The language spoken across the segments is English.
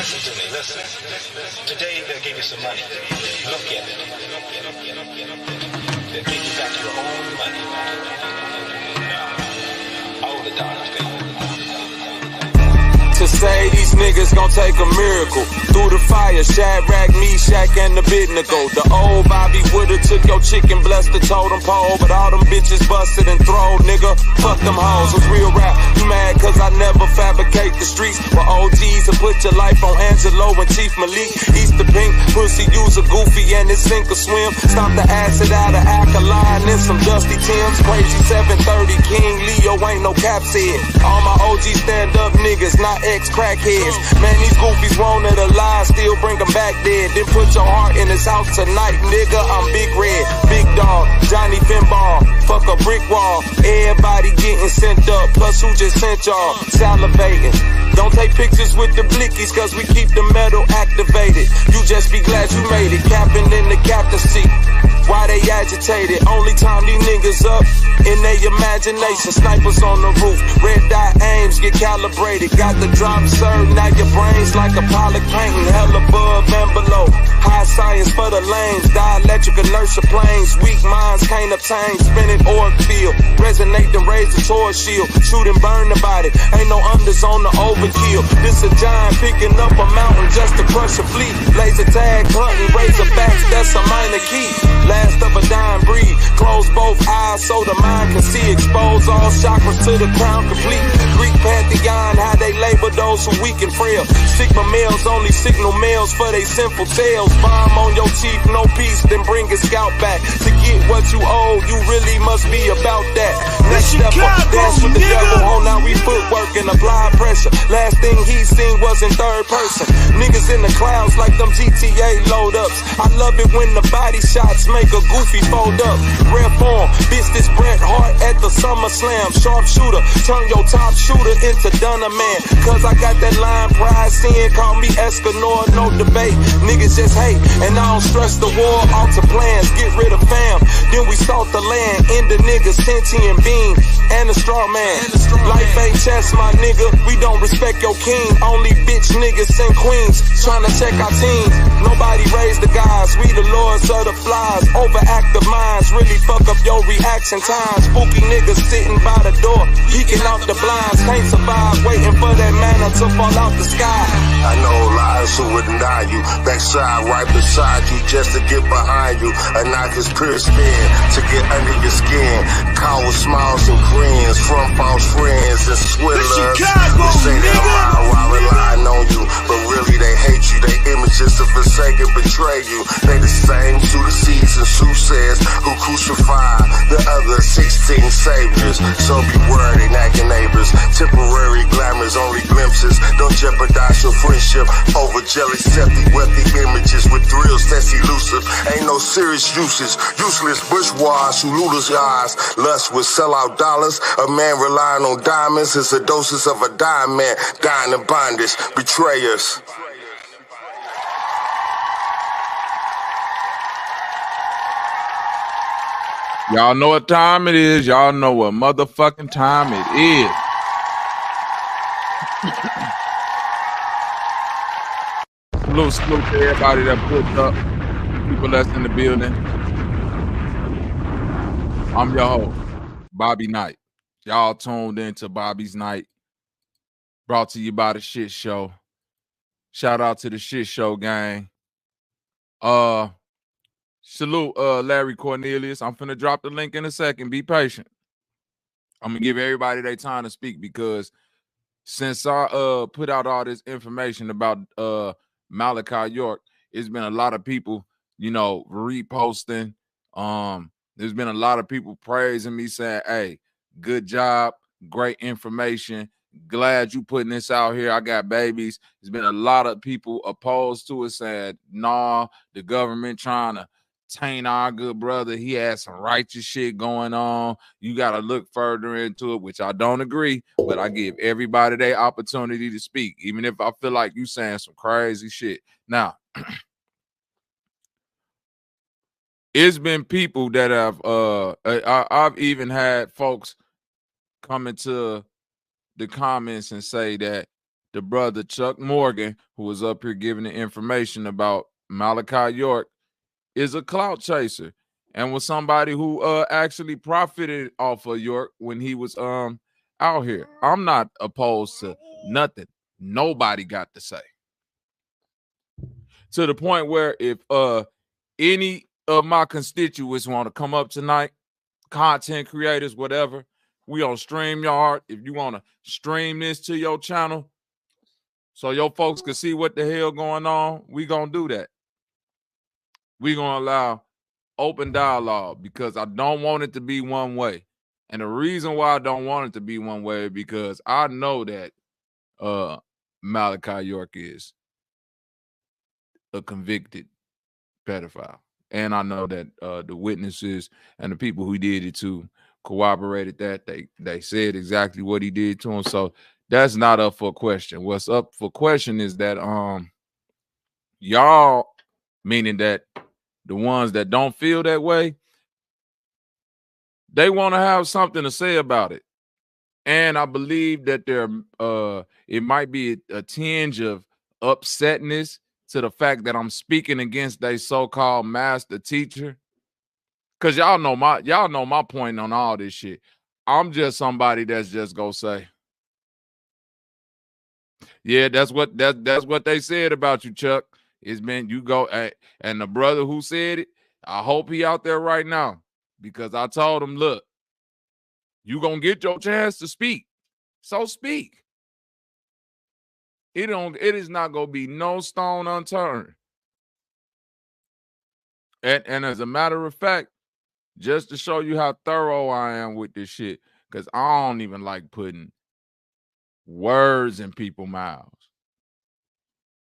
Listen to me, listen. Today they'll give you some money. Look at it. They'll give you back your own money. All the dollars, baby. To say these niggas gon' take a miracle through the fire, Shadrach, Meshach, and Abednego. The old Bobby would've took your chicken, blessed the totem pole, but all them bitches busted and throwed, nigga. Fuck them hoes, it's real rap. You mad cause I never fabricate the streets with OGs and put your life on Angelo and Chief Malik. Easter pink, pussy use a goofy and it sink or swim. Stop the acid out of alkaline and some dusty Timbs. Crazy 730, King Leo ain't no caps head. All my OGs stand up niggas, not ex-crackheads. Man, these goofies wanted alive, still bring them back dead. Then put your heart in his house tonight, nigga. I'm Big Red, Big Dog, Johnny Finball. Fuck a brick wall. Everybody getting sent up, plus who just sent y'all? Salivating. Don't take pictures with the blickies, cause we keep the metal activated. You just be glad you made it, capping in the captain's seat. Why they agitated? Only time these niggas up in their imagination. Snipers on the roof, red dot aims get calibrated. Got the drop served, now your brains like a pilot painting. Hell above and below. High science for the lanes, dielectric inertia planes. Weak minds can't obtain, spinning orc field. Resonate and raise the torch shield. Shoot and burn the body, ain't no unders on the overkill. This a giant picking up a mountain just to crush a fleet. Laser tag, hunting, razor backs, that's a minor key. Last of a dying breed, close both eyes so the mind can see. Expose all chakras to the crown complete. Greek pantheon, how they label those who weak and frail. Sigma males only signal males for they sinful tales. Bomb on your chief, no peace, then bring his scalp back. To get what you owe, you really must be about that. Next step up, dance with the devil. Hold now we footwork and apply pressure. Last thing he seen was in third person. Niggas in the clouds like them GTA load ups. I love it when the body shots make a goofy fold up. Rare form, bitch this Bret Hart at the SummerSlam. Sharpshooter, turn your top shooter into Dunner Man. Cause I got that line pride, seeing call me Escanor, no debate. Niggas just hate, and I don't stress the war, alter plans, get rid of fam. Then we salt the land, end the niggas, sentient being, and a straw man. Life ain't chess, my nigga, we don't respect your king. Only bitch niggas and queens, tryna check our teams. Nobody raised the guys, we the lords of the flies. Overactive minds really fuck up your reaction time. Spooky niggas sitting by the door, peeking out the blinds. Can't survive, waiting for that manna to fall out the sky. I know lies who would deny you, backside right beside you just to get behind you. A knife is pierced in to get under your skin. Coward smiles and grins from false friends and swindlers who say they're mine while relying on you, but really they hate you. They images to forsake and betray you. They the same Judas and soothsayers who crucified the other 16 saviors. So beware, they nagging neighbors. Temporary glamours, only glimpses. Don't jeopardize your friendship over jelly, septic, wealthy images with thrills that's elusive. Ain't no serious usage. Useless bourgeois who looters eyes. Lust with sellout dollars. A man relying on diamonds is a doses of a diamond. Dying in bondage. Betrayers. Y'all know what time it is. Y'all know what motherfucking time it is. Salute to everybody that pulled up. People that's in the building. I'm your host, Bobby Knight. Y'all tuned into Bobby's Night. Brought to you by the Shit Show. Shout out to the Shit Show gang. Salute Larry Cornelius. I'm finna drop the link in a second. Be patient. I'm gonna give everybody their time to speak because since I put out all this information about Malachi York, it's been a lot of people, you know, reposting. There's been a lot of people praising me, saying, hey, good job, great information. Glad you putting this out here. I got babies. There's been a lot of people opposed to it, saying, nah, the government trying to taint our good brother. He had some righteous shit going on. You got to look further into it, which I don't agree, but I give everybody their opportunity to speak, even if I feel like you saying some crazy shit. Now, it's been people that have, I've even had folks come into the comments and say that the brother Chuck Morgan, who was up here giving the information about Malachi York, is a clout chaser and was somebody who actually profited off of York when he was out here. I'm not opposed to nothing nobody got to say. To the point where if any of my constituents want to come up tonight, content creators, whatever, we on StreamYard. If you want to stream this to your channel so your folks can see what the hell going on, we gonna do that. We gonna allow open dialogue because I don't want it to be one way. And the reason why I don't want it to be one way is because I know that Malachi York is a convicted pedophile. And I know that the witnesses and the people who did it to corroborated that. They said exactly what he did to him. So that's not up for question. What's up for question is that y'all, meaning that the ones that don't feel that way, they want to have something to say about it. And I believe that there it might be a tinge of upsetness to the fact that I'm speaking against their so-called master teacher. Cause y'all know my point on all this shit. I'm just somebody that's just gonna say, yeah, that's what they said about you, Chuck. It's been you go and the brother who said it, I hope he out there right now because I told him, look, you gonna get your chance to speak, so speak. It is not gonna be no stone unturned. And as a matter of fact, just to show you how thorough I am with this shit, because I don't even like putting words in people's mouths.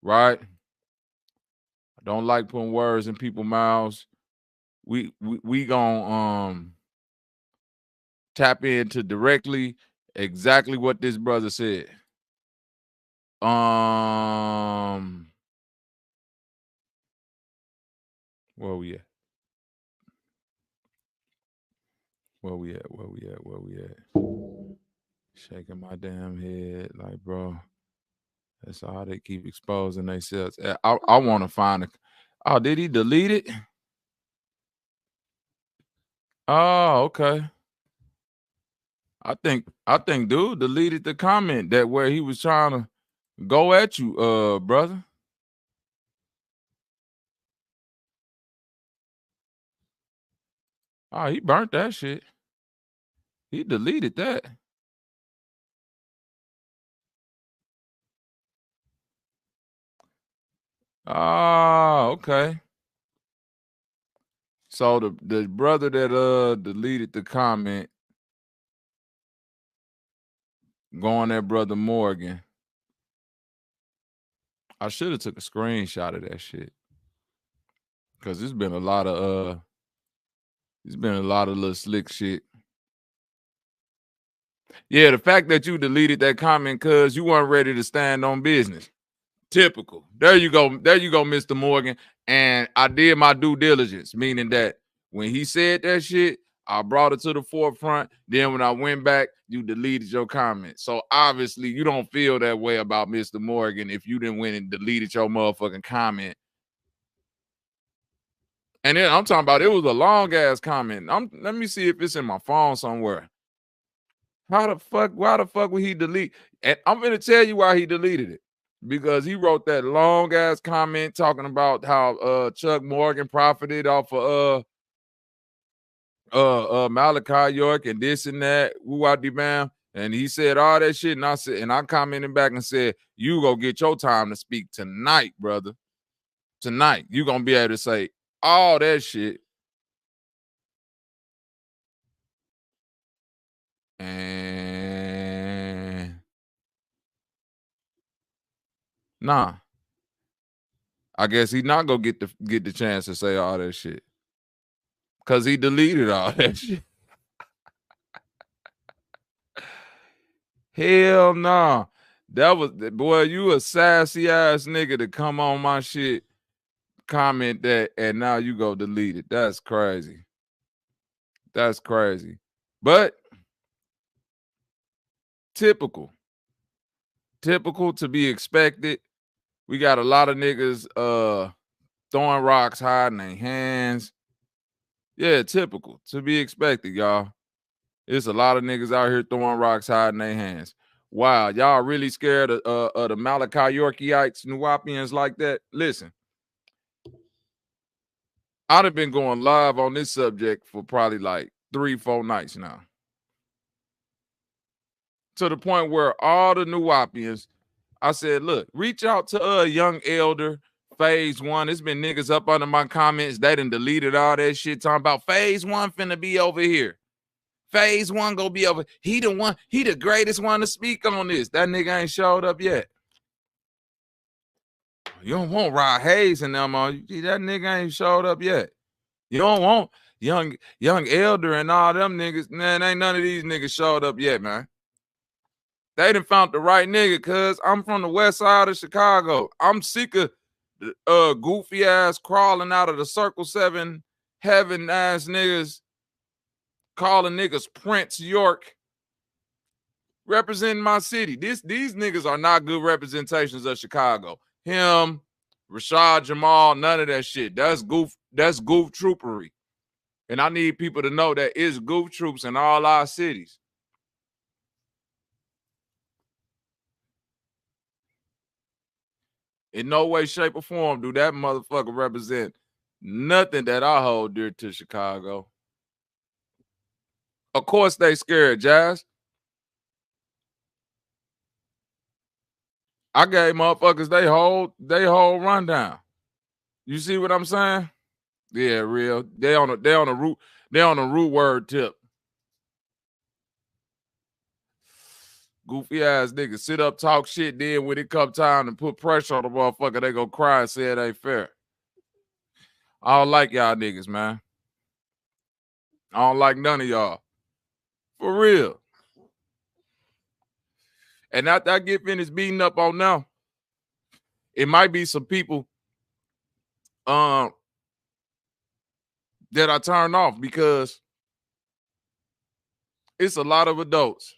Right? I don't like putting words in people's mouths. We gonna tap into directly exactly what this brother said. Where we at? Where we at? Shaking my damn head like, bro. That's how they keep exposing themselves. I want to find it. Oh, did he delete it? Oh, okay. I think dude deleted the comment that where he was trying to go at you, brother. Oh, he burnt that shit. He deleted that. Oh, okay. So the brother that deleted the comment going at Brother Morgan. I should have took a screenshot of that shit. Cause there's been a lot of little slick shit. Yeah, the fact that you deleted that comment cause you weren't ready to stand on business. Typical. There you go, Mr. Morgan. And I did my due diligence, meaning that when he said that shit, I brought it to the forefront. Then when I went back, you deleted your comment. So obviously you don't feel that way about Mr. Morgan if you didn't went and deleted your motherfucking comment. And then I'm talking about it was a long ass comment. Let me see if it's in my phone somewhere. Why the fuck would he delete? And I'm gonna tell you why he deleted it. Because he wrote that long ass comment talking about how Chuck Morgan profited off of Malachi York and this and that, woo-wah-dee bam. And he said all that shit, and I commented back and said, you go get your time to speak tonight, brother. Tonight, you gonna be able to say all that shit. And nah. I guess he not gonna get the chance to say all that shit. Cause he deleted all that shit. Hell nah. That was, boy, you a sassy ass nigga to come on my shit, comment that, and now you go delete it. That's crazy. That's crazy. But typical. Typical, to be expected. We got a lot of niggas throwing rocks, hiding their hands. Yeah, typical, to be expected, y'all. It's a lot of niggas out here throwing rocks, hiding their hands. Wow, y'all really scared of the Malachi Yorkeites, Nuwapians like that? Listen, I'd have been going live on this subject for probably like 3-4 nights now. To the point where all the Nuwapians, I said, look, reach out to a young elder, phase 1. It's been niggas up under my comments. They done deleted all that shit talking about phase 1 finna be over here. Phase 1 gonna be over. He the greatest one to speak on this. That nigga ain't showed up yet. You don't want Rod Hayes and them on. That nigga ain't showed up yet. You don't want young elder and all them niggas. Man, ain't none of these niggas showed up yet, man. They done found the right nigga, cuz I'm from the west side of Chicago. I'm sick of goofy ass crawling out of the Circle 7 heaven ass niggas calling niggas Prince York representing my city. These niggas are not good representations of Chicago. Him, Rashad Jamal, none of that shit. That's goof troopery. And I need people to know that it's goof troops in all our cities. In no way, shape, or form do that motherfucker represent nothing that I hold dear to Chicago. Of course they scared, Jazz. I gave motherfuckers they whole rundown. You see what I'm saying? Yeah, real. They on the root word tip. Goofy ass niggas sit up, talk shit, then when it come time to put pressure on the motherfucker, they gonna cry and say it ain't fair. I don't like y'all niggas, man. I don't like none of y'all. For real. And after I get finished beating up on now, it might be some people that I turn off because it's a lot of adults.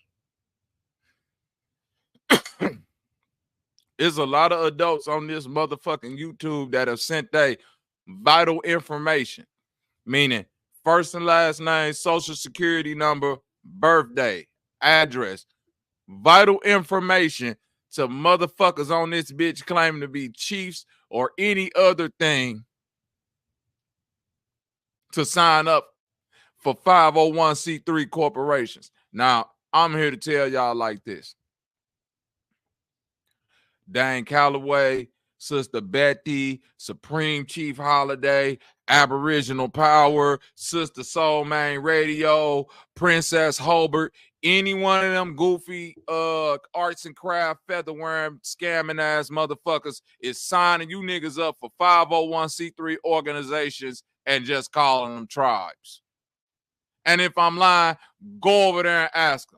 There's a lot of adults on this motherfucking YouTube that have sent their vital information, meaning first and last name, social security number, birthday, address, vital information to motherfuckers on this bitch claiming to be chiefs or any other thing to sign up for 501c3 corporations. Now, I'm here to tell y'all like this. Dane Calloway, Sister Betty, Supreme Chief Holiday, Aboriginal Power, Sister Soul Main Radio, Princess Holbert, any one of them goofy arts and craft featherworm scamming ass motherfuckers is signing you niggas up for 501c3 organizations and just calling them tribes. And if I'm lying, go over there and ask them.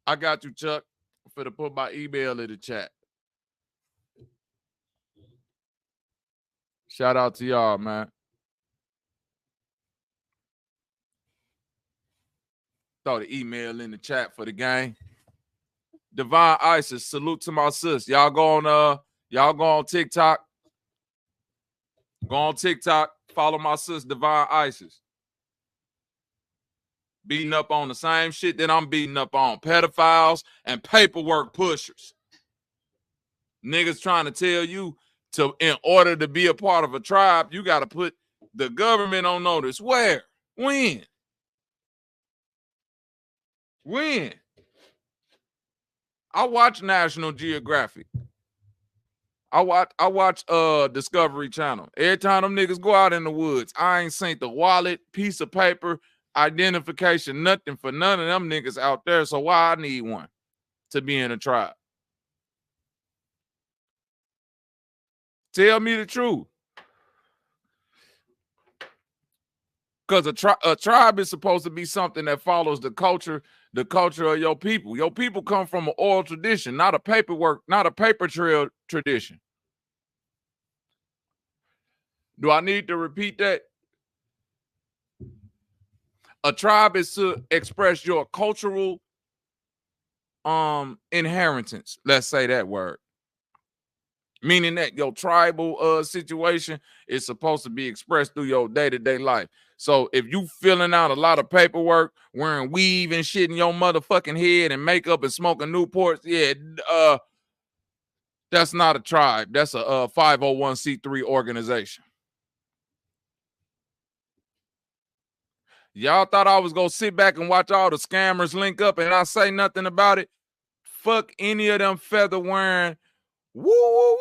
I got you, Chuck. I'm finna put my email in the chat. Shout out to y'all, man. Throw the email in the chat for the gang. Divine Isis, salute to my sis. Y'all go on TikTok. Go on TikTok. Follow my sis, Divine Isis. Beating up on the same shit that I'm beating up on. Pedophiles and paperwork pushers. Niggas trying to tell you in order to be a part of a tribe, you got to put the government on notice. Where? When? I watch National Geographic. I watch Discovery Channel. Every time them niggas go out in the woods, I ain't seen the wallet, piece of paper, identification, nothing for none of them niggas out there. So why I need one to be in a tribe? Tell me the truth. Because a tribe is supposed to be something that follows the culture of your people. Your people come from an oral tradition, not a paper trail tradition. Do I need to repeat that? A tribe is to express your cultural inheritance. Let's say that word. Meaning that your tribal situation is supposed to be expressed through your day-to-day life. So if you filling out a lot of paperwork, wearing weave and shit in your motherfucking head and makeup and smoking Newports, yeah, that's not a tribe. That's a 501c3 organization. Y'all thought I was gonna sit back and watch all the scammers link up and not say nothing about it? Fuck any of them feather wearing. Woo.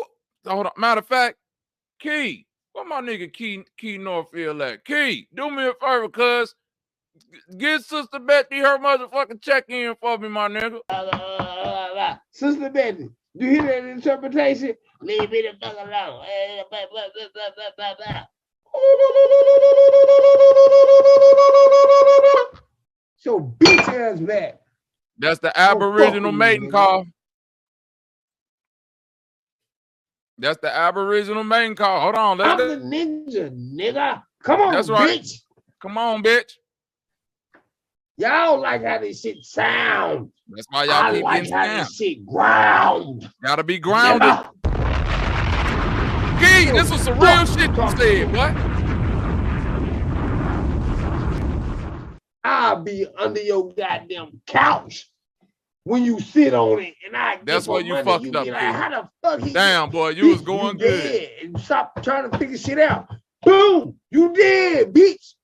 Hold on. Matter of fact, Key, where my nigga Key Northfield at? Key, do me a favor, cuz. Get Sister Betty her motherfucking check-in for me, my nigga. Sister Betty, do you hear that interpretation? Leave me the fuck alone. So bitch ass back. That's the Aboriginal mating call. That's the Aboriginal mating call. Hold on. I'm the ninja, nigga. Come on, that's right. bitch. Come on, bitch. Y'all like how this shit sound. That's why y'all keep like getting how scammed. this shit ground. Gotta be grounded. Key, this was some real shit you said, what? I'll be under your goddamn couch when you sit on it, and that's where you fucked up. Be like, how the fuck he damn, boy, you was going good. And stop trying to figure shit out. Boom, you did, bitch.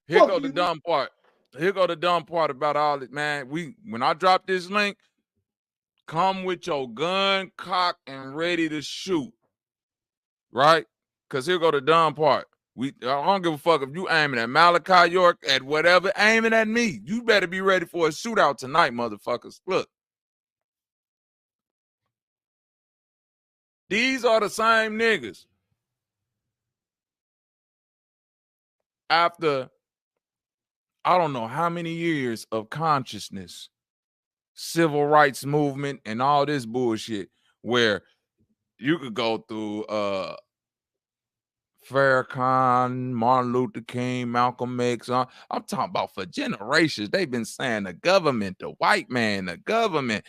Here go the dumb part. Here go the dumb part about all it, man. When I drop this link, come with your gun, cock, and ready to shoot. Right? Because here go the dumb part. I don't give a fuck if you aiming at Malachi York, at whatever, aiming at me. You better be ready for a shootout tonight, motherfuckers. Look. These are the same niggas. After I don't know how many years of consciousness, civil rights movement, and all this bullshit, where you could go through Farrakhan, Martin Luther King, Malcolm X. I'm talking about for generations. They've been saying the government, the white man, the government,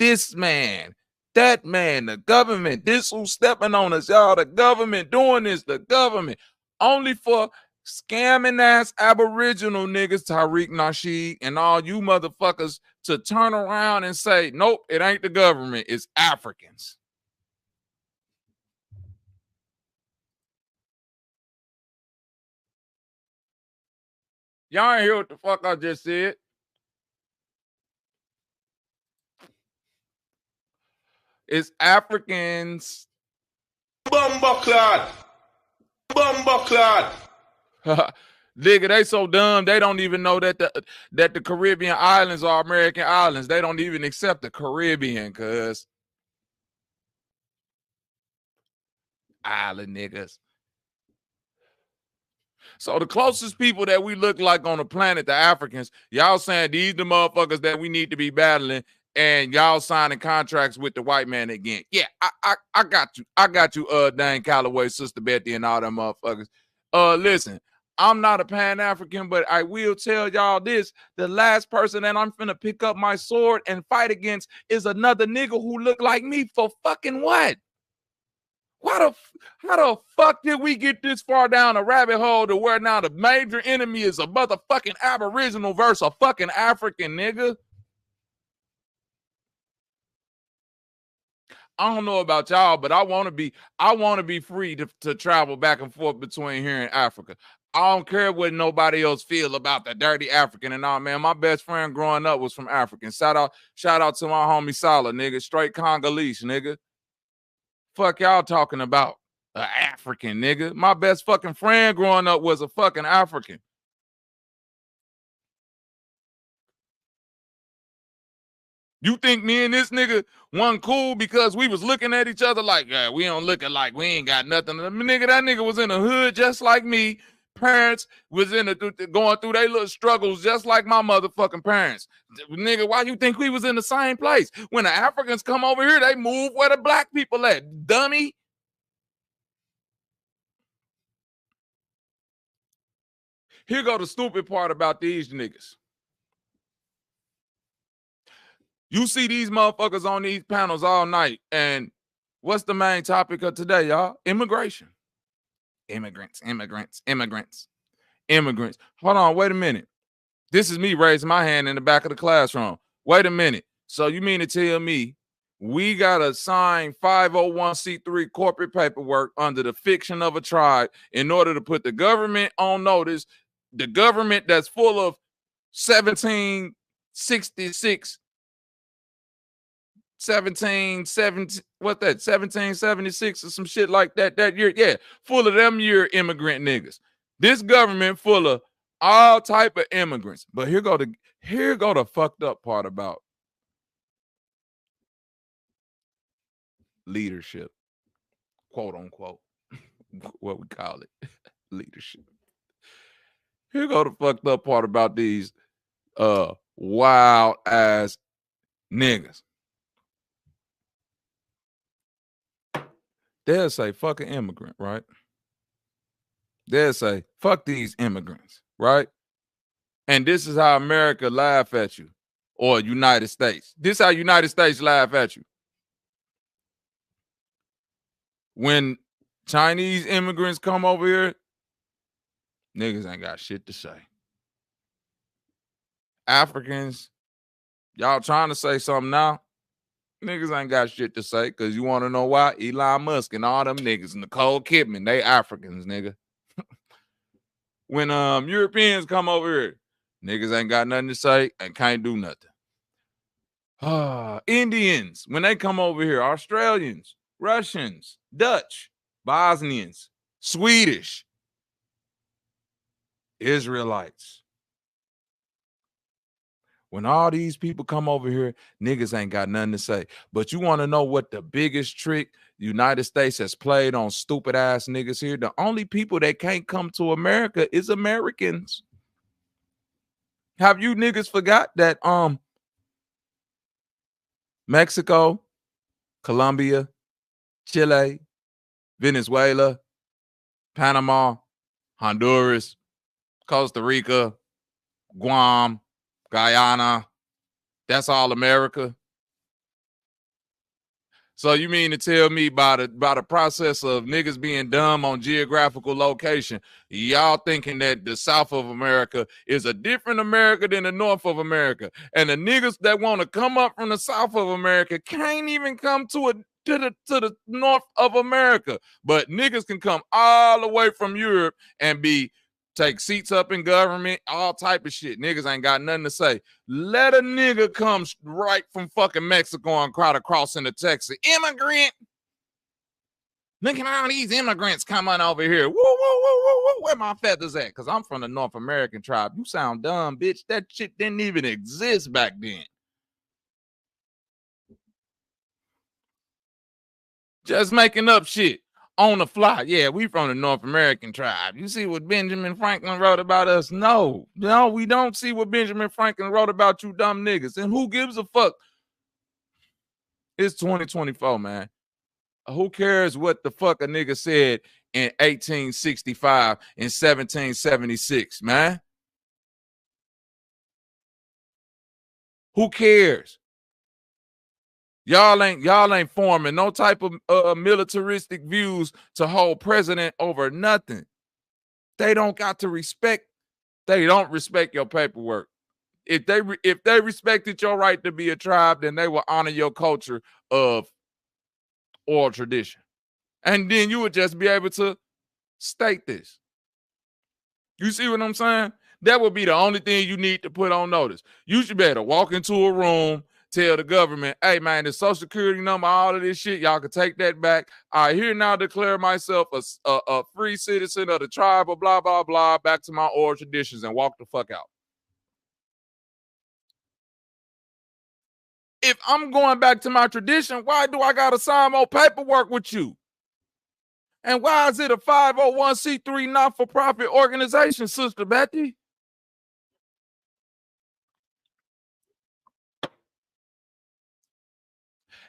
this man, that man, the government, this who's stepping on us, y'all, the government doing this, the government. Only for scamming ass Aboriginal niggas, Tariq Nasheed, and all you motherfuckers to turn around and say, nope, it ain't the government, it's Africans. Y'all ain't hear what the fuck I just said. It's Africans. Bumbucklad. Bumbucklad. Nigga, they so dumb, they don't even know that the Caribbean islands are American islands. They don't even accept the Caribbean, cuz. Island niggas. So the closest people that we look like on the planet, the Africans, y'all saying these the motherfuckers that we need to be battling, and y'all signing contracts with the white man again. Yeah, I got you. I got you, Dane Calloway, Sister Betty, and all them motherfuckers. Listen, I'm not a Pan-African, but I will tell y'all this. The last person that I'm finna pick up my sword and fight against is another nigga who look like me for fucking what? How the fuck did we get this far down a rabbit hole to where now the major enemy is a motherfucking Aboriginal versus a fucking African nigga? I don't know about y'all, but I want to be free to travel back and forth between here and Africa. I don't care what nobody else feel about the dirty African and all, man. My best friend growing up was from African. Shout out to my homie Salah, nigga. Straight Congolese, nigga. Fuck y'all talking about? African, nigga. My best fucking friend growing up was a fucking African. You think me and this nigga wasn't cool because we was looking at each other like, yeah, we don't look alike, we ain't got nothing. Nigga, that nigga was in the hood just like me. Parents was going through their little struggles just like my motherfucking parents. Nigga, why you think we was in the same place? When the Africans come over here, they move where the black people at, dummy. Here go the stupid part about these niggas. You see these motherfuckers on these panels all night, and what's the main topic of today, y'all? Immigration. Immigrants. Hold on, wait a minute. This is me raising my hand in the back of the classroom. Wait a minute. So you mean to tell me we got to sign 501c3 corporate paperwork under the fiction of a tribe in order to put the government on notice, the government that's full of 1766 1776 or some shit like that year. Yeah, full of them year immigrant niggas. This government full of all type of immigrants. But here go the fucked up part about leadership, quote unquote, what we call it, leadership. Here go the fucked up part about these wild ass niggas. They'll say, fuck an immigrant, right? They'll say, fuck these immigrants, right? And this is how America laugh at you, or United States. This is how United States laugh at you. When Chinese immigrants come over here, niggas ain't got shit to say. Africans, y'all trying to say something now? Niggas ain't got shit to say, because you want to know why? Elon Musk and all them niggas, Nicole Kidman, they Africans, nigga. When Europeans come over here, niggas ain't got nothing to say and can't do nothing. Indians, when they come over here, Australians, Russians, Dutch, Bosnians, Swedish, Israelites. When all these people come over here, niggas ain't got nothing to say. But you want to know what the biggest trick the United States has played on stupid ass niggas here? The only people that can't come to America is Americans. Have you niggas forgot that Mexico, Colombia, Chile, Venezuela, Panama, Honduras, Costa Rica, Guam, Guyana, that's all America? So you mean to tell me by the process of niggas being dumb on geographical location, y'all thinking that the South of America is a different America than the North of America, and the niggas that want to come up from the South of America can't even come to the North of America, but niggas can come all the way from Europe and take seats up in government, all type of shit. Niggas ain't got nothing to say. Let a nigga come right from fucking Mexico and try to cross into Texas. Immigrant. Look at all these immigrants coming over here. Woo, woo, woo, woo, woo. Where my feathers at? Because I'm from the North American tribe. You sound dumb, bitch. That shit didn't even exist back then. Just making up shit on the fly. Yeah, we from the North American tribe. You see what Benjamin Franklin wrote about us? No, we don't see what Benjamin Franklin wrote about you dumb niggas. And who gives a fuck? It's 2024, man. Who cares what the fuck a nigga said in 1865 and 1776, man? Who cares? Y'all ain't forming no type of militaristic views to hold president over nothing. They don't got to respect. They don't respect your paperwork. If they respected your right to be a tribe, then they will honor your culture of oral tradition. And then you would just be able to state this. You see what I'm saying? That would be the only thing you need to put on notice. You should be able to walk into a room, tell the government, hey, man, the social security number, all of this shit, y'all can take that back. I here now declare myself a free citizen of the tribe of blah, blah, blah, back to my oral traditions, and walk the fuck out. If I'm going back to my tradition, why do I got to sign more paperwork with you? And why is it a 501c3 not-for-profit organization, Sister Betty?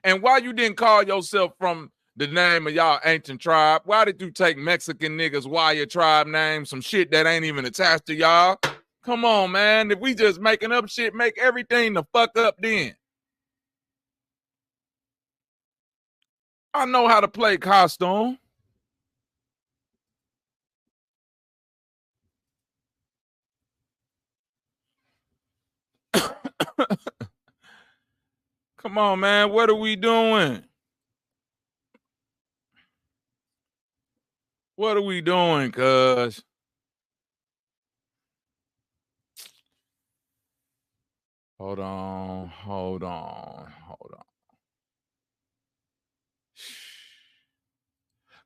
And why you didn't call yourself from the name of y'all ancient tribe? Why did you take Mexican niggas wire tribe name, some shit that ain't even attached to y'all? Come on, man. If we just making up shit, make everything the fuck up then. I know how to play costume. Come on, man. What are we doing? What are we doing, cuz? Hold on.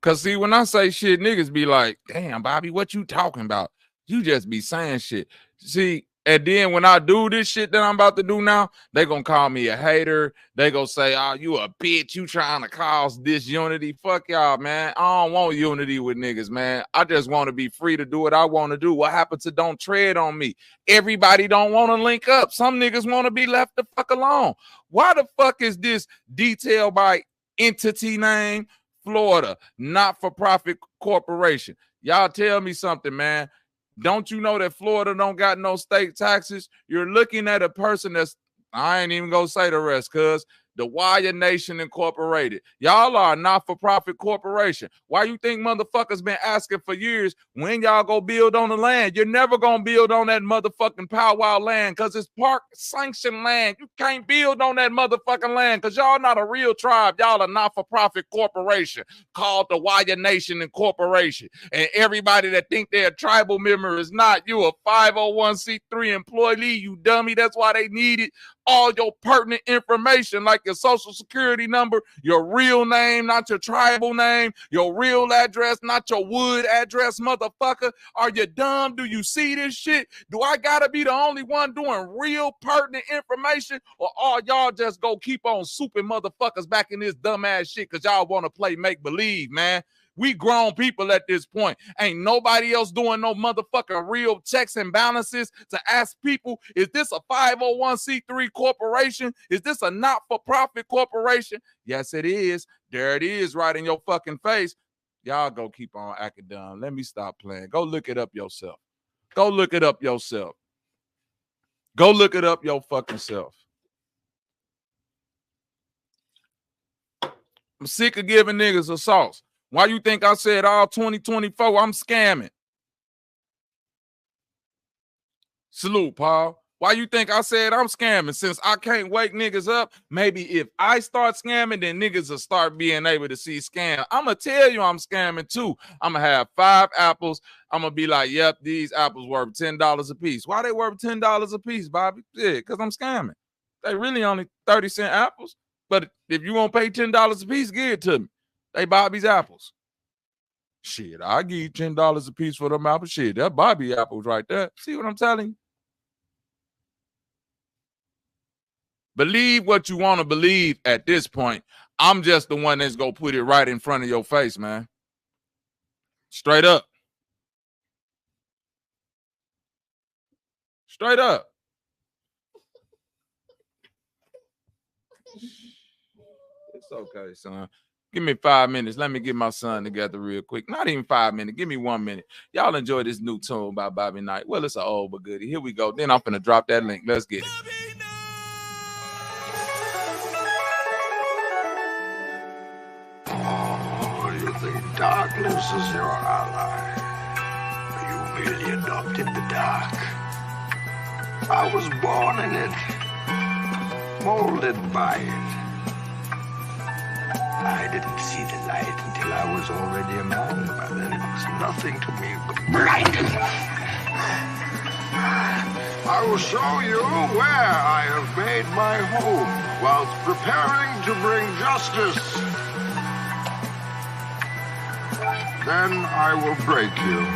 Cause see, when I say shit, niggas be like, damn, Bobby, what you talking about? You just be saying shit. See, and then when I do this shit that I'm about to do now, they gonna call me a hater. They gonna say, oh, you a bitch. You trying to cause disunity. Fuck y'all, man. I don't want unity with niggas, man. I just want to be free to do what I want to do. What happened to don't tread on me? Everybody don't want to link up. Some niggas want to be left the fuck alone. Why the fuck is this detailed by entity name? Florida, not-for-profit corporation. Y'all tell me something, man. Don't you know that Florida don't got no state taxes? You're looking at a person that's, I ain't even gonna say the rest, cuz the Wire Nation Incorporated. Y'all are a not-for-profit corporation. Why you think motherfuckers been asking for years when y'all go build on the land? You're never gonna build on that motherfucking powwow land because it's park sanctioned land. You can't build on that motherfucking land because y'all not a real tribe. Y'all a not-for-profit corporation called the Wire Nation Incorporation. And everybody that think they're a tribal member is not. You a 501c3 employee, you dummy. That's why they needed all your pertinent information like your social security number, your real name, not your tribal name, your real address, not your wood address, motherfucker. Are you dumb? Do you see this shit? Do I gotta be the only one doing real pertinent information, or all y'all just go keep on souping motherfuckers back in this dumbass shit because y'all want to play make-believe, man? We grown people at this point. Ain't nobody else doing no motherfucking real checks and balances to ask people, is this a 501c3 corporation? Is this a not-for-profit corporation? Yes, it is. There it is right in your fucking face. Y'all go keep on acting dumb. Let me stop playing. Go look it up yourself. Go look it up yourself. Go look it up your fucking self. I'm sick of giving niggas a sauce. Why you think I said all 2024 I'm scamming? Salute, Paul. Why you think I said I'm scamming? Since I can't wake niggas up, maybe if I start scamming, then niggas will start being able to see scam. I'm going to tell you I'm scamming too. I'm going to have 5 apples. I'm going to be like, yep, these apples worth $10 a piece. Why they worth $10 a piece, Bobby? Yeah, because I'm scamming. They really only 30-cent apples. But if you want to pay $10 a piece, give it to me. They Bobby's apples. Shit, I give you $10 a piece for them apples. Shit, that Bobby apples right there. See what I'm telling you? Believe what you want to believe at this point. I'm just the one that's going to put it right in front of your face, man. Straight up. Straight up. It's okay, son. Give me 5 minutes. Let me get my son together real quick. Not even 5 minutes. Give me 1 minute. Y'all enjoy this new tune by Bobby Knight. Well, it's an old but goodie. Here we go. Then I'm finna drop that link. Let's get it. Oh, you think darkness is your ally? You merely adopted the dark. I was born in it, molded by it. I didn't see the light until I was already a man. By then it was nothing to me but blinding. I will show you where I have made my home whilst preparing to bring justice. Then I will break you.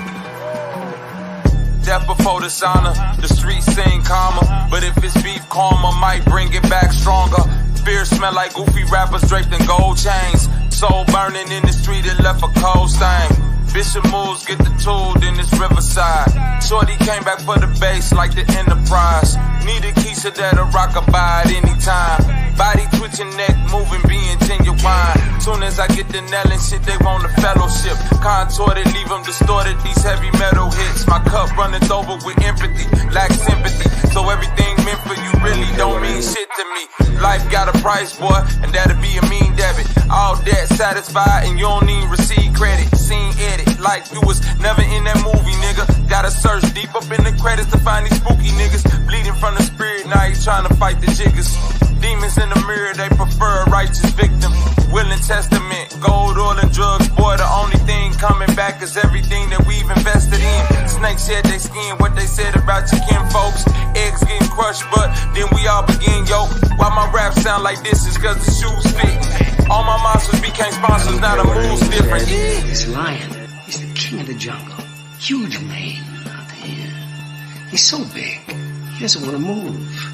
Death before dishonor, the streets seem calmer. But if it's beef, karma might bring it back stronger. Fear smell like goofy rappers draped in gold chains. Soul burning in the street, it left a cold stain. Bishop moves, get the tool, then it's Riverside. Shorty came back for the bass like the Enterprise. Need a Keisha that'll rock a by at any time. Body twitching, neck moving, being genuine. Soon as I get the nail and shit, they want a fellowship. Contorted, leave them distorted, these heavy metal hits. My cup runneth over with empathy, lack sympathy. So everything meant for you really don't mean shit to me. Life got a price, boy, and that'll be a mean debit. All debt satisfied and you don't even receive credit. Scene edit, like you was never in that movie, nigga. Gotta search deep up in the credits to find these spooky niggas. Bleeding from the spirit, now he's trying to fight the jiggers. Demons in the mirror, they prefer a righteous victim. Willing testament, gold, oil, and drugs. Boy, the only thing coming back is everything that we've invested in. Snakes shed they skin, what they said about your kin folks. Eggs getting crushed, but then we all begin, yo. Why my rap sound like this is cause the shoes fit. All my monsters became sponsors, now the move's different. This lion, he's the king of the jungle. Huge mane out there. He's so big, he doesn't want to move.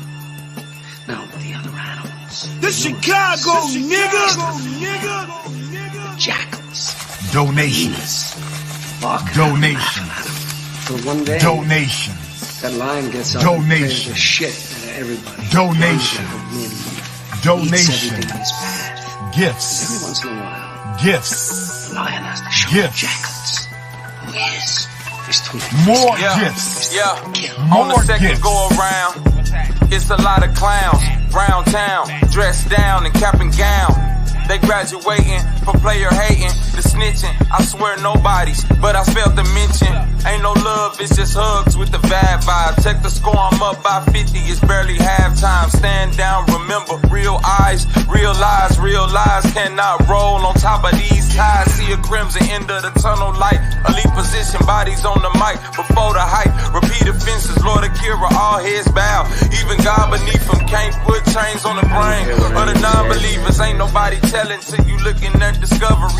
Now, the other animals. The Chicago, nigga! Jackals. Donations. Donations. For one day, Donations. that lion gets up Donations. and the shit out of everybody. Donations. Eats Donations. everything in his path. Gifts. Every once in a while, Gifts. the lion has to show Gifts. the jackals who he is. He's too More Yeah. gifts. Yeah, More on the second gifts. go around, it's a lot of clowns round town, dressed down in cap and gown. They graduating from player hating, the snitching. I swear nobody's, but I failed to mention. Ain't no love, it's just hugs with the bad vibe. Check the score, I'm up by 50, it's barely halftime. Stand down, remember, real eyes, real lies cannot roll on top of these ties. See a crimson end of the tunnel light, elite position, bodies on the mic before the hype. Repeat offenses, Lord Akira, all heads bow. Even God beneath them can't put chains on the brain of the non-believers. Ain't nobody telling till you looking at discovery.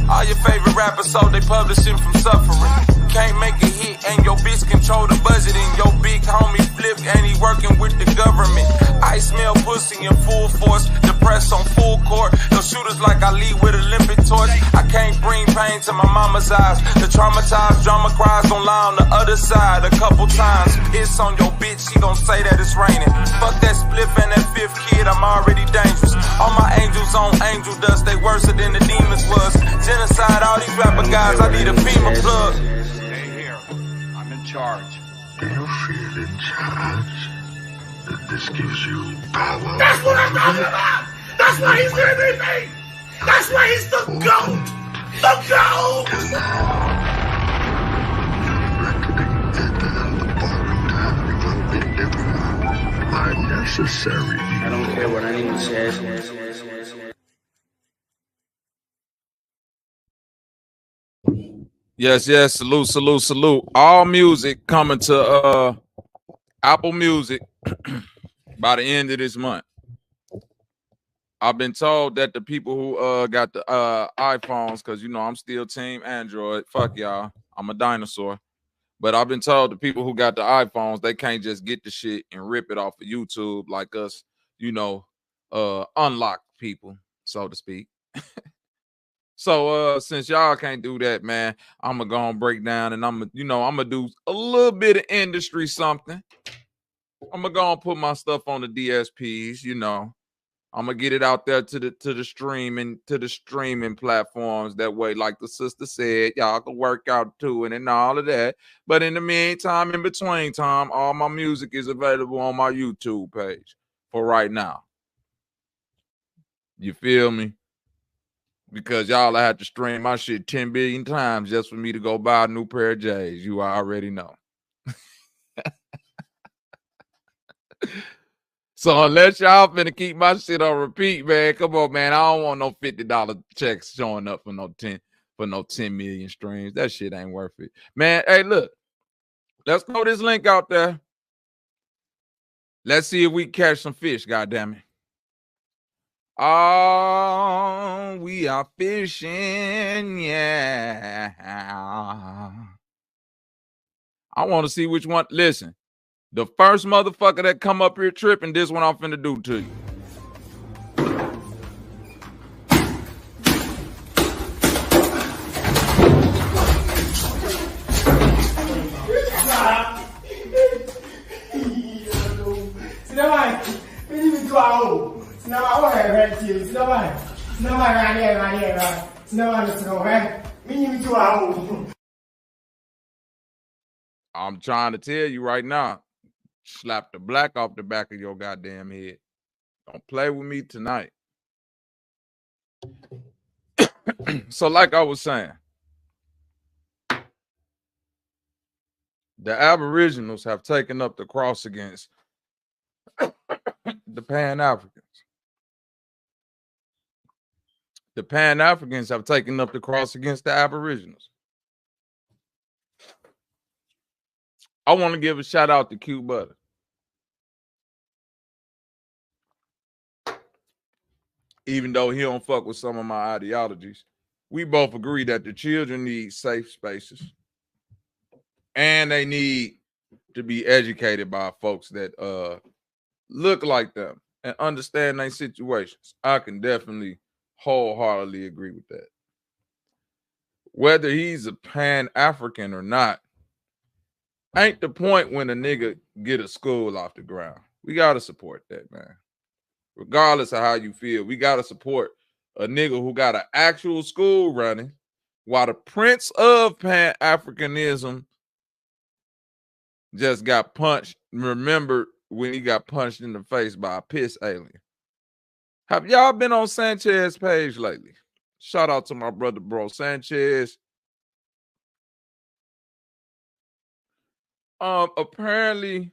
All your favorite rappers, so they publishing from suffering. Can't make a hit and your bitch control the budget and your big homie flip and he working with the government. I smell pussy in full force, depressed on full court. Those shooters like I lead with Olympic torch. I can't bring pain to my mama's eyes. The traumatized drama cries gon' lie on the other side a couple times. It's on your bitch, she gon' say that it's raining. Fuck that spliff and that fifth kid, I'm already dangerous. All my angels on angel dust, they worse than the demons was. Genocide, all these rapper guys, I need a FEMA plug. Stay here. I'm in charge. Do you feel in charge? That this gives you power? That's what I'm talking about! That's why he's gonna be me! That's why he's the GOAT! The GOAT! Till now, you're reckoning that the bottom time you've unpicked everyone are necessary. I don't care what anyone says. Yes, salute. All music coming to Apple Music by the end of this month. I've been told that the people who got the iPhones, because you know I'm still team Android. Fuck y'all. I'm a dinosaur. But I've been told the people who got the iPhones, they can't just get the shit and rip it off of YouTube like us, you know, unlocked people, so to speak. So since y'all can't do that, man, I'm gonna go and break down and I'm gonna do a little bit of industry something. I'm gonna go and put my stuff on the DSPs, you know. I'm gonna get it out there to the streaming platforms. That way, like the sister said, y'all can work out to it and all of that. But in the meantime, in between time, all my music is available on my YouTube page for right now. You feel me? Because y'all have to stream my shit 10 billion times just for me to go buy a new pair of J's. You already know. So unless y'all finna keep my shit on repeat, man, come on, man. I don't want no $50 checks showing up for no 10 million streams. That shit ain't worth it. Man, hey, look. Let's throw this link out there. Let's see if we can catch some fish, goddammit. Oh, we are fishing, yeah. I want to see which one. Listen, the first motherfucker that come up here tripping, this one I'm finna do to you. Now I right here. It's no one. It's no one right here, right? It's no one that's going, right? Me and you are home. I'm trying to tell you right now, slap the black off the back of your goddamn head. Don't play with me tonight. So like I was saying, the Aboriginals have taken up the cross against the Pan-Africans. The Pan-Africans have taken up the cross against the Aboriginals. I want to give a shout out to Q Butter. Even though he don't fuck with some of my ideologies, we both agree that the children need safe spaces. And they need to be educated by folks that look like them and understand their situations. I can definitely wholeheartedly agree with that. Whether he's a Pan-African or not, ain't the point when a nigga get a school off the ground. We gotta support that, man. Regardless of how you feel, we gotta support a nigga who got an actual school running while the prince of Pan-Africanism just got punched. Remember when he got punched in the face by a piss alien? Have y'all been on Sanchez's page lately? Shout out to my brother, bro, Sanchez. Apparently,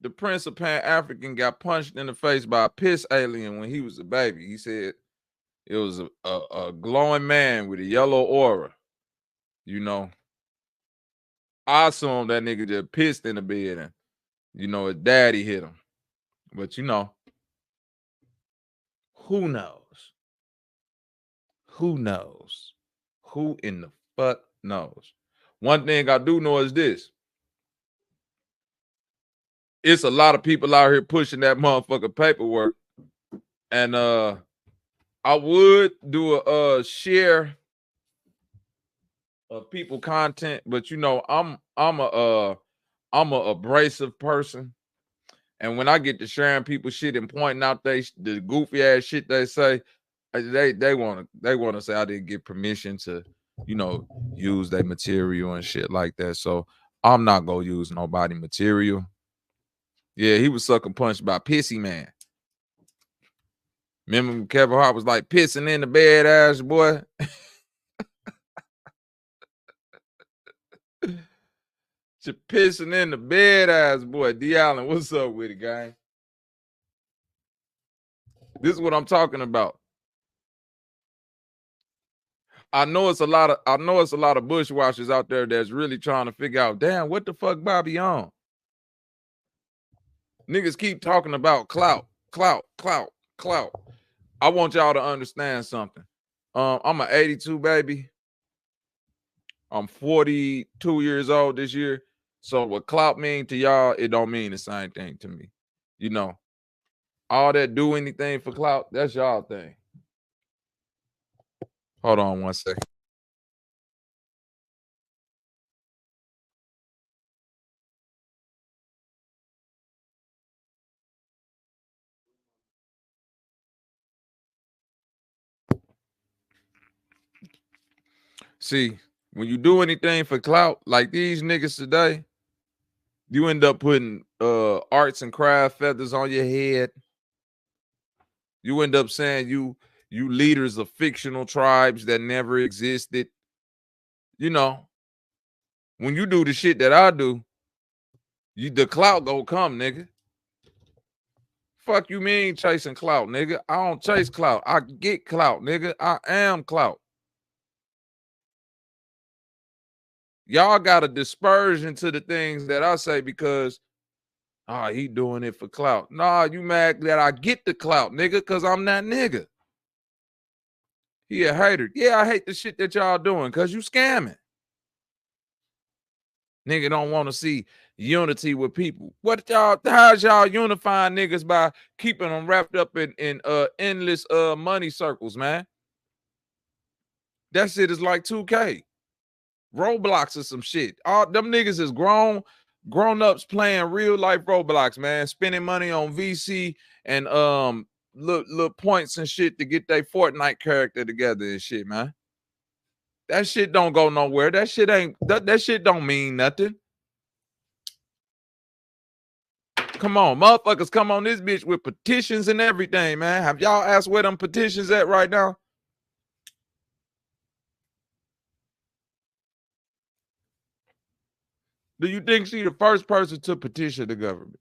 the Prince of Pan-African got punched in the face by a piss alien when he was a baby. He said it was a glowing man with a yellow aura. You know, I assume that nigga just pissed in the bed and, you know, his daddy hit him. But, you know, who knows? Who knows? Who in the fuck knows? One thing I do know is this. It's a lot of people out here pushing that motherfucker paperwork. And I would do a share of people content, but you know, I'm a abrasive person. And when I get to sharing people shit and pointing out the goofy ass shit they say, they want to say I didn't get permission to, you know, use their material and shit like that. So I'm not gonna use nobody material. Yeah, he was sucking punched by Pissy Man. Remember Kevin Hart was like pissing in the bed ass boy. Just pissing in the bed ass boy. D Allen, what's up with it, gang? This is what I'm talking about. I know it's a lot of bushwashers out there that's really trying to figure out, damn, what the fuck Bobby on? Niggas keep talking about clout. I want y'all to understand something. I'm an 82 baby. I'm 42 years old this year. So what clout mean to y'all, it don't mean the same thing to me. You know, all that do anything for clout, that's y'all thing. Hold on one second. See, when you do anything for clout, like these niggas today, you end up putting arts and craft feathers on your head. You end up saying you leaders of fictional tribes that never existed. You know, when you do the shit that I do, the clout gonna come, nigga. Fuck you mean chasing clout, nigga? I don't chase clout. I get clout, nigga. I am clout. Y'all got a dispersion to the things that I say because, he doing it for clout. Nah, you mad that I get the clout, nigga, because I'm that nigga. He a hater. Yeah, I hate the shit that y'all doing because you scamming. Nigga don't want to see unity with people. How's y'all unifying niggas by keeping them wrapped up in endless money circles, man? That shit is like 2K. Roblox or some shit. All them niggas is grown-ups playing real life Roblox, man. Spending money on VC and little points and shit to get their Fortnite character together and shit, man. That shit don't go nowhere. That shit ain't that shit don't mean nothing. Come on, motherfuckers, come on this bitch with petitions and everything, man. Have y'all asked where them petitions at right now? Do you think she the first person to petition the government?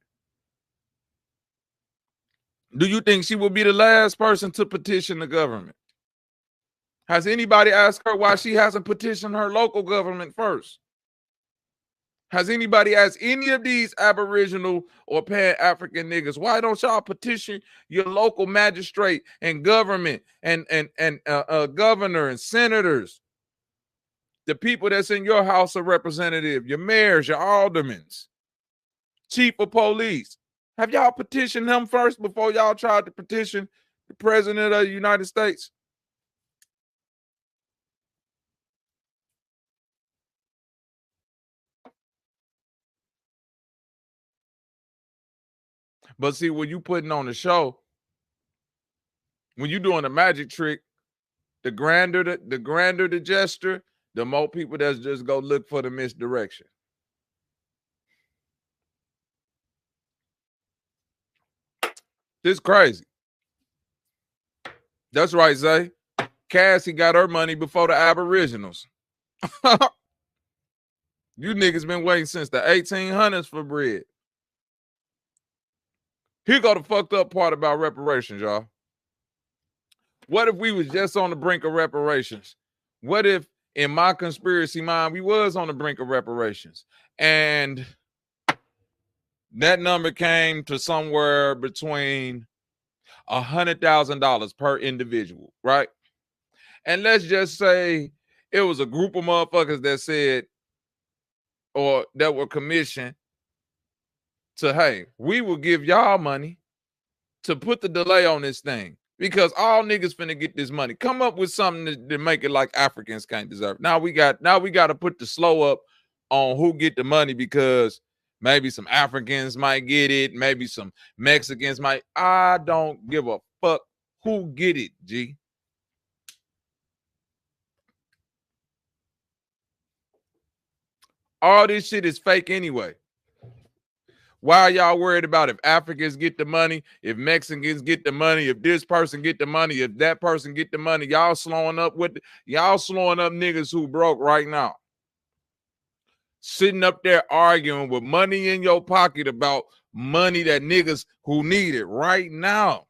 Do you think she will be the last person to petition the government? Has anybody asked her why she hasn't petitioned her local government first? Has anybody asked any of these Aboriginal or Pan-African niggas, why don't y'all petition your local magistrate and government and governor and senators, the people that's in your House of Representatives, your mayors, your aldermans, chief of police? Have y'all petitioned them first before y'all tried to petition the president of the United States? But see, when you putting on the show, when you doing a magic trick, the grander the gesture, the more people that's just go look for the misdirection. This crazy. That's right, Zay. Cassie got her money before the Aboriginals. You niggas been waiting since the 1800s for bread. Here go the fucked up part about reparations, y'all. What if we was just on the brink of reparations? What if, in my conspiracy mind, we was on the brink of reparations and that number came to somewhere between $100,000 per individual, right? And let's just say it was a group of motherfuckers that said, or that were commissioned to, hey, we will give y'all money to put the delay on this thing because all niggas finna get this money. Come up with something to make it like Africans can't deserve. Now we got to put the slow up on who get the money because maybe some Africans might get it, maybe some Mexicans might. I don't give a fuck who get it, G. All this shit is fake anyway. Why are y'all worried about if Africans get the money, if Mexicans get the money, if this person get the money, if that person get the money? Y'all slowing up niggas who broke right now. Sitting up there arguing with money in your pocket about money that niggas who need it right now.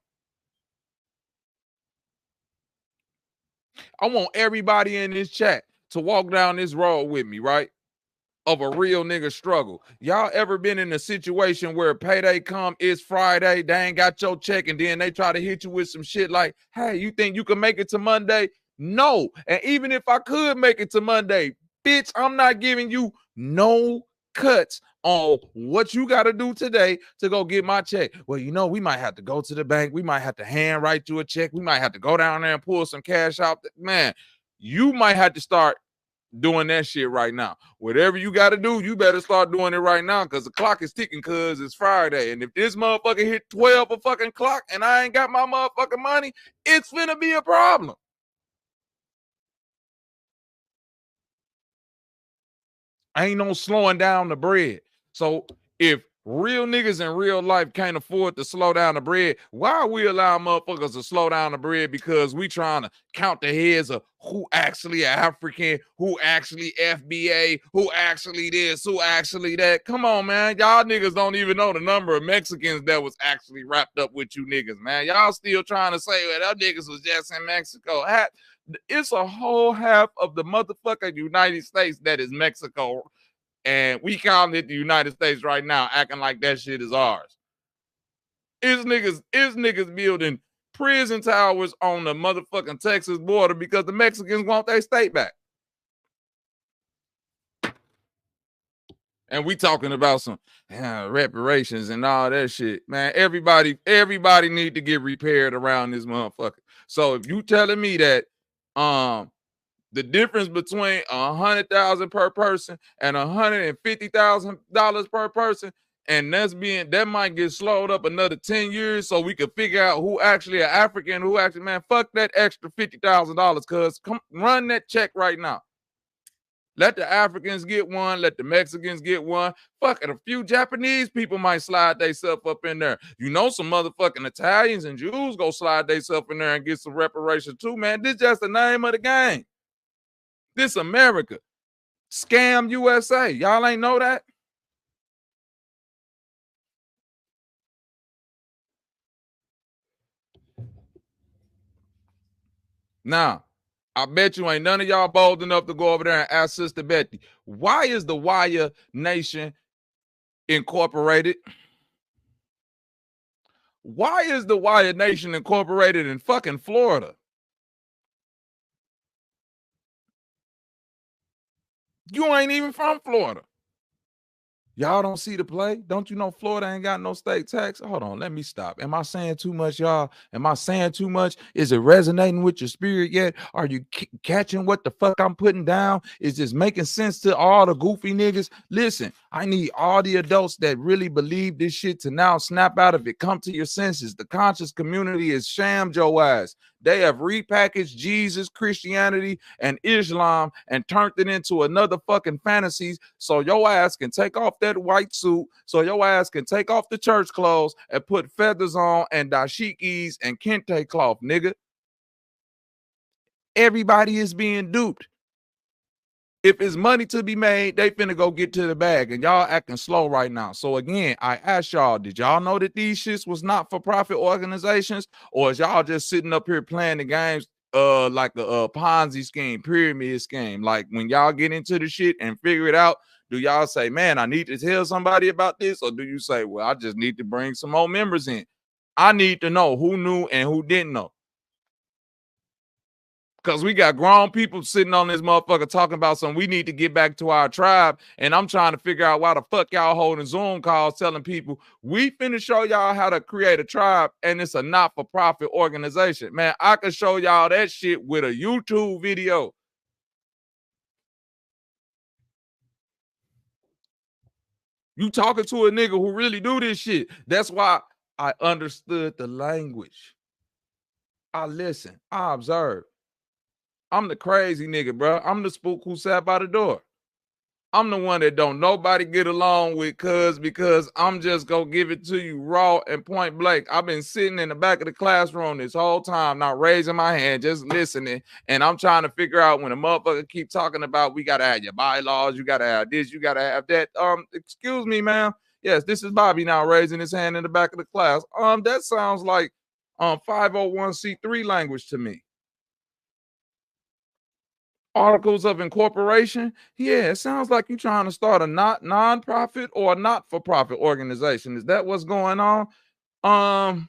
I want everybody in this chat to walk down this road with me, right? Of a real nigga struggle. Y'all ever been in a situation where payday come, it's Friday, they ain't got your check, and then they try to hit you with some shit like, hey, you think you can make it to Monday? No. And even if I could make it to Monday, bitch, I'm not giving you no cuts on what you got to do today to go get my check. Well, you know, we might have to go to the bank. We might have to hand write you a check. We might have to go down there and pull some cash out. Man, you might have to start doing that shit right now. Whatever you got to do, you better start doing it right now because the clock is ticking because it's Friday. And if this motherfucker hit 12 a fucking clock and I ain't got my motherfucking money, it's finna be a problem. Ain't no slowing down the bread. So if real niggas in real life can't afford to slow down the bread, why are we allowing motherfuckers to slow down the bread? Because we trying to count the heads of who actually African, who actually FBA, who actually this, who actually that. Come on, man. Y'all niggas don't even know the number of Mexicans that was actually wrapped up with you niggas, man. Y'all still trying to say, well, that niggas was just in Mexico. It's a whole half of the motherfucking United States that is Mexico. And we calling it the United States right now, acting like that shit is ours. Is niggas building prison towers on the motherfucking Texas border because the Mexicans want their state back. And we talking about some reparations and all that shit. Man, everybody need to get repaired around this motherfucker. So if you telling me that the difference between $100,000 per person and $150,000 per person and that might get slowed up another 10 years so we can figure out who actually an African, who actually, man, fuck that extra $50,000, cuz come run that check right now. Let the Africans get one, let the Mexicans get one. Fuck it, a few Japanese people might slide themselves up in there. You know, some motherfucking Italians and Jews go slide themselves in there and get some reparations too, man. This just the name of the game. This America. Scam USA. Y'all ain't know that? Now, I bet you ain't none of y'all bold enough to go over there and ask Sister Betty, why is the Wire Nation incorporated? Why is the Wire Nation incorporated in fucking Florida? You ain't even from Florida. Y'all don't see the play? Don't you know Florida ain't got no state tax? Hold on, let me stop. Am I saying too much, y'all? Am I saying too much? Is it resonating with your spirit yet? Are you catching what the fuck I'm putting down? Is this making sense to all the goofy niggas? Listen, I need all the adults that really believe this shit to now snap out of it. Come to your senses. The conscious community is shammed your ass. They have repackaged Jesus, Christianity, and Islam and turned it into another fucking fantasies so your ass can take off that white suit, so your ass can take off the church clothes and put feathers on and dashikis and kente cloth, nigga. Everybody is being duped. If it's money to be made, they finna go get to the bag, and y'all acting slow right now. So again, I ask y'all, did y'all know that these shits was not for profit organizations, or is y'all just sitting up here playing the games like a Ponzi scheme, pyramid scheme? Like when y'all get into the shit and figure it out, do y'all say, man, I need to tell somebody about this, or do you say, well, I just need to bring some more members in? I need to know who knew and who didn't know. Because we got grown people sitting on this motherfucker talking about something. We need to get back to our tribe. And I'm trying to figure out why the fuck y'all holding Zoom calls telling people we finna show y'all how to create a tribe and it's a not-for-profit organization. Man, I can show y'all that shit with a YouTube video. You talking to a nigga who really do this shit. That's why I understood the language. I listen. I observe. I'm the crazy nigga, bro. I'm the spook who sat by the door. I'm the one that don't nobody get along with because I'm just gonna give it to you raw and point blank. I've been sitting in the back of the classroom this whole time, not raising my hand, just listening. And I'm trying to figure out when a motherfucker keep talking about we gotta have your bylaws, you gotta have this, you gotta have that. Excuse me, ma'am. Yes, this is Bobby now raising his hand in the back of the class. That sounds like 501c3 language to me. Articles of incorporation. Yeah, it sounds like you're trying to start a non-profit or a not-for-profit organization. Is that what's going on? I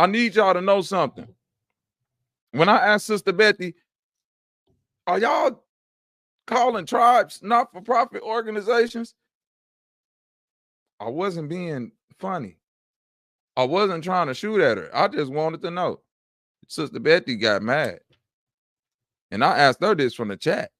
need y'all to know something. When I asked Sister Betty, are y'all calling tribes not-for-profit organizations? I wasn't being funny. I wasn't trying to shoot at her. I just wanted to know. Sister Betty got mad. And I asked her this from the chat.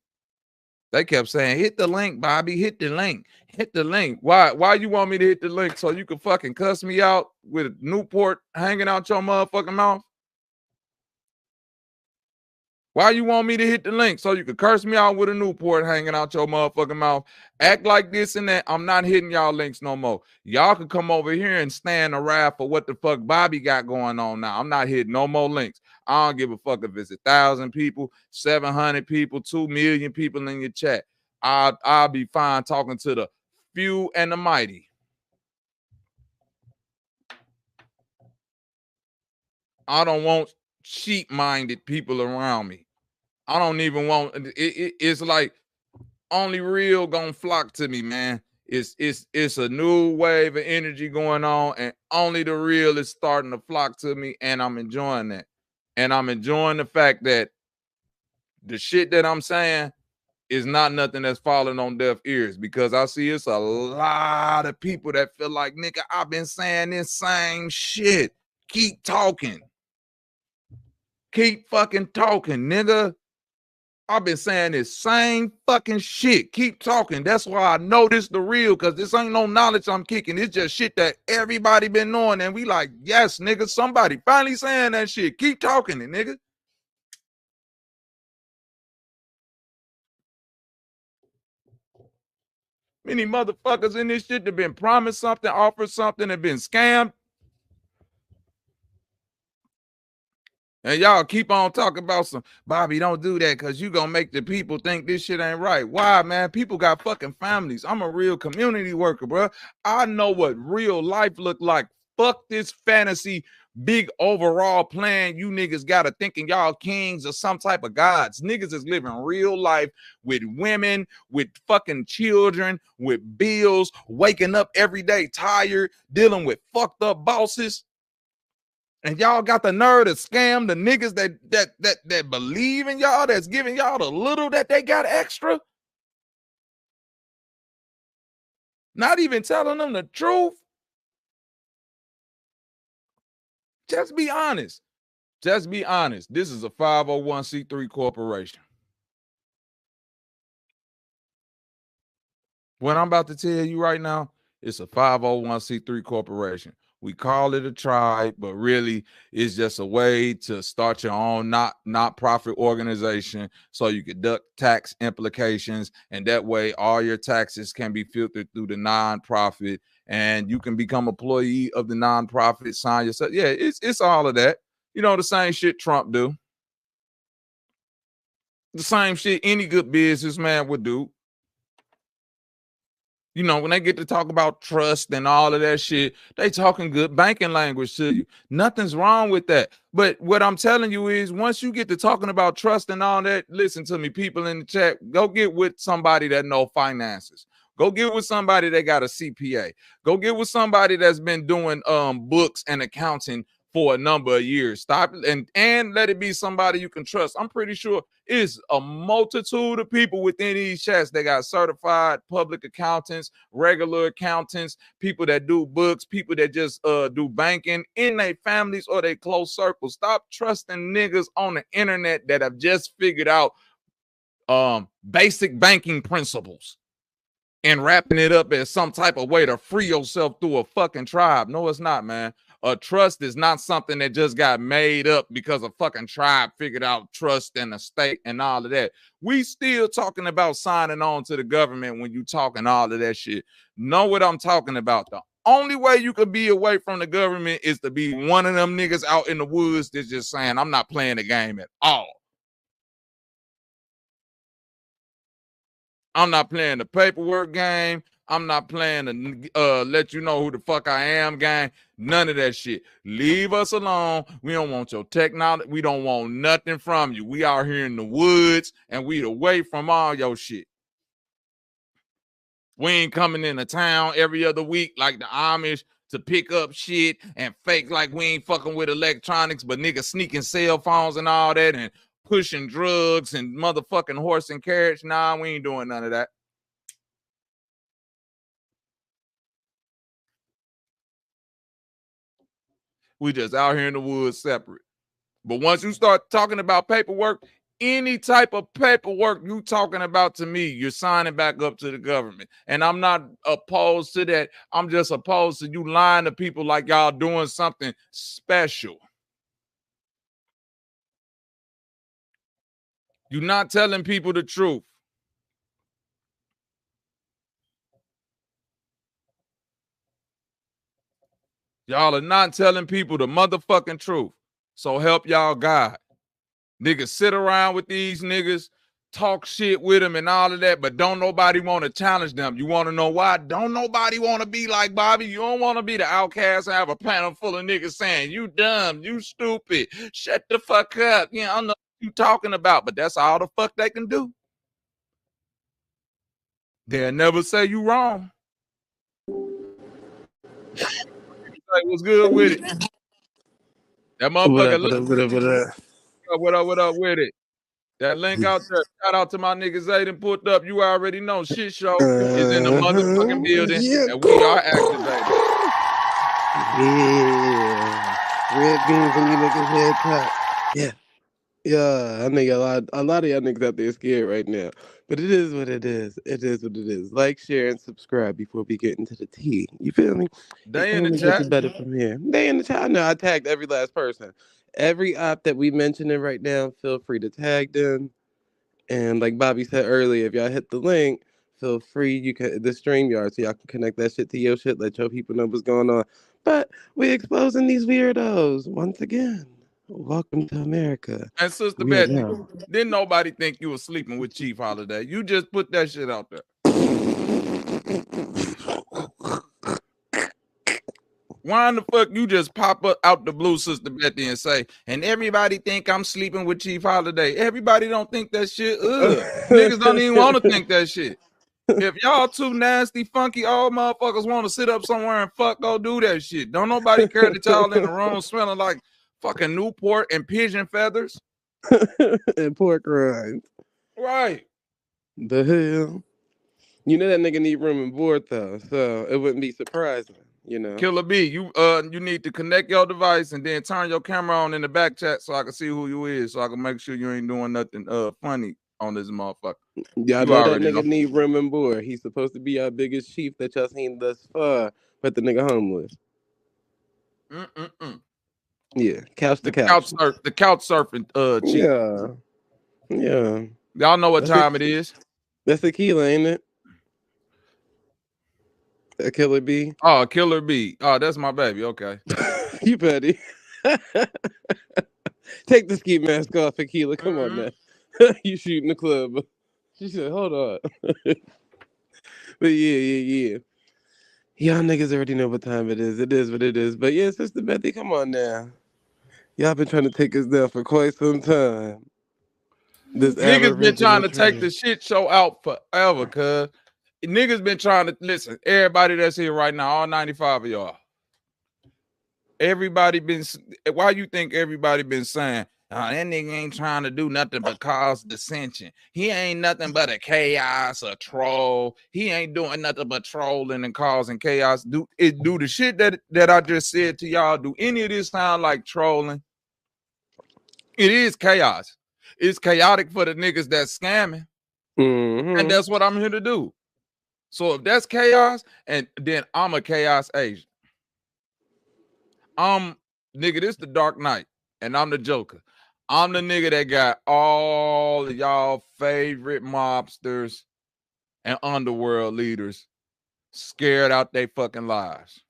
They kept saying, hit the link, Bobby, hit the link, hit the link. Why you want me to hit the link so you can fucking cuss me out with Newport hanging out your motherfucking mouth? Why you want me to hit the link so you can curse me out with a Newport hanging out your motherfucking mouth? Act like this and that. I'm not hitting y'all links no more. Y'all can come over here and stand a wrath for what the fuck Bobby got going on now. I'm not hitting no more links. I don't give a fuck if it's 1,000 people, 700 people, 2 million people in your chat. I'll be fine talking to the few and the mighty. I don't want sheep-minded people around me. I don't even want it's like only real gonna flock to me, man. It's a new wave of energy going on, and only the real is starting to flock to me, and I'm enjoying that. And I'm enjoying the fact that the shit that I'm saying is not nothing that's falling on deaf ears, because I see it's a lot of people that feel like, nigga, I've been saying this same shit. Keep talking. Keep fucking talking, nigga. I've been saying this same fucking shit. Keep talking. That's why I know this the real, because this ain't no knowledge I'm kicking. It's just shit that everybody been knowing. And we like, yes, nigga, somebody finally saying that shit. Keep talking it, nigga. Many motherfuckers in this shit that been promised something, offered something, and been scammed. And y'all keep on talking about some, Bobby, don't do that because you gonna make the people think this shit ain't right. Why, man? People got fucking families. I'm a real community worker, bro. I know what real life look like. Fuck this fantasy big overall plan you niggas got to thinking y'all kings or some type of gods. Niggas is living real life with women, with fucking children, with bills, waking up every day tired, dealing with fucked up bosses. And y'all got the nerve to scam the niggas that believe in y'all, that's giving y'all the little that they got extra. Not even telling them the truth. Just be honest. Just be honest. This is a 501c3 corporation. What I'm about to tell you right now, it's a 501c3 corporation. We call it a tribe, but really it's just a way to start your own not-profit organization so you can duck tax implications, and that way all your taxes can be filtered through the nonprofit, and you can become an employee of the nonprofit, sign yourself. Yeah, it's all of that. You know, the same shit Trump do. The same shit any good businessman would do. You know, when they get to talk about trust and all of that shit, they talking good banking language to you. Nothing's wrong with that. But what I'm telling you is, once you get to talking about trust and all that, listen to me, people in the chat, go get with somebody that know finances. Go get with somebody that got a CPA. Go get with somebody that's been doing books and accounting for a number of years. Stop and let it be somebody you can trust. I'm pretty sure it's a multitude of people within these chats that got certified public accountants, regular accountants, people that do books, people that just do banking in their families or their close circles. Stop trusting niggas on the internet that have just figured out basic banking principles and wrapping it up as some type of way to free yourself through a fucking tribe. No, it's not, man. A trust is not something that just got made up because a fucking tribe figured out trust and a state and all of that. We still talking about signing on to the government when you talking all of that shit. Know what I'm talking about. The only way you could be away from the government is to be one of them niggas out in the woods that's just saying, I'm not playing the game at all. I'm not playing the paperwork game. I'm not playing the let you know who the fuck I am game. None of that shit. Leave us alone. We don't want your technology. We don't want nothing from you. We out here in the woods and we away from all your shit. We ain't coming into town every other week like the Amish to pick up shit and fake like we ain't fucking with electronics, but niggas sneaking cell phones and all that and pushing drugs and motherfucking horse and carriage. Nah, we ain't doing none of that. We just out here in the woods separate. But once you start talking about paperwork, any type of paperwork you talking about to me, you're signing back up to the government. And I'm not opposed to that. I'm just opposed to you lying to people like y'all doing something special. You're not telling people the truth. Y'all are not telling people the motherfucking truth. So help y'all God. Niggas sit around with these niggas, talk shit with them and all of that, but don't nobody want to challenge them. You want to know why? Don't nobody want to be like Bobby. You don't want to be the outcast and have a panel full of niggas saying, you dumb, you stupid, shut the fuck up. You know, I don't know what you talking about, but that's all the fuck they can do. They'll never say you wrong. Like, what's good with it? That motherfucker. What up with it? That link out there. Shout out to my nigga Zayden put up. You already know shit show is in the motherfucking building, and we are activated. Yeah. Red beans and you make his head pop. Yeah. Yeah, I think a lot of y'all niggas out there scared right now. But it is what it is. It is what it is. Like, share, and subscribe before we get into the tea. You feel me? It They in the only gets chat. better from here. They in the chat. I know I tagged every last person. Every app that we mentioning right now, feel free to tag them. And like Bobby said earlier, if y'all hit the link, feel free. You can the StreamYard, so y'all can connect that shit to your shit. Let your people know what's going on. But we exposing these weirdos once again. Welcome to America. And Sister We are Bethany, now. didn't nobody think you was sleeping with Chief Holiday. You just put that shit out there. Why in the fuck you just pop up out the blue, Sister Bethany, and say, and everybody think I'm sleeping with Chief Holiday. Everybody don't think that shit. Ugh. Niggas don't even want to think that shit. If y'all two nasty, funky old motherfuckers want to sit up somewhere and fuck, go do that shit. Don't nobody care that y'all in the room smelling like fucking Newport and pigeon feathers. And pork rinds. Right. The hell? You know that nigga need room and board though, so it wouldn't be surprising, you know. Killer B, you need to connect your device and then turn your camera on in the back chat so I can see who you is, so I can make sure you ain't doing nothing funny on this motherfucker. Y'all You know that already nigga know. need room and board. He's supposed to be our biggest chief that y'all seen thus far, but the nigga homeless. Yeah, couch to couch. The couch surfing chief. Yeah. Y'all know what time it is. That's tequila, ain't it? A Killer B. Oh, Killer B. Oh, that's my baby. Okay. You petty. Take the ski mask off, Tequila. Come on now. You shooting the club. She said, hold on. But yeah. Y'all niggas already know what time it is. It is what it is. But yeah, Sister Betty, come on now. Y'all been trying to take us down for quite some time. This Niggas been trying to take train. the shit show out forever, cuz. Niggas been trying to listen. Everybody that's here right now, all 95 of y'all. Everybody been. Why you think everybody been saying, oh, that nigga ain't trying to do nothing but cause dissension. He ain't nothing but a chaos, a troll. He ain't doing nothing but trolling and causing chaos. Do the shit that I just said to y'all, do any of this sound like trolling? It is chaos. It's chaotic for the niggas that's scamming. And that's what I'm here to do. So if that's chaos, and then I'm a chaos agent. Nigga, this the Dark Knight, and I'm the Joker. I'm the nigga that got all of y'all favorite mobsters and underworld leaders scared out their fucking lives.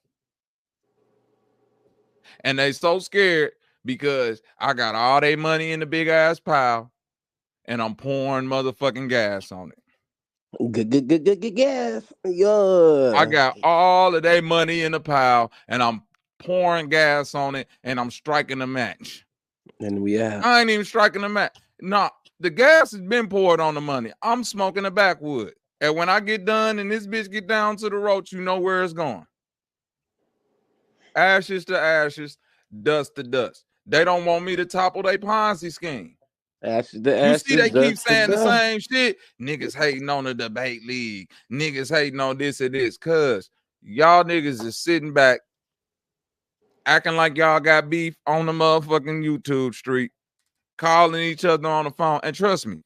And they so scared because I got all their money in the big ass pile and I'm pouring motherfucking gas on it. Gas. Yeah. I got all of their money in the pile and I'm pouring gas on it and I'm striking a match. And we out. I ain't even striking a match. No, the gas has been poured on the money. I'm smoking a backwood. And when I get done and this bitch get down to the roach, you know where it's going. Ashes to ashes, dust to dust. They don't want me to topple their Ponzi scheme. Ashes to You ashes, see, they keep dust to saying the dust. same shit. Niggas hating on the debate league. Niggas hating on this and this. Cause y'all niggas is sitting back acting like y'all got beef on the motherfucking YouTube street, calling each other on the phone. And trust me,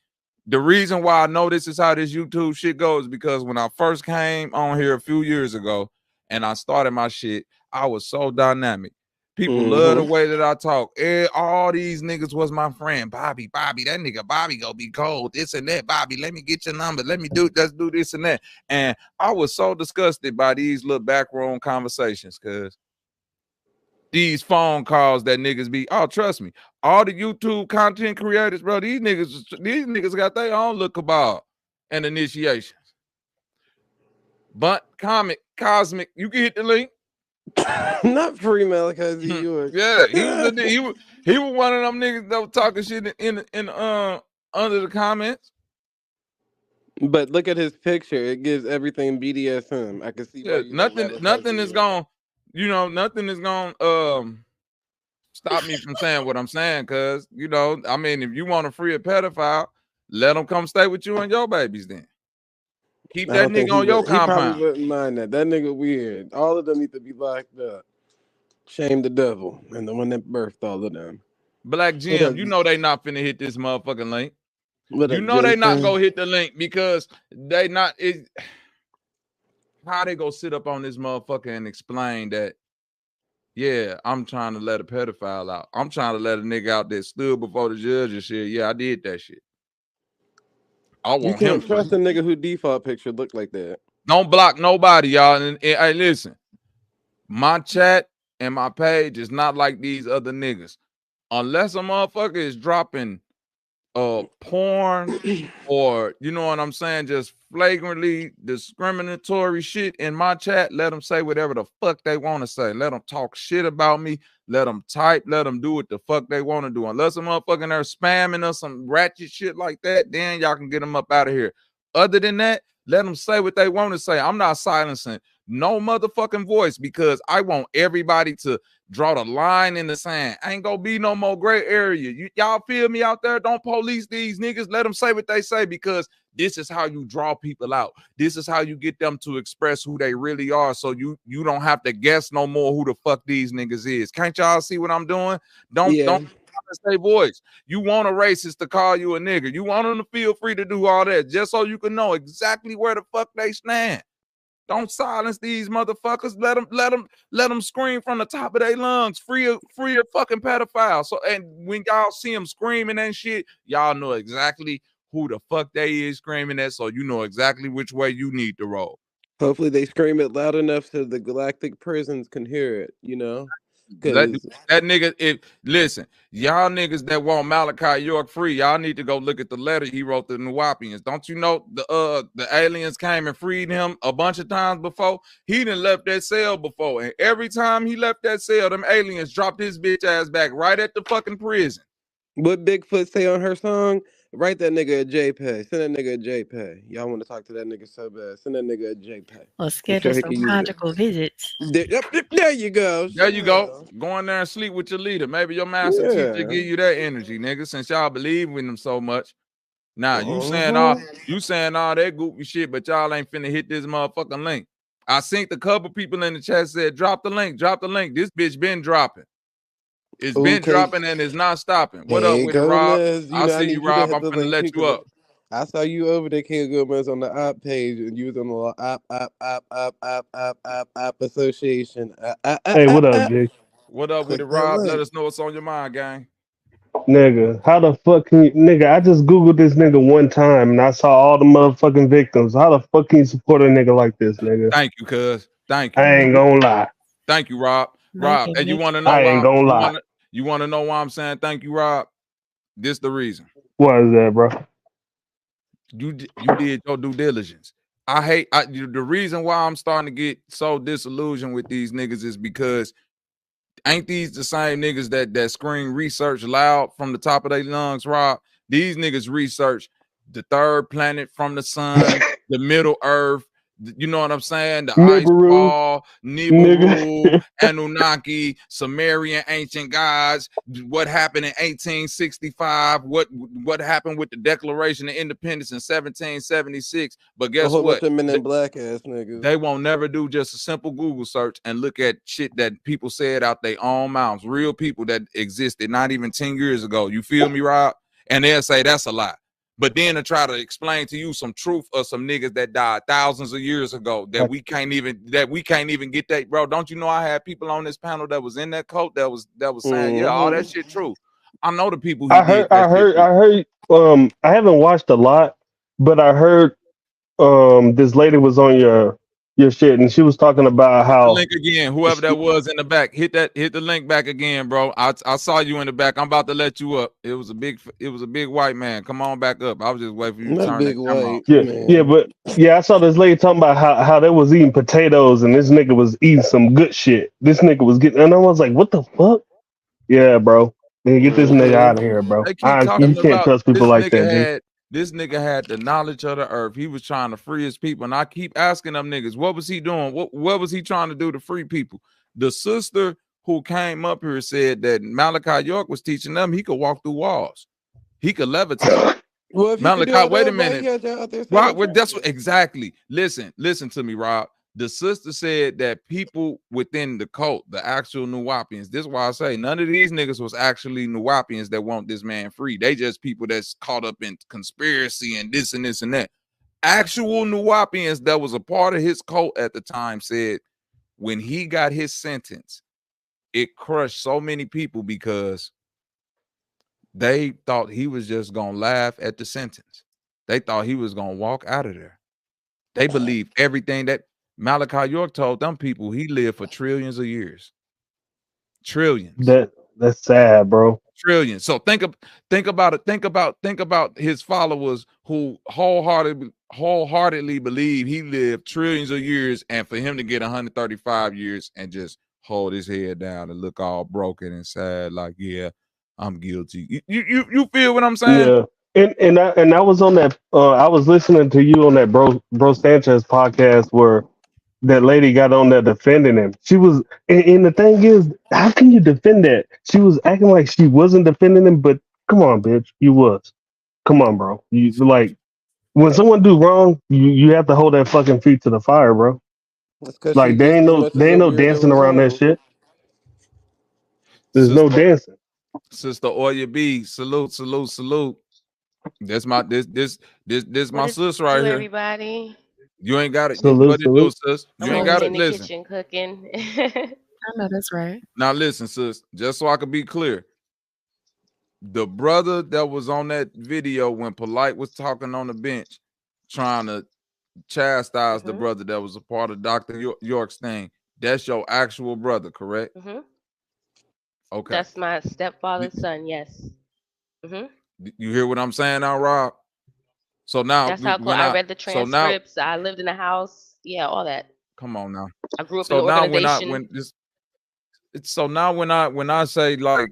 the reason why I know this is how this YouTube shit goes is because when I first came on here a few years ago and I started my shit, I was so dynamic. People love the way that I talk. All these niggas was my friend. Bobby, that nigga Bobby go be cold. This and that. Bobby, let me get your number. Let's do this and that. And I was so disgusted by these little backroom conversations because these phone calls that niggas be, oh, trust me, all the YouTube content creators, bro, these niggas got their own look about and initiations. But Cosmic, you can hit the link. Not free Malachi Z. York. Yeah, he was one of them niggas that was talking shit in under the comments. But look at his picture; it gives everything BDSM. I can see why you nothing is gonna stop me from saying what I'm saying, cause I mean, if you want to free a pedophile, let him come stay with you and your babies. Then keep that nigga on your compound. He probably wouldn't mind that. That nigga weird. All of them need to be locked up. Shame the devil and the one that birthed all of them. Black Jim, you know they not finna hit this motherfucking link. You know they not gonna hit the link because they not. How they go sit up on this motherfucker and explain that? Yeah, I'm trying to let a pedophile out. I'm trying to let a nigga out that stood before the judge and shit. Yeah, I did that shit. I want You can't him trust a nigga who default picture look like that. Don't block nobody, y'all. And hey, listen, my chat and my page is not like these other niggas. Unless a motherfucker is dropping porn or, you know what I'm saying, just flagrantly discriminatory shit in my chat, let them say whatever the fuck they want to say. Let them talk shit about me. Let them type. Let them do what the fuck they want to do. Unless a motherfucker they're spamming us some ratchet shit like that, then y'all can get them up out of here. Other than that, let them say what they want to say. I'm not silencing no motherfucking voice because I want everybody to draw the line in the sand. Ain't gonna be no more gray area. Y'all feel me out there? Don't police these niggas. Let them say what they say because this is how you draw people out. This is how you get them to express who they really are. So you don't have to guess no more who the fuck these niggas is. Can't y'all see what I'm doing? Don't say voice. You want a racist to call you a nigga. You want them to feel free to do all that just so you can know exactly where the fuck they stand. Don't silence these motherfuckers. Let them scream from the top of their lungs. Free a fucking pedophile. So, and when y'all see them screaming and shit, y'all know exactly who the fuck they is screaming at. So you know exactly which way you need to roll. Hopefully they scream it loud enough so the galactic prisons can hear it, you know? That nigga, listen, y'all niggas that want Malachi York free, y'all need to go look at the letter he wrote to the Nuwapians. Don't you know the aliens came and freed him a bunch of times before? He done left that cell before, and every time he left that cell, them aliens dropped his bitch ass back right at the fucking prison. What Bigfoot say on her song? Write that nigga a JPay. Send that nigga a JPay. Y'all want to talk to that nigga so bad. Send that nigga a JPay. Or schedule some conjugal visits. There you go. There you go. Go in there and sleep with your leader. Maybe your master teacher give you that energy, nigga, since y'all believe in them so much. Now, you saying all that goofy shit, but y'all ain't finna hit this motherfucking link. I seen a couple people in the chat said, drop the link, drop the link. This bitch been dropping. It's been dropping and it's not stopping. What up with it, Rob? I see you, Rob. I'm finna let you up. I saw you over there, King Gomez, on the op page, and you was on the op association. Hey, what up, Jake? What up with it, Rob? Let us know what's on your mind, gang. Nigga, how the fuck can you, nigga, I just Googled this nigga one time and I saw all the motherfucking victims. How the fuck can you support a nigga like this, nigga? Thank you, cuz. Thank you. I ain't gonna lie. Thank you, Rob. Rob, and you want to know I ain't gonna lie. You want to know why I'm saying thank you, Rob? This the reason. What is that, bro? You did your due diligence. The reason why I'm starting to get so disillusioned with these niggas is because ain't these the same niggas that scream research loud from the top of their lungs, Rob? These niggas research the third planet from the sun, the middle earth, you know what I'm saying? The ice wall, Nibiru, Anunnaki, Sumerian ancient gods, what happened in 1865, what happened with the Declaration of Independence in 1776. But guess a whole what? bunch of men in black ass niggas. They won't never do just a simple Google search and look at shit that people said out their own mouths, real people that existed not even 10 years ago. You feel me, Rob? And they'll say that's a lie. But then to try to explain to you some truth of some niggas that died thousands of years ago that we can't even get that, bro. Don't you know I had people on this panel that was in that cult that was saying, yeah, all that shit true. I know the people I heard I haven't watched a lot, but I heard this lady was on your shit and she was talking about how link again, whoever that was in the back, hit the link back again, bro. I saw you in the back. I'm about to let you up. It was a big white man. Come on back up. I was just waiting for you to turn that camera off. I saw this lady talking about how they was eating potatoes and this nigga was eating some good shit. This nigga was getting, and I was like, what the fuck? Yeah, bro. Man, get this nigga out of here, bro. You can't trust people like that, G. This nigga had the knowledge of the earth. He was trying to free his people. And I keep asking them niggas, what was he doing? What was he trying to do to free people? The sister who came up here said that Malachi York was teaching them he could walk through walls. He could levitate. Well, if Malachi, wait a minute. Why, that's what, exactly. Listen to me, Rob. The sister said that people within the cult, the actual Nuwapians, this is why I say none of these niggas was actually Nuwapians that want this man free. They just people that's caught up in conspiracy and this and this and that. Actual Nuwapians that was a part of his cult at the time said when he got his sentence, it crushed so many people because they thought he was just gonna laugh at the sentence. They thought he was gonna walk out of there. They believe everything that Malachi York told them people. He lived for trillions of years. Trillions. That's sad, bro. Trillions. So think about it. Think about his followers who wholeheartedly believe he lived trillions of years, and for him to get 135 years and just hold his head down and look all broken and sad, like, yeah, I'm guilty. You feel what I'm saying? Yeah. And I was on that I was listening to you on that bro Sanchez podcast where that lady got on there defending him. She was and the thing is, how can you defend that? She was acting like she wasn't defending him, but come on, bitch, you was. Come on, bro. You like when someone do wrong, you have to hold that fucking feet to the fire, bro. Like there ain't no dancing around that shit. There's no dancing. Sister Oya B, salute. That's my this my sis right here. Everybody. You ain't got it. Salute, What it do, sis? You ain't got it. In the Listen. kitchen cooking. I know that's right. Now listen, sis. Just so I could be clear, the brother that was on that video when Polite was talking on the bench, trying to chastise the brother that was a part of Dr. York's thing. That's your actual brother, correct? Okay. That's my stepfather's son. Yes. You hear what I'm saying now, Rob? So now that's how I read the transcripts. I lived in the house. Yeah, all that. Come on now. I grew up in the organization. So now when I say, like,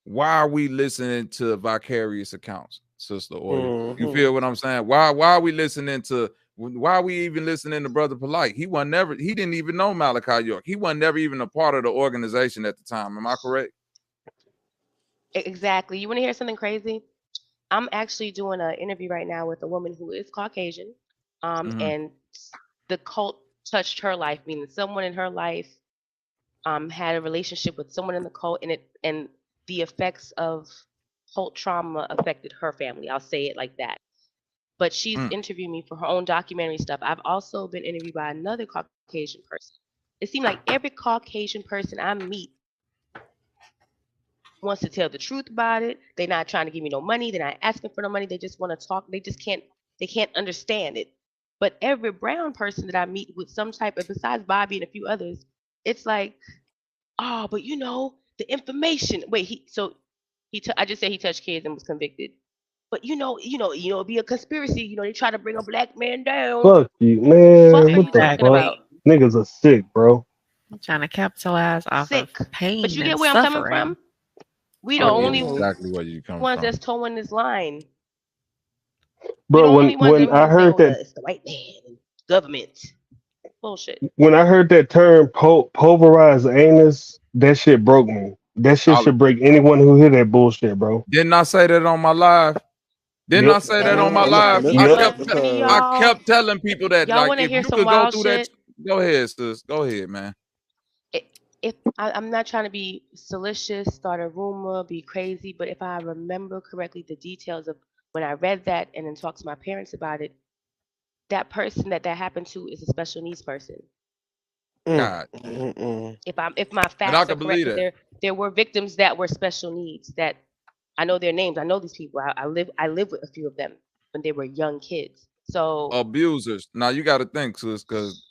why are we listening to vicarious accounts, Sister Oya? You feel what I'm saying? Why are we listening to? Why are we even listening to Brother Polite? He didn't even know Malachi York. He wasn't never even a part of the organization at the time. Am I correct? Exactly. You want to hear something crazy? I'm actually doing an interview right now with a woman who is Caucasian, and the cult touched her life, meaning someone in her life had a relationship with someone in the cult, and the effects of cult trauma affected her family. I'll say it like that. But she's interviewed me for her own documentary stuff. I've also been interviewed by another Caucasian person. It seemed like every Caucasian person I meet wants to tell the truth about it. They're not trying to give me no money. They're not asking for no money. They just want to talk. They can't understand it. But every brown person that I meet with some type of, besides Bobby and a few others, it's like, oh, but you know, the information. Wait, I just said he touched kids and was convicted. But you know, it'd be a conspiracy. They try to bring a black man down. Fuck you, man. What the fuck? About? Niggas are sick, bro. I'm trying to capitalize off of pain. But you get and where suffering. I'm coming from? We the only exactly where you come ones from. that's towing this line. Bro, when I heard that, it's the white man and government. Bullshit. When I heard that term pulverized anus, that shit broke me. That shit should break anyone who hear that bullshit, bro. Didn't I say that on my live? Didn't I say that on my live? I kept telling people that, y'all like, if hear you some could go through shit? that, go ahead, sis. Go ahead, man. If I'm not trying to be salacious, start a rumor, be crazy, but if I remember correctly, the details of when I read that and then talked to my parents about it, that person that happened to is a special needs person. God. If my facts are correct, there were victims that were special needs. That I know their names. I know these people. I live with a few of them when they were young kids. So abusers. Now you got to think, sis, because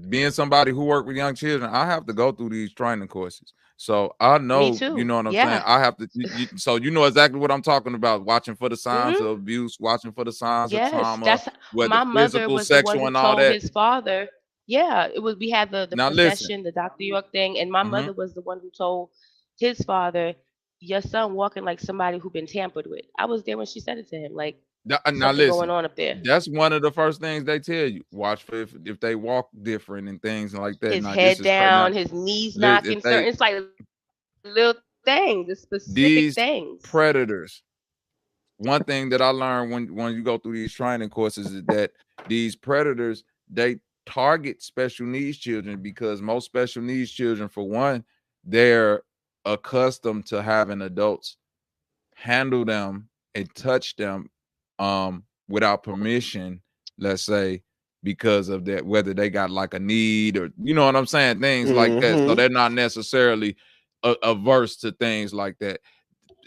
being somebody who work with young children, I have to go through these training courses. So I know, you know what I'm saying? I have to, so you know exactly what I'm talking about. Watching for the signs of abuse, watching for the signs of trauma, that's my mother was sexual, the one who told his father. Yeah, it was. We had the possession, the Dr. York thing, and my mother was the one who told his father, "Your son walking like somebody who been tampered with." I was there when she said it to him, like. Now listen, going on up there. That's one of the first things they tell you. Watch for if they walk different and things like that. His head down, his knees knocking. It's like little things, specific things. Predators. One thing that I learned when you go through these training courses is that these predators, they target special needs children because most special needs children, for one, they're accustomed to having adults handle them and touch them without permission, let's say, because of that, whether they got like a need or you know what I'm saying, things like that. So they're not necessarily averse to things like that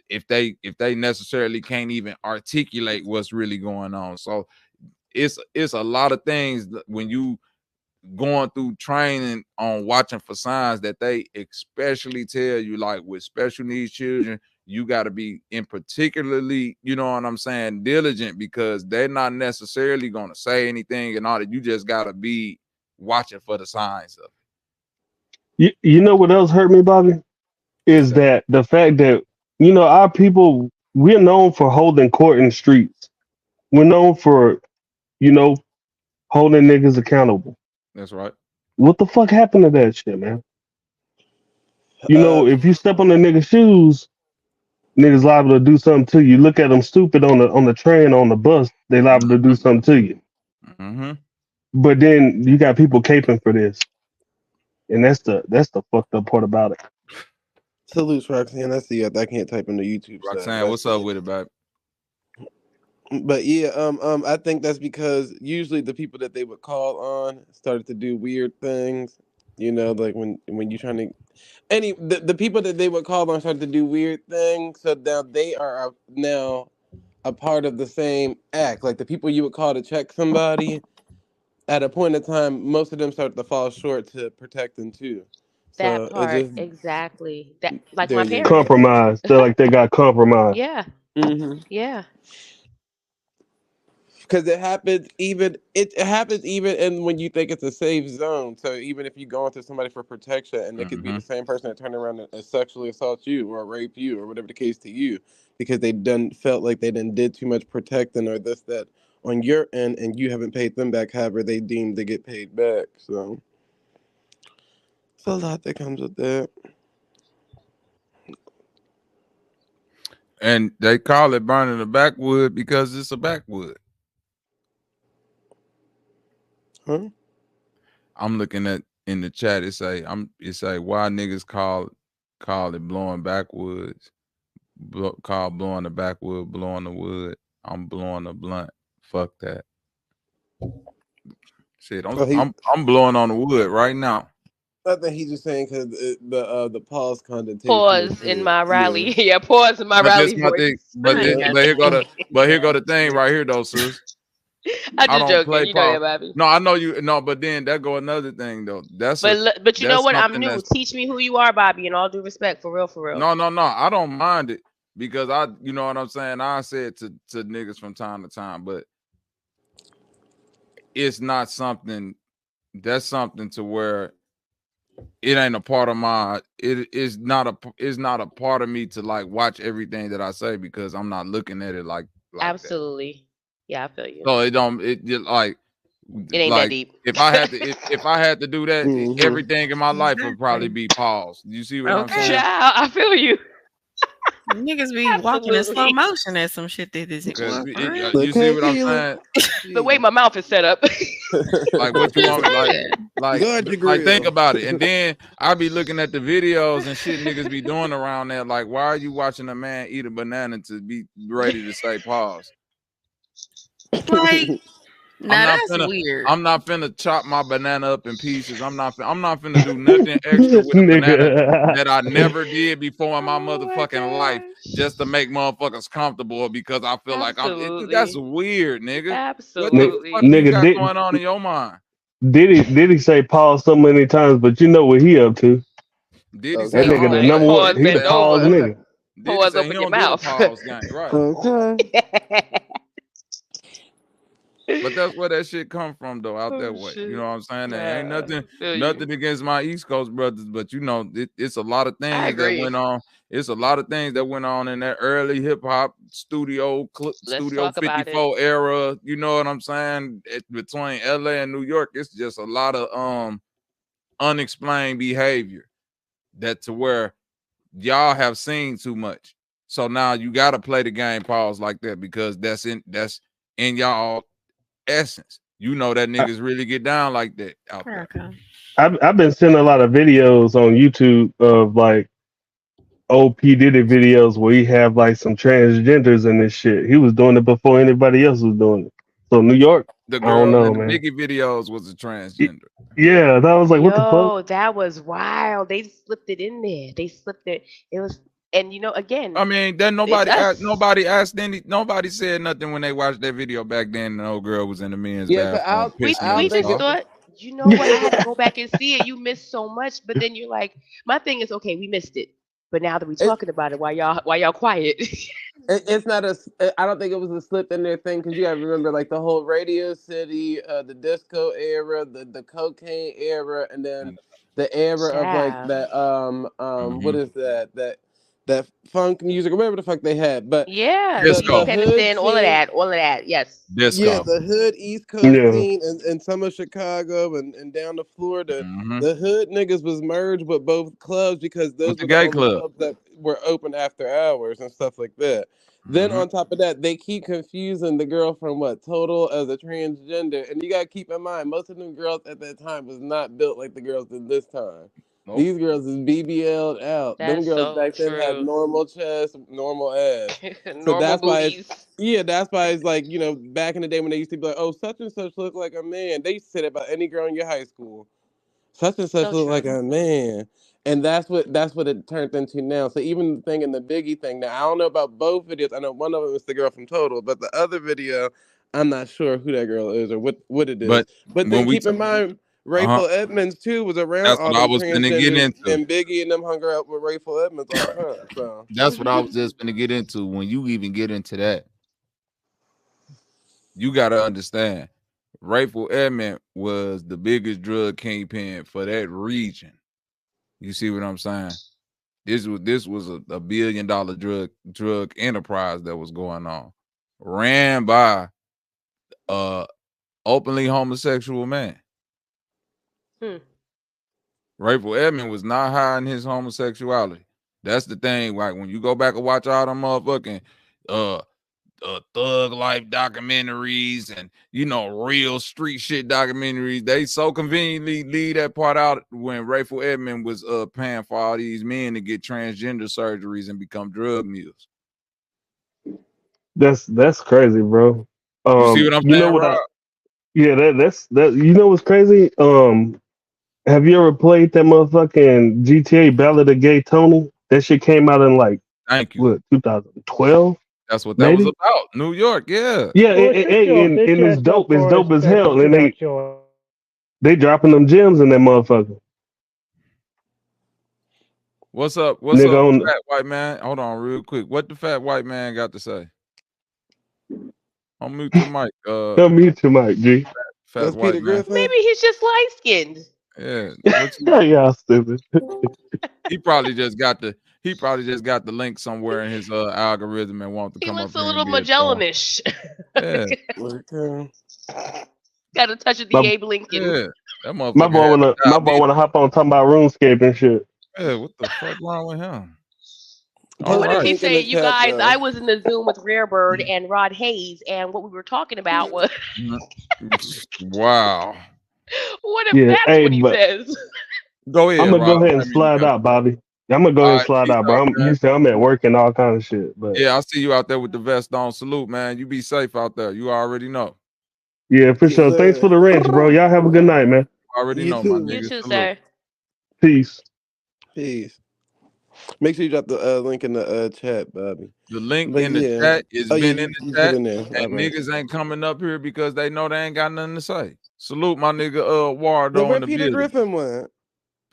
if they necessarily can't even articulate what's really going on. So it's a lot of things when you going through training on watching for signs that they especially tell you, like with special needs children, you got to be in particularly, you know what I'm saying, diligent, because they're not necessarily going to say anything and all that. You just got to be watching for the signs of You know what else hurt me, Bobby? Is that the fact that, you know, our people, we're known for holding court in the streets. We're known for, you know, holding niggas accountable. That's right. What the fuck happened to that shit, man? You know, if you step on the nigga's shoes, niggas liable to do something to you. Look at them stupid on the train, on the bus, they liable to do something to you. But then you got people caping for this, and that's the fucked up part about it. Salute, Roxanne. I see it. I can't type in the YouTube. Roxanne, what's up with it, babe? But yeah, I think that's because usually the people that they would call on started to do weird things. You know, like when you're trying to, the people that they would call on started to do weird things. So now they are now a part of the same act. Like the people you would call to check somebody, at a point in time, most of them start to fall short to protect them too. That So it part, just exactly. That, like there my you parents. go. Compromised. They're like they got compromised. Yeah. Yeah. Because it happens even and when you think it's a safe zone. So even if you go into somebody for protection and it could be the same person that turned around and sexually assault you or rape you or whatever the case to you, because they felt like they did too much protecting or this, that on your end, and you haven't paid them back however they deem to get paid back. So it's a lot that comes with that. And they call it burning a backwood because it's a backwood. Huh? I'm looking at in the chat. It say why niggas call it blowing backwoods. Call blowing the backwood, blowing the wood. I'm blowing a blunt. Fuck that. Shit, I'm blowing on the wood right now. I think he's just saying because the pause connotation. Pause in my rally. Yeah, pause in my rally voice. But here go the thing right here though, sis. I just joking. You know that, Bobby. No, I know you. No, but then that go another thing though. But you know what? I'm new. Teach me who you are, Bobby. In all due respect, for real, for real. No. I don't mind it because you know what I'm saying. I say it to niggas from time to time, but it's not something. That's something to where it ain't a part of my. It is not a part of me to like watch everything that I say because I'm not looking at it like absolutely. That. Yeah, I feel you. So it just like it ain't that deep. If I had to do that, everything in my life would probably be paused. You see what I'm saying? Child, I feel you. Niggas be walking in slow motion at some shit that isn't. You see what I'm saying? The way my mouth is set up. Like what you want me like think about it. And then I be looking at the videos and shit niggas be doing around there. Like, why are you watching a man eat a banana to be ready to say pause? Like, that's weird. I'm not finna chop my banana up in pieces. I'm not finna do nothing extra with a banana that I never did before in my motherfucking life just to make motherfuckers comfortable because I feel like that's weird, nigga. Absolutely. What the fuck you got going on in your mind? Did he say pause so many times, but you know what he up to? Did he say that nigga the number one? He the pause nigga. Pause open your mouth. Right. But that's where that shit come from though, out that way. You know what I'm saying? There ain't nothing against my East Coast brothers, but you know, it's a lot of things that went on. It's a lot of things that went on in that early hip hop studio 54 era. You know what I'm saying? Between LA and New York, it's just a lot of unexplained behavior that to where y'all have seen too much. So now you gotta play the game pause like that because that's in y'all essence. you know that niggas really get down like that out there. I've been seeing a lot of videos on YouTube of like old P Diddy videos where he have like some transgenders in this shit. He was doing it before anybody else was doing it. So New York, The I don't girl know, in the man. Biggie videos was a transgender. Yeah, that was like, what the fuck? Yo, that was wild. They slipped it in there. They slipped it. It was, and again, I mean, then it's us. nobody said nothing when they watched that video back then. The old girl was in the men's bathroom We pissing in the just stall. thought, you know what? I had to go back and see it. You missed so much, but then you're like, my thing is, okay, we missed it, but now that we're talking about it, why y'all quiet? It's not I don't think it was a slip in their thing because you got to remember like the whole Radio City, the disco era, the cocaine era, and then the era of like that what is that funk music or whatever the fuck they had. But Yeah, the DJ hood Pennington, scene, all of that, yes. yeah, the hood East Coast scene and some of Chicago and down to Florida, the hood niggas was merged with both clubs because those the were the gay only club. clubs that were open after hours and stuff like that. Then on top of that, they keep confusing the girl from Total as a transgender, and you gotta keep in mind most of them girls at that time was not built like the girls in this time. Nope. These girls is BBL'd out. That's Them girls so back then had true. normal chest, normal ass. Normal that's booties. that's why it's like, back in the day when they used to be like, oh, such and such look like a man. They used to say that about any girl in your high school. Such and such look like a man. And that's what it turned into now. So even the thing in the Biggie thing, now I don't know about both videos. I know one of them is the girl from Total, but the other video, I'm not sure who that girl is or what it is. But then keep in mind, Rayful Edmonds too was around That's all what I them was gonna get transgenders, into. and Biggie and them hung out with Rayful Edmonds all the time. So that's what I was just gonna get into. When you even get into that, you gotta understand, Rayful Edmond was the biggest drug kingpin for that region. You see what I'm saying? This was a $1 billion drug enterprise that was going on, ran by openly homosexual man. Rayful Edmond was not hiding his homosexuality. That's the thing. Like when you go back and watch all them motherfucking thug life documentaries and real street shit documentaries, they so conveniently leave that part out when Rayful Edmond was paying for all these men to get transgender surgeries and become drug mules. That's crazy, bro. You see what I'm saying, Rob? That's you know what's crazy? Have you ever played that motherfucking GTA Ballad of Gay Tony? That shit came out in like 2012. That's what that was about. New York, yeah. Yeah, and it's dope. It's dope as hell. And they dropping them gems in that motherfucker. What's up? What's up, fat white man? Hold on real quick. What the fat white man got to say? Unmute your mic. Unmute your mic, G. Fat white man. Maybe he's just light skinned. Yeah. Yeah, stupid. He probably just got the link somewhere in his algorithm and want to come up. He looks a little Magellanish. Yeah. Got a touch of the Abe Lincoln. Yeah. That my boy wanna hop on talking about RuneScape and shit. Yeah, what the fuck wrong with him? What if he say, you guys, I was in the Zoom with Rarebird and Rod Hayes, and what we were talking about was wow. What if that's what he says? Go ahead. I'm gonna go ahead and slide out, Bobby. I'm gonna go ahead and slide out, bro. I'm at work and all kind of shit. But yeah, I see you out there with the vest on. Salute, man. You be safe out there. You already know. Yeah, for sure. Thanks for the wrench, bro. Y'all have a good night, man. You already know, my nigga. You too, sir. Peace. Make sure you drop the link in the chat, Bobby. The link in the chat is been in the chat, and right. niggas ain't coming up here because they know they ain't got nothing to say. Salute my nigga Wardo in the Peter building. Griffin went.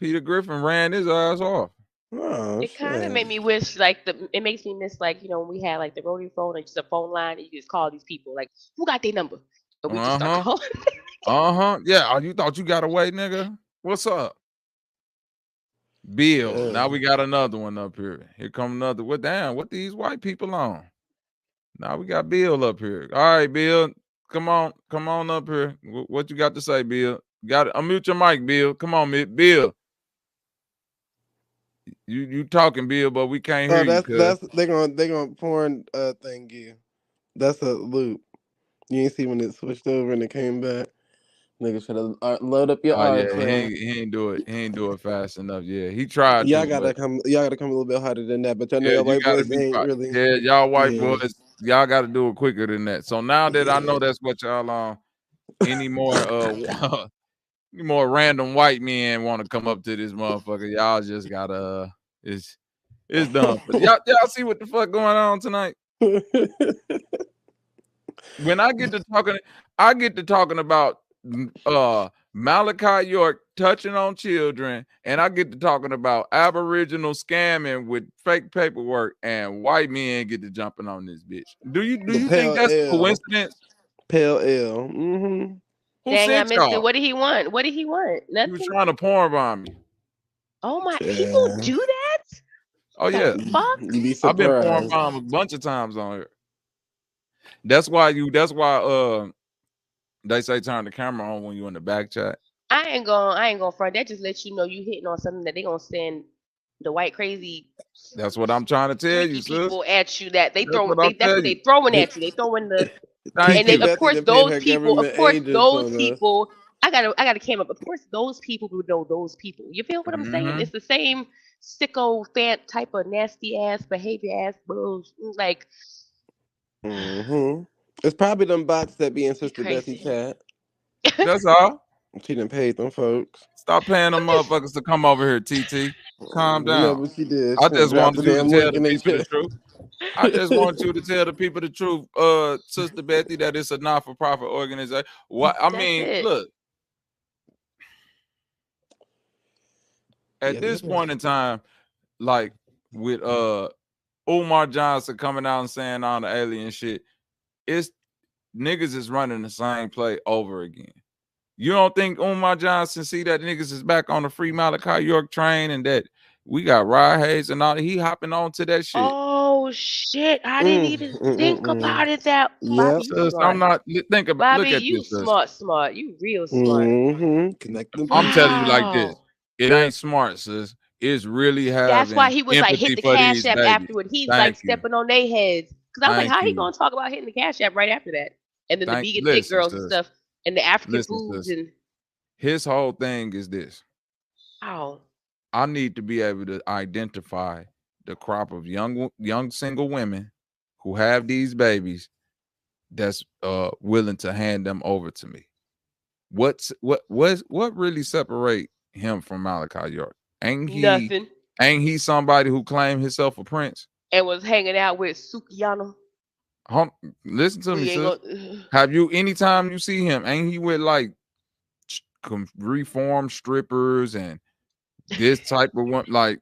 Peter Griffin ran his ass off. Oh, it kind of made me wish, it makes me miss, when we had like the rotary phone or just a phone line, and you just call these people, like, who got their number? But we just start calling. Yeah, you thought you got away, nigga? What's up? Bill. Now we got another one up here. Here come another. What these white people on? Now we got Bill up here. All right, Bill. Come on up here. What you got to say, Bill? Got it. Unmute your mic, Bill. Come on, Bill. You talking, Bill, but we can't hear you. They're gonna porn thing you. That's a loop. You ain't see when it switched over and it came back. Niggas should have load up your Oh yeah, arms, huh? he ain't do it. He ain't do it fast enough. Yeah, he tried Y'all to, gotta but come. Y'all gotta come a little bit harder than that. But I know yeah, y'all you white gotta boys be ain't right. really. Yeah, y'all white Yeah. boys, y'all gotta do it quicker than that. So now that I know that's what y'all on, any more any more random white men want to come up to this motherfucker, y'all just gotta it's done. But y'all see what the fuck going on tonight? When I get to talking about Malachi York touching on children, and I get to talking about Aboriginal scamming with fake paperwork, and white men get to jumping on this bitch. Do you think that's a coincidence? Pale L. Mm-hmm. Who Dang, I sent missed it. y'all? What did he want? What did he want? He was Nothing. trying to porn bomb me. Oh my, people do that? Oh yeah, Fuck. You be I've been porn surprised. bomb a bunch of times on here. That's why they say turn the camera on when you in the back chat. I ain't gonna front. That just lets you know you hitting on something that they gonna send the white crazy That's what I'm trying to tell you, freaky sis. people at you that That's what I'm that's what telling they you. throwing at you. They throwing the Thank and they, you. of course those people, us. I gotta came up. Of course those people who know those people. You feel what I'm saying? Mhm. It's the same sicko fan type of nasty ass behavior ass bulls. Like Mm-hmm. It's probably them bots that be in Sister Bessie crazy. chat. That's all. She done paid them folks. Stop paying them motherfuckers to come over here, TT. Calm You know down. what she did. I She done just dropped the wanted you to damn tell link the in their people the chat. truth. I just want you to tell the people the truth, Sister Betty, that it's a not-for-profit organization. What I mean, look, at this point in time, like with Umar Johnson coming out and saying all the alien shit, it's niggas is running the same play over again. You don't think Umar Johnson see that niggas is back on the free Malachi York train and that we got Rod Hayes and all that? He hopping on to that shit. Oh shit! I didn't even think about it. That Yep. Bobby, you Sis, I'm smart. not think about Bobby, look at you this. Sis. smart. You real smart. Mm-hmm. Connect them I'm people. telling you like this. Wow. It ain't smart, sis. It's really That's why having he was like hit empathy the for Cash these App babies. afterward. He's like Thank you. stepping on their heads. Cause I was like, Thank how he you. gonna talk about hitting the Cash App right after that? And then the vegan fit Listen, girls and sis. stuff and the African Listen, foods sis. and His whole thing is this. oh. I need to be able to identify the crop of young single women who have these babies that's willing to hand them over to me. What really separate him from Malachi York? Ain't he somebody who claimed himself a prince? And was hanging out with Sukiyama. Listen to me, We ain't sis. gonna Have you anytime you see him, ain't he with like reformed strippers and this type of one? Like,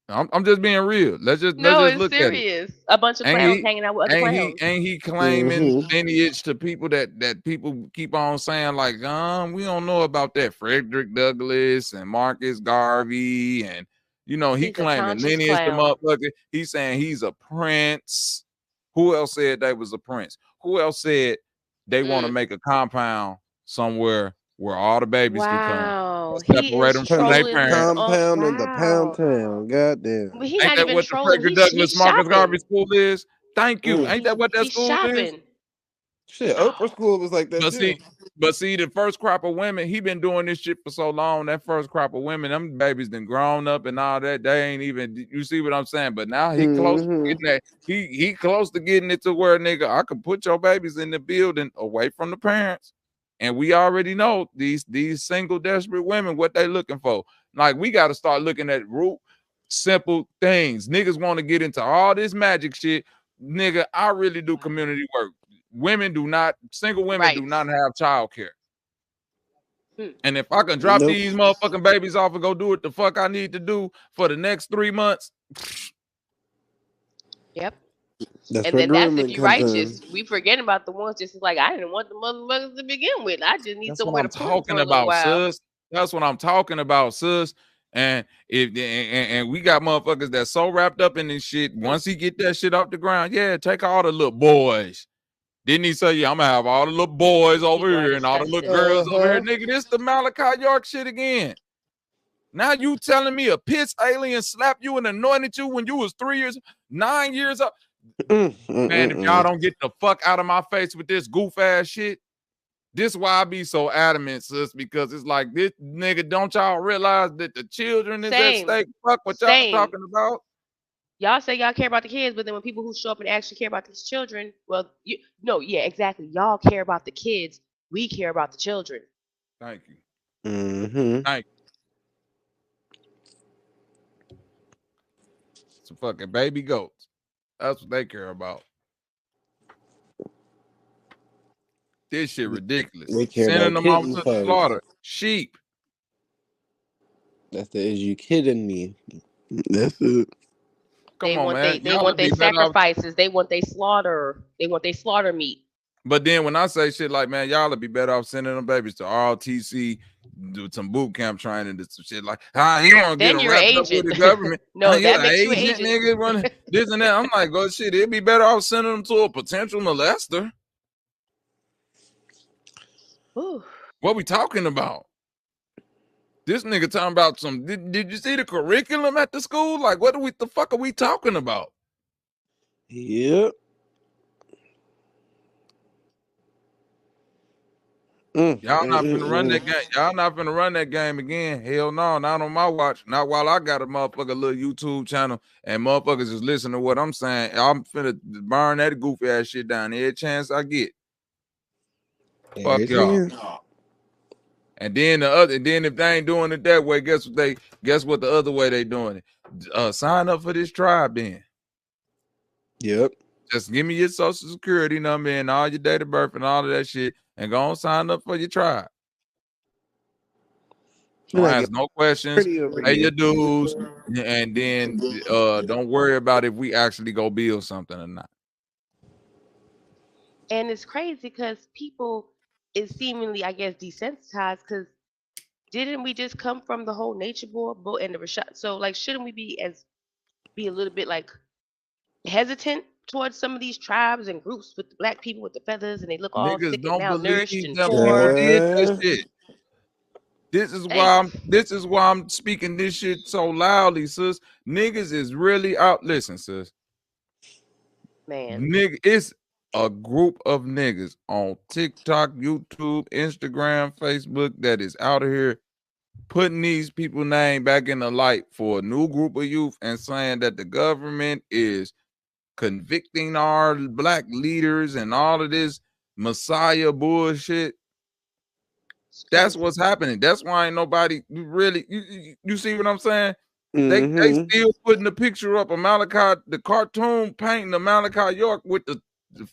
I'm just being real. Let's just No, it's look at it. serious. A bunch of clowns hanging out with other clowns. Ain't he claiming lineage to people that people keep on saying like, we don't know about that Frederick Douglass and Marcus Garvey and he He's a claiming conscious lineage to clown. motherfucker. He's saying he's a prince. Who else said they was a prince? Who else said they want to make a compound somewhere where all the babies could come Wow. and He separate is them from their trolling parents? Compound in the pound wow. town. Goddamn. But he's Ain't not that even what the trolling. Frederick He's Douglass Marcus shopping. Garvey school is? Thank you. Ain't that what that He's school is? shopping. Shit, Oprah school was like that too. But see, the first crop of women, he been doing this shit for so long. That first crop of women, them babies done grown up and all that. They ain't even. You see what I'm saying? But now he close to getting that. He close to getting it to where nigga, I can put your babies in the building away from the parents, and we already know these single desperate women what they looking for. Like we got to start looking at root simple things. Niggas want to get into all this magic shit. Nigga, I really do community work. Single women do not have childcare. And if I can drop these motherfucking babies off and go do what the fuck I need to do for the next 3 months. Yep. That's and where then that's if grooming you comes righteous. in. We forget about the ones just like I didn't want the motherfuckers to begin with. I just need That's what somewhere I'm to put them talking for a little about, while. sis. That's what I'm talking about, sis. And and we got motherfuckers that's so wrapped up in this shit. Once he get that shit off the ground, yeah, take all the little boys. Didn't he say, I'm gonna have all the little boys over here and all the little girls over here? Nigga, this the Malachi York shit again. Now you telling me a piss alien slapped you and anointed you when you was 9 years old? Man, if y'all don't get the fuck out of my face with this goof ass shit, This why I be so adamant, sis, because it's like this nigga, don't y'all realize that the children is at stake? Fuck what y'all talking about. Y'all say y'all care about the kids, but then when people who show up and actually care about these children, well, exactly. Y'all care about the kids. We care about the children. Thank you. Thank you. Some fucking baby goats. That's what they care about. This shit ridiculous. They care Sending about them off kittens to the first. slaughter. Sheep. That's the is you kidding me? That's it. They want their sacrifices. They want their slaughter. They want their slaughter meat. But then when I say shit like, man, y'all would be better off sending them babies to ROTC, do some boot camp training, and some shit like, you want to get them wrapped up with the government. No, that makes you an agent. Nigga, running this and that. I'm like, oh shit, it'd be better off sending them to a potential molester. Ooh. What we talking about? This nigga talking about some. Did you see the curriculum at the school? Like, the fuck are we talking about? Yep. Y'all not finna run that game. Y'all not finna run that game again. Hell no, not on my watch. Not while I got a motherfucker little YouTube channel and motherfuckers just listen to what I'm saying. I'm finna burn that goofy ass shit down every chance I get. Fuck y'all. And then if they ain't doing it that way, guess what the other way they doing it? Sign up for this tribe then. Yep. Just give me your social security number and all your date of birth and all of that shit, and go on sign up for your tribe. Don't ask no questions, pay your dues, and then don't worry about if we actually go build something or not. And it's crazy because people is seemingly, I guess, desensitized because didn't we just come from the whole nature board and the Rashad? So like, shouldn't we be a little bit like hesitant towards some of these tribes and groups with the black people with the feathers and they look all sick and malnourished and poor? Did that shit. This is why I'm speaking this shit so loudly, sis. Niggas is really out. Listen, sis. Man. Nigga, it's a group of niggas on TikTok, YouTube, Instagram, Facebook that is out here putting these people's name back in the light for a new group of youth and saying that the government is convicting our black leaders and all of this Messiah bullshit. That's what's happening. That's why ain't nobody really. You see what I'm saying? They still putting the picture up of Malachi, the cartoon painting of Malachi York with the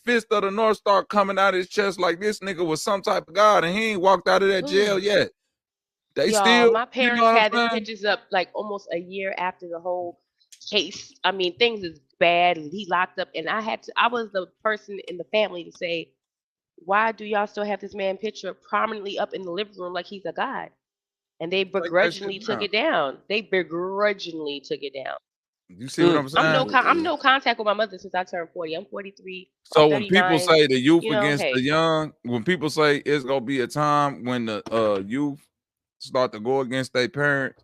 fist of the North Star coming out his chest like this nigga was some type of god and he ain't walked out of that jail yet. My parents had the pictures up like almost a year after the whole case. I mean, things is bad. He locked up, and I was the person in the family to say, why do y'all still have this man picture prominently up in the living room like he's a god? And they begrudgingly took it down. You see what I'm saying? I'm no contact with my mother since I turned 40. I'm 43. So when people say the youth against the young, when people say it's gonna be a time when the youth start to go against their parents,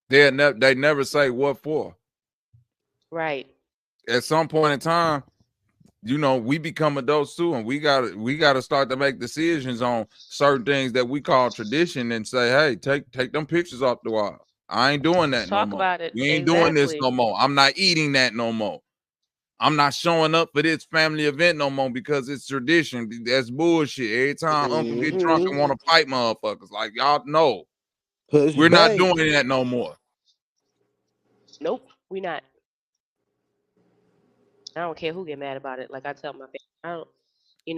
they never say what for. Right. At some point in time, we become adults too, and we gotta start to make decisions on certain things that we call tradition and say, hey, take them pictures off the wall. I ain't doing that no more. Talk about it. We ain't doing this no more. I'm not eating that no more. I'm not showing up for this family event no more because it's tradition. That's bullshit. Every time Uncle get drunk and want to fight motherfuckers, like y'all know, we're not doing that no more. Nope, we not. I don't care who get mad about it. Like I tell my parents,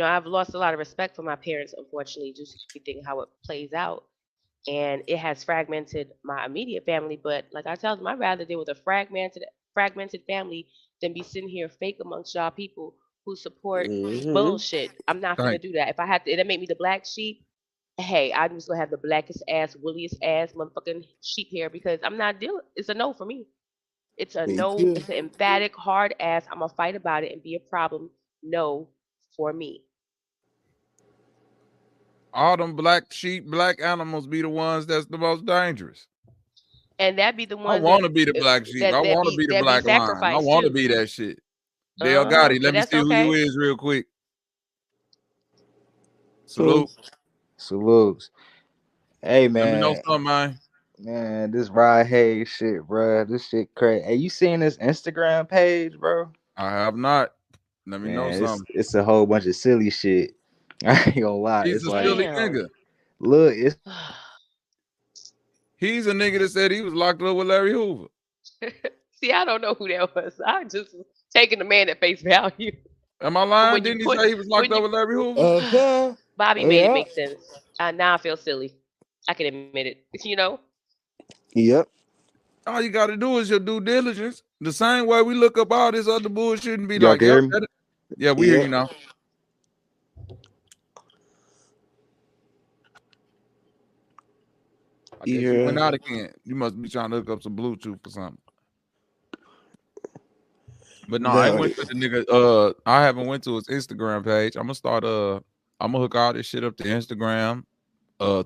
I've lost a lot of respect for my parents, unfortunately, just everything how it plays out. And it has fragmented my immediate family. But like I tell them, I'd rather deal with a fragmented family than be sitting here fake amongst y'all people who support bullshit. I'm not going to do that. If I had to, that make me the black sheep. Hey, I'm just going to have the blackest ass, woolliest ass motherfucking sheep hair because I'm not dealing. It's a no for me. It's a no. It's an emphatic, hard ass. I'm going to fight about it and be a problem. No for me. All them black sheep, black animals be the ones that's the most dangerous. And that be the ones I want to be the black sheep. I want to be the black lion. I want to be that shit. Dale Gotti, let me see who you is real quick. Salute. Salutes. Hey Let me know man. something, man. Man, this Rod Hayes shit, bro. This shit crazy. Hey, you seen this Instagram page, bro? I have not. Let me know Man, something. it's a whole bunch of silly shit. I ain't gonna lie. He's It's a like, silly nigga. look, it's He's a nigga that said he was locked up with Larry Hoover. See, I don't know who that was. I just was taking the man at face value. Am I lying? When you Didn't he put- say he was locked when up you- with Larry Hoover? Bobby made it make sense. Now I feel silly. I can admit it. You know? Yep. All you got to do is your due diligence. The same way we look up all this other bullshit and be Y'all like, can hear me? yeah, we hear you now. I guess you went out again. You must be trying to hook up some Bluetooth or something. But no, I went to the nigga. I haven't went to his Instagram page. I'm gonna start. I'm gonna hook all this shit up to Instagram,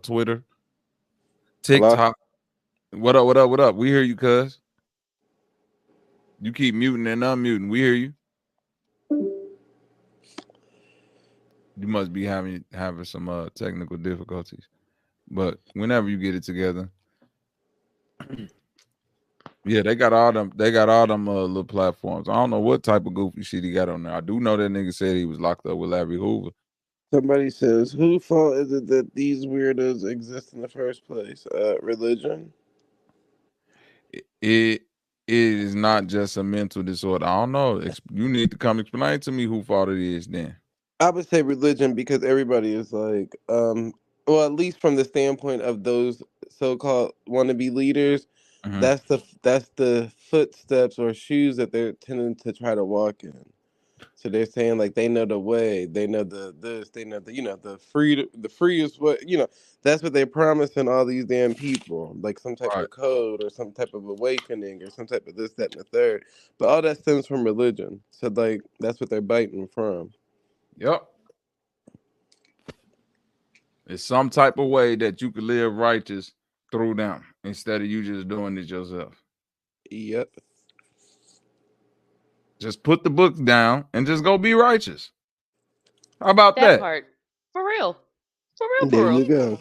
Twitter, TikTok. What up? What up? What up? We hear you, cuz. You keep muting and unmuting. We hear you. You must be having some technical difficulties. But whenever you get it together, yeah, they got all them little platforms. I don't know what type of goofy shit he got on there. I do know that nigga said he was locked up with Larry Hoover. Somebody says, whose fault is it that these weirdos exist in the first place? Religion? It is not just a mental disorder. I don't know. You need to come explain to me who fault it is then. I would say religion because everybody is like, well, at least from the standpoint of those so-called wannabe leaders, that's the footsteps or shoes that they're tending to try to walk in. So they're saying like they know the way, they know they know the freest way, that's what they're promising all these damn people, like some type of code or some type of awakening or some type of this, that, and the third. But all that stems from religion. So like that's what they're biting from. Yep. It's some type of way that you could live righteous through them instead of you just doing it yourself. Yep. Just put the books down and just go be righteous. How about that? That part. For real. For real, There for real. you go.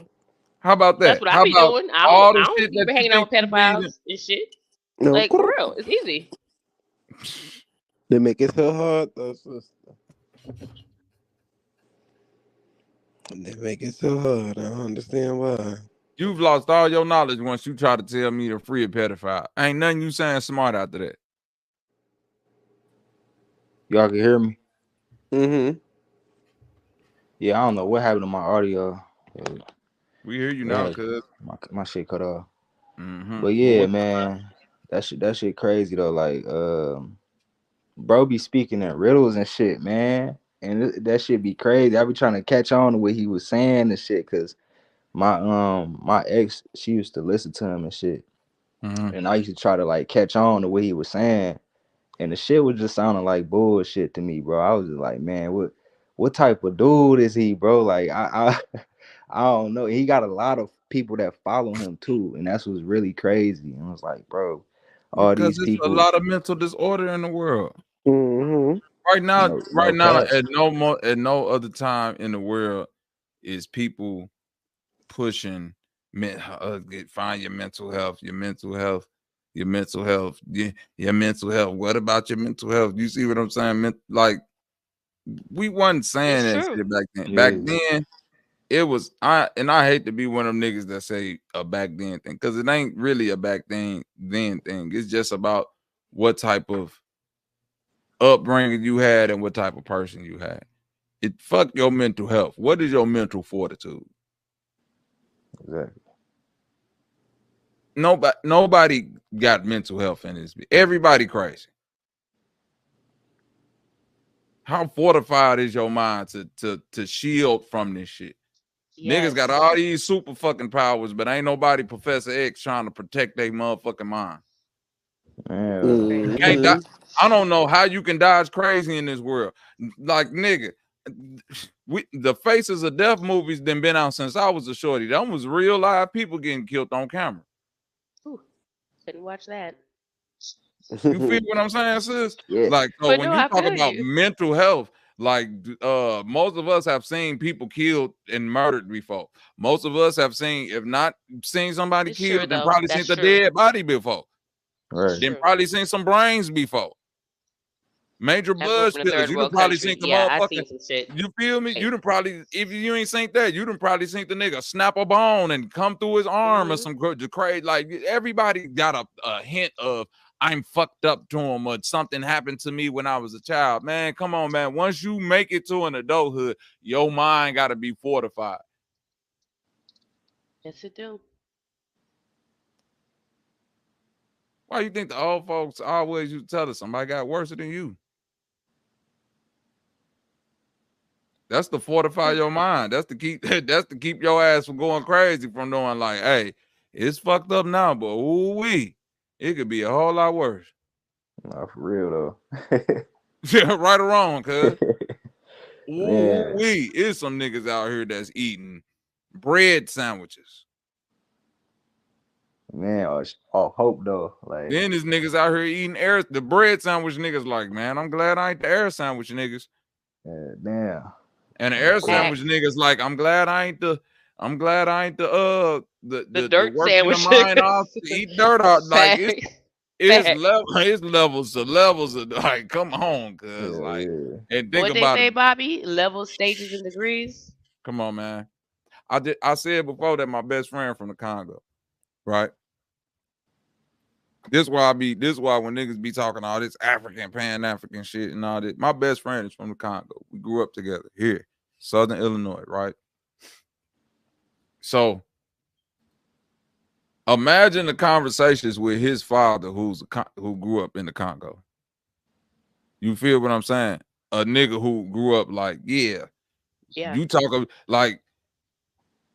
How about that? That's what I be doing. I don't be hanging out with pedophiles and shit. No, like, for real. It's easy. They make it so hard, though, sister. They make it so hard. I don't understand why. You've lost all your knowledge once you try to tell me to free a pedophile. Ain't nothing you saying smart after that. y'all can hear me? Mm-hmm. Yeah, I don't know what happened to my audio. We hear you now, cuz. My shit cut off. Mm-hmm. But yeah, man, that shit crazy though. Like, bro be speaking in riddles and shit, man. And that shit be crazy. I be trying to catch on to what he was saying and shit, cause my ex, she used to listen to him and shit. And I used to try to like catch on to what he was saying. And the shit was just sounding like bullshit to me, bro. I was just like, man, what type of dude is he, bro? Like I don't know. He got a lot of people that follow him too, and that's what's really crazy. And I was like, bro, all because these there's people. a lot of mental disorder in the world. Mm-hmm. Right now, cap. at no other time in the world is people pushing find your mental health. Your mental health. What about your mental health? You see what I'm saying? Like, we wasn't saying that shit back then. Yeah. Back then, it was I hate to be one of them niggas that say a back then thing, because it ain't really a back then thing. It's just about what type of upbringing you had and what type of person you had. It fuck your mental health. What is your mental fortitude? Exactly. Nobody got mental health in this. Everybody crazy. How fortified is your mind to shield from this shit? Yes. Niggas got all these super fucking powers, but ain't nobody Professor X trying to protect their motherfucking mind. Mm-hmm. I don't know how you can dodge crazy in this world. Like, nigga, the Faces of Death movies been out since I was a shorty. That was real live people getting killed on camera. Ooh, couldn't watch that. You feel what I'm saying, sis? Yeah. Like, so when you talk about mental health, Like most of us have seen people killed and murdered before. Most of us have seen, if not seen somebody It's killed, true, then though. probably That's seen the true. dead body before. Right. Then probably seen some brains before. Major I grew up buzz in a killers. third You done world probably country. seen the Yeah, I motherfucking. seen some shit. You feel me? You done probably, if you ain't seen that, you done probably seen the nigga snap a bone and come through his arm or some crazy. Like everybody got a hint of I'm fucked up to him or something happened to me when I was a child. Man, come on, man. Once you make it to an adulthood, your mind got to be fortified. Yes, it do. Why you think the old folks always used to tell us somebody got worse than you? That's to fortify your mind. That's to keep your ass from going crazy, from knowing like, hey, it's fucked up now, but ooh-wee, it could be a whole lot worse. Nah, for real though. Yeah, right or wrong, cuz. Man. Ooh-wee, it's some niggas out here that's eating bread sandwiches. Man, all hope though. Like Then there's niggas out here eating the bread sandwich niggas like, man, I'm glad I ain't the air sandwich niggas. Yeah, damn. And the air sandwich niggas like, I'm glad I ain't the dirt working sandwich the mind niggas. off to eat dirt out. Like it's levels of like, come on, cuz like, and think What they about say, it. Bobby? Level, stages, and degrees. Come on, man. I said before that my best friend from the Congo, right? This is why when niggas be talking all this African, Pan-African shit and all that. My best friend is from the Congo. We grew up together here, Southern Illinois, right? So imagine the conversations with his father who grew up in the Congo. You feel what I'm saying? A nigga who grew up like, yeah. You talk like,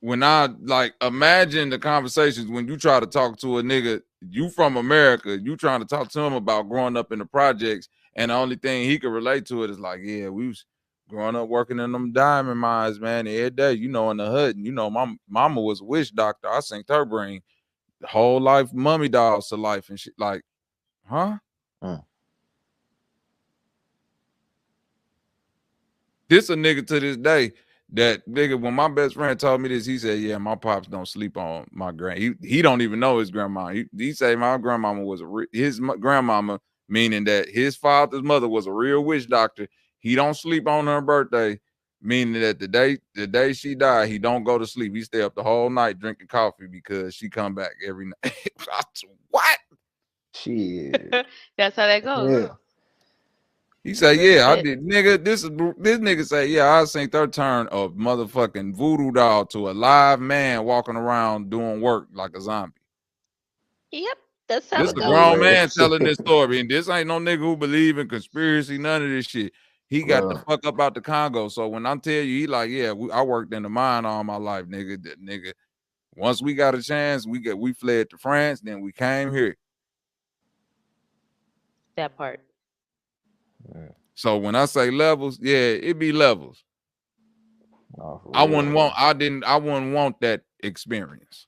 when I like, imagine the conversations when you try to talk to a nigga, you from America, you trying to talk to him about growing up in the projects, and the only thing he could relate to it is like, yeah, we was growing up working in them diamond mines, man, every day, you know, in the hood. And, you know, my mama was a witch doctor. I synced her brain the whole life, mummy dolls to life and shit. Like, huh? This a nigga to this day. That nigga, when my best friend told me this, he said, yeah, my pops don't sleep on my grand. He don't even know his grandma. He say my grandmama was his grandmama, meaning that his father's mother was a real witch doctor. He don't sleep on her birthday, meaning that the day she died, he don't go to sleep. He stay up the whole night drinking coffee because she come back every night. What? Shit. That's how that goes. Yeah. He said, yeah, I did. Nigga, this nigga say, yeah, I seen her turn a motherfucking voodoo doll to a live man walking around doing work like a zombie. Yep, that's how This it a goes. grown man telling this story, and this ain't no nigga who believe in conspiracy, none of this shit. He got the fuck up out the Congo. So when I tell you, he like, yeah, I worked in the mine all my life, nigga. That nigga, once we got a chance, we fled to France, then we came here. That part. So when I say levels, yeah, it be levels. I wouldn't want that experience.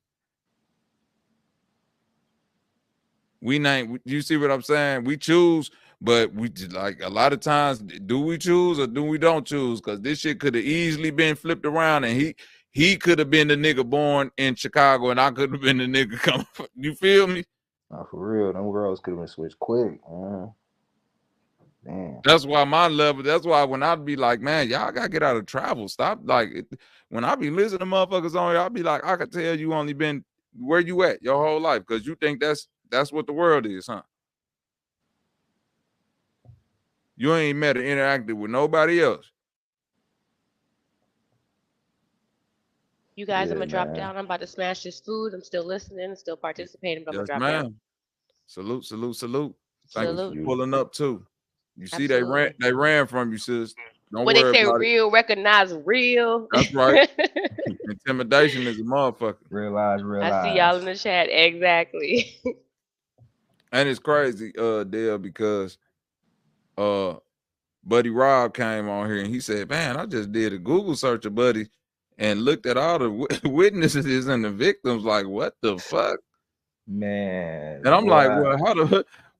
You see what I'm saying? We choose, but we like a lot of times, do we choose or do we don't choose? Because this shit could have easily been flipped around, and he could have been the nigga born in Chicago, and I could have been the nigga coming. You feel me? Nah, for real, them girls could have been switched quick, man. Damn. That's why that's why when I'd be like, man, y'all gotta get out of travel. Stop. Like, when I be listening to motherfuckers on here, I'll be like, I could tell you only been where you at your whole life because you think that's what the world is, huh? You ain't met or interacted with nobody else. You guys, I'm gonna drop down. I'm about to smash this food. I'm still listening, still participating, but I'm gonna drop down. Salute. Salute. Thank you for pulling up too. You see, Absolutely. they ran from you, sis. Don't when worry they say about real, it. recognize real. That's right. Intimidation is a motherfucker. Realize. I see y'all in the chat. Exactly. And it's crazy, Dale, because Buddy Rob came on here and he said, man, I just did a Google search of Buddy and looked at all the witnesses and the victims. Like, what the fuck? Man. And I'm like,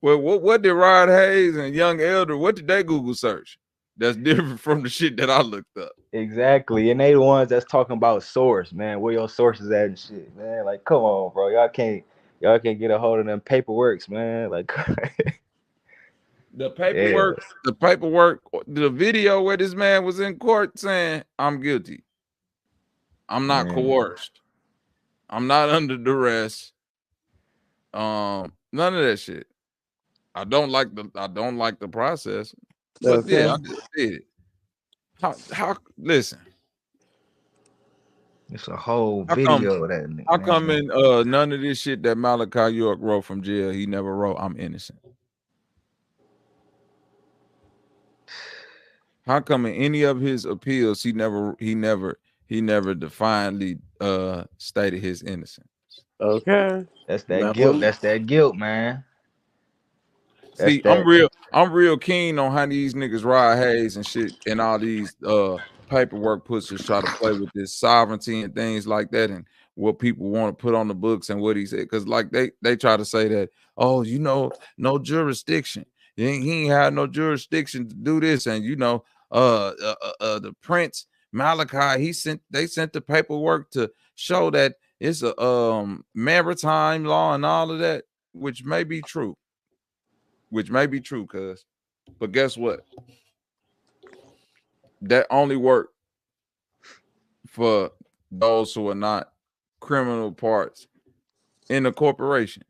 well, what did Rod Hayes and Young Elder, what did they Google search? That's different from the shit that I looked up. Exactly. And they the ones that's talking about source, man. Where your sources at and shit, man. Like, come on, bro. Y'all can't get a hold of them paperworks, man. Like the paperwork, the video where this man was in court saying, I'm guilty. I'm not coerced. I'm not under duress. None of that shit. I don't like the process. But yeah, I just did it. How listen. It's a whole video of that nigga. How come in none of this shit that Malachi York wrote from jail, he never wrote I'm innocent? How come in any of his appeals he never defiantly stated his innocence? Okay. That's that guilt. That's that guilt, man. See, I'm real keen on how these niggas Rod Hayes and shit and all these paperwork pushers try to play with this sovereignty and things like that and what people want to put on the books and what he said. Because like they try to say that, oh, you know, no jurisdiction. He ain't had no jurisdiction to do this. And you know, the Prince Malachi, they sent the paperwork to show that it's a maritime law and all of that, which may be true. Cuz. But guess what? That only work for those who are not criminal parts in the corporation.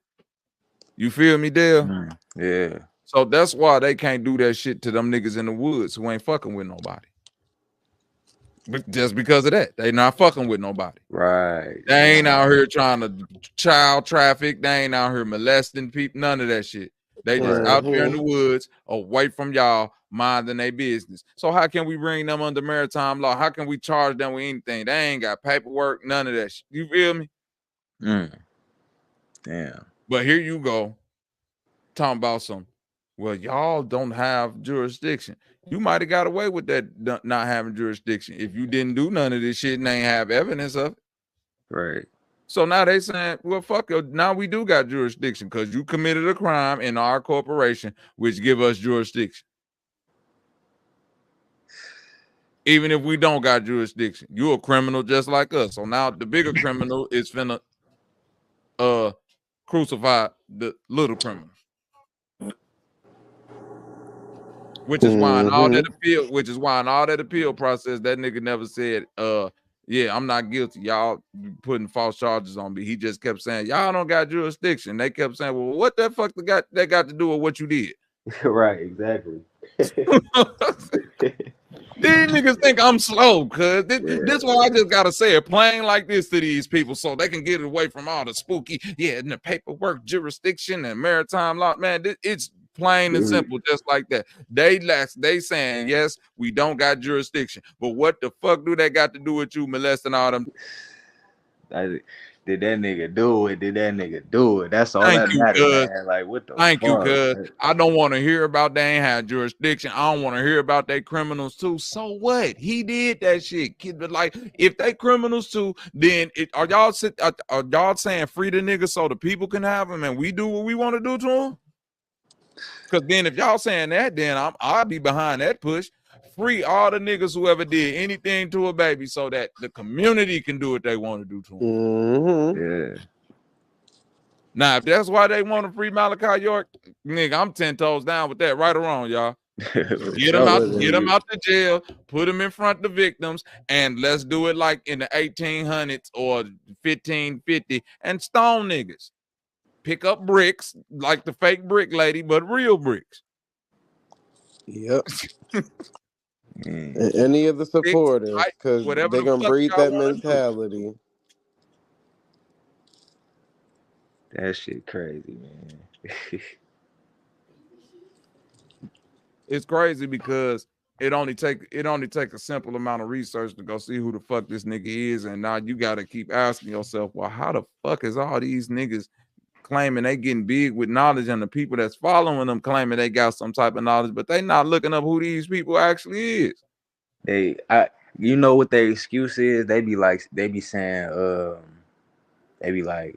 You feel me, Dale? Yeah. So that's why they can't do that shit to them niggas in the woods who ain't fucking with nobody. But just because of that, they not fucking with nobody. Right. They ain't out here trying to child traffic. They ain't out here molesting people. None of that shit. They just out there in the woods, away from y'all, minding their business. So how can we bring them under maritime law? How can we charge them with anything? They ain't got paperwork, none of that shit. You feel me? Damn. But here you go, talking about well, y'all don't have jurisdiction. You might have got away with that not having jurisdiction if you didn't do none of this shit and ain't have evidence of it. Right. So now they saying, well, fuck it. Now we do got jurisdiction because you committed a crime in our corporation, which give us jurisdiction. Even if we don't got jurisdiction, you're a criminal just like us. So now the bigger criminal is finna crucify the little criminal. Which is why in all that appeal process, that nigga never said, yeah, I'm not guilty. Y'all putting false charges on me. He just kept saying, y'all don't got jurisdiction. They kept saying, well, what the fuck that got to do with what you did? Right, exactly. These niggas think I'm slow, cuz this why I just gotta say it plain like this to these people so they can get away from all the spooky, and the paperwork, jurisdiction, and maritime law. Man, it's plain and simple, just like that. They saying, yes, we don't got jurisdiction, but what the fuck do they got to do with you molesting all them? Did that nigga do it? Did that nigga do it? That's all that matters, man. Like, what the Thank you, fuck? cuz. I don't want to hear about they ain't had jurisdiction. I don't want to hear about they criminals too. So what? He did that shit. But like, if they criminals too, then are y'all saying free the nigga so the people can have him and we do what we want to do to him? Because then if y'all saying that, then I'll be behind that push. Free all the niggas who ever did anything to a baby so that the community can do what they want to do to them. Yeah. Now, if that's why they want to free Malachi York, nigga, I'm 10 toes down with that, right or wrong, y'all. Get him out the jail, put him in front of the victims, and let's do it like in the 1800s or 1550 and stone niggas. Pick up bricks like the fake brick lady, but real bricks. Yep. And any of the supporters, because they're gonna breed that mentality. That shit crazy, man. It's crazy because it only take a simple amount of research to go see who the fuck this nigga is, and now you gotta keep asking yourself, well, how the fuck is all these niggas claiming they getting big with knowledge, and the people that's following them claiming they got some type of knowledge, but they not looking up who these people actually is. You know what their excuse is? They be saying, they be like,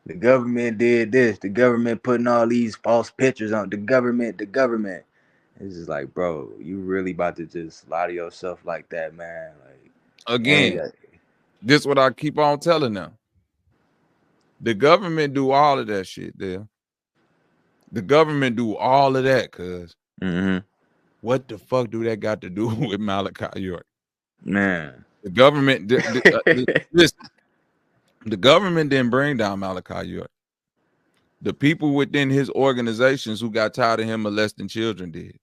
the government did this, the government putting all these false pictures on the government. It's just like, bro, you really about to just lie to yourself like that, man? Like, again, this what I keep on telling them. The government do all of that shit there. The government do all of that, cuz. What the fuck do that got to do with Malachi York? Man. The government, listen, the government didn't bring down Malachi York. The people within his organizations who got tired of him molesting children did.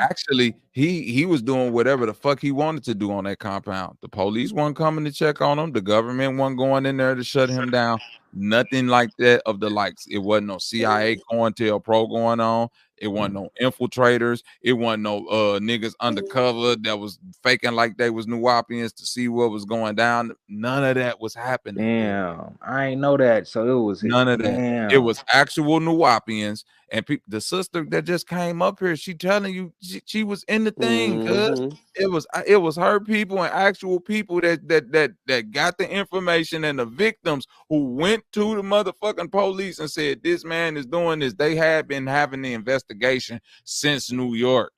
Actually, he was doing whatever the fuck he wanted to do on that compound. The police weren't coming to check on him. The government wasn't going in there to shut him down. Nothing like that of the likes. It wasn't no CIA COINTELPRO going on. It wasn't no infiltrators. It wasn't no niggas undercover that was faking like they was Nuwapians to see what was going down. None of that was happening. Damn, I ain't know that. So it was none of that. It was actual Nuwapians. And the sister that just came up here, she telling you she was in the thing, cuz it was her people and actual people that got the information, and the victims who went to the motherfucking police and said this man is doing this. They had been having the investigation since New York.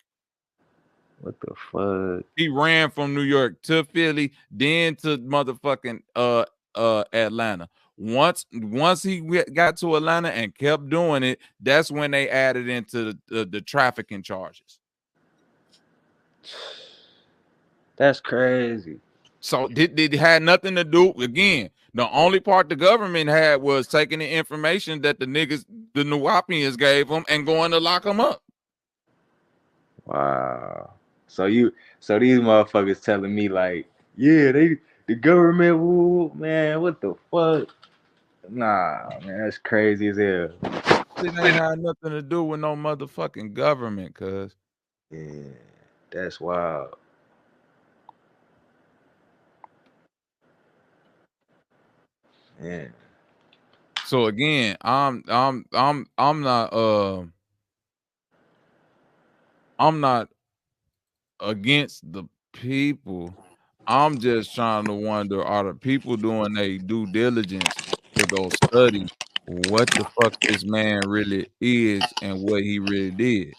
What the fuck? He ran from New York to Philly, then to motherfucking Atlanta. Once he got to Atlanta and kept doing it, that's when they added into the trafficking charges. That's crazy. So it had nothing to do, again, the only part the government had was taking the information that the Nuwapians gave them and going to lock them up. Wow. So these motherfuckers telling me like, yeah, the government, woo, man, what the fuck? Nah, man, that's crazy as hell. It ain't had nothing to do with no motherfucking government, cuz. Yeah, that's wild. Yeah. So again, I'm not against the people. I'm just trying to wonder, are the people doing their due diligence to go study what the fuck this man really is and what he really did?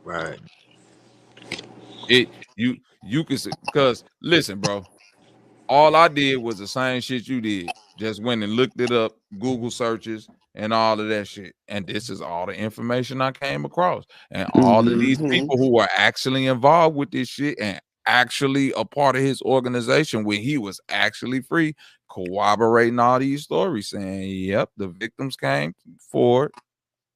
Right. You can say, because listen, bro, all I did was the same shit you did. Just went and looked it up, Google searches and all of that shit. And this is all the information I came across. And all of these people who were actually involved with this shit and actually a part of his organization when he was actually free, corroborating all these stories, saying, yep, the victims came forward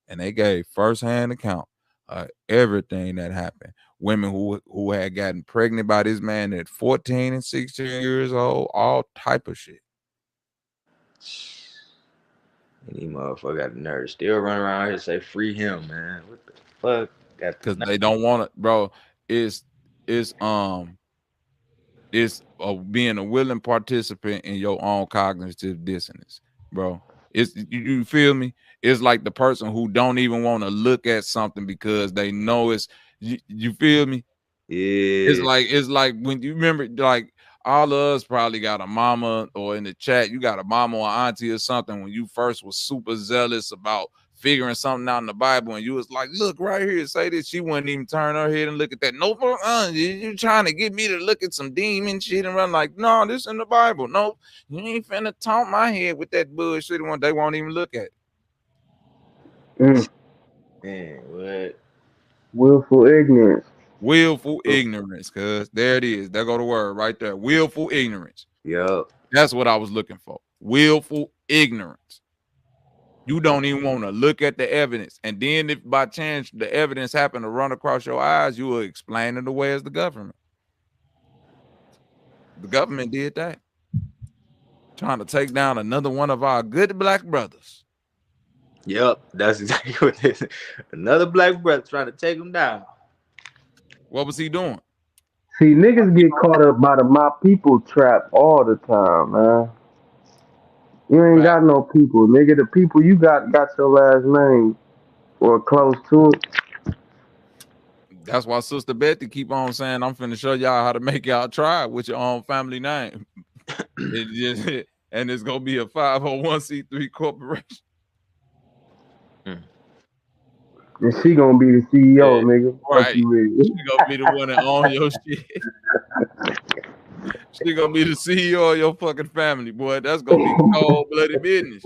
and they gave firsthand account of everything that happened. Women who had gotten pregnant by this man at 14 and 16 years old, all type of shit. Any motherfucker got the nerve still run around here and say free him, man. What the fuck? Because they don't want it, bro. It's being a willing participant in your own cognitive dissonance, bro. It's you feel me? It's like the person who don't even want to look at something because they know it's you feel me? Yeah. It's like when you remember, like all of us probably got a mama, or in the chat, you got a mama or auntie or something when you first was super zealous about figuring something out in the Bible, and you was like, look right here, say this. She wouldn't even turn her head and look at that. Nope, you trying to get me to look at some demon shit and run like, no, this in the Bible. No, you ain't finna taunt my head with that bullshit one. They won't even look at it. Man, what? Willful ignorance. Willful ignorance, cuz there it is. There go the word right there. Willful ignorance. Yup. That's what I was looking for. Willful ignorance. You don't even want to look at the evidence. And then if by chance the evidence happened to run across your eyes, you will explain it away as the government. The government did that. Trying to take down another one of our good black brothers. Yep, that's exactly what it is. Another black brother trying to take him down. What was he doing? See, niggas get caught up by the my people trap all the time, man. You ain't got no people, nigga. The people you got your last name or close to it. That's why Sister Betty keep on saying, I'm finna show y'all how to make y'all tribe with your own family name. And it's gonna be a 501c3 corporation. And she gonna be the CEO, nigga. Fuck Right. you, nigga. She gonna be the one that own your shit. She gonna be the CEO of your fucking family, boy. That's gonna be cold-blooded business.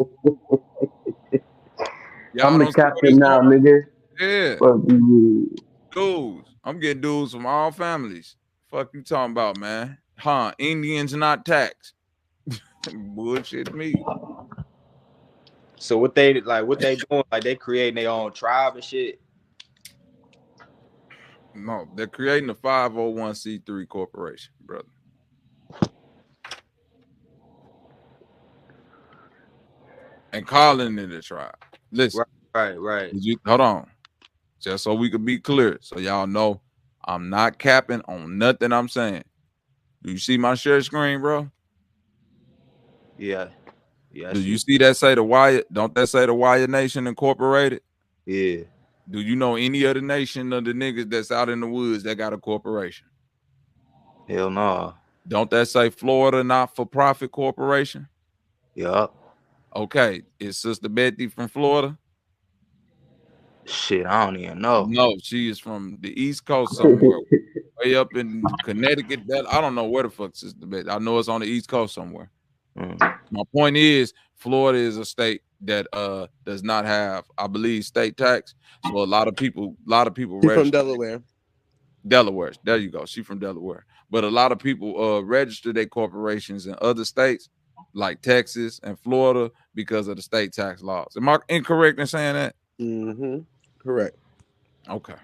Y'all I'm the don't see where this captain now, going. nigga. Yeah. Fuck you. Dudes. I'm getting dudes from all families. Fuck you talking about, man? Huh? Indians not taxed. Bullshit me. So what they doing? Like they creating their own tribe and shit. No, they're creating a 501c3 corporation, brother. And calling it a tribe. Listen. Right. Hold on. Just so we could be clear. So y'all know I'm not capping on nothing I'm saying. Do you see my share screen, bro? Yeah. Do you see that say the Wyatt? Don't that say the Wyatt Nation Incorporated? Yeah. Do you know any other nation of the niggas that's out in the woods that got a corporation? Hell no. Don't that say Florida Not-for-Profit Corporation? Yup. Okay. Is Sister Betty from Florida? Shit, I don't even know. No, she is from the East Coast somewhere. Way up in Connecticut. I don't know where the fuck Sister Betty. I know it's on the East Coast somewhere. My point is, Florida is a state that does not have, I believe, state tax. So a lot of people from Delaware. Delaware. There you go. She from Delaware. But a lot of people register their corporations in other states like Texas and Florida because of the state tax laws. Am I incorrect in saying that? Mm-hmm. Correct. Okay.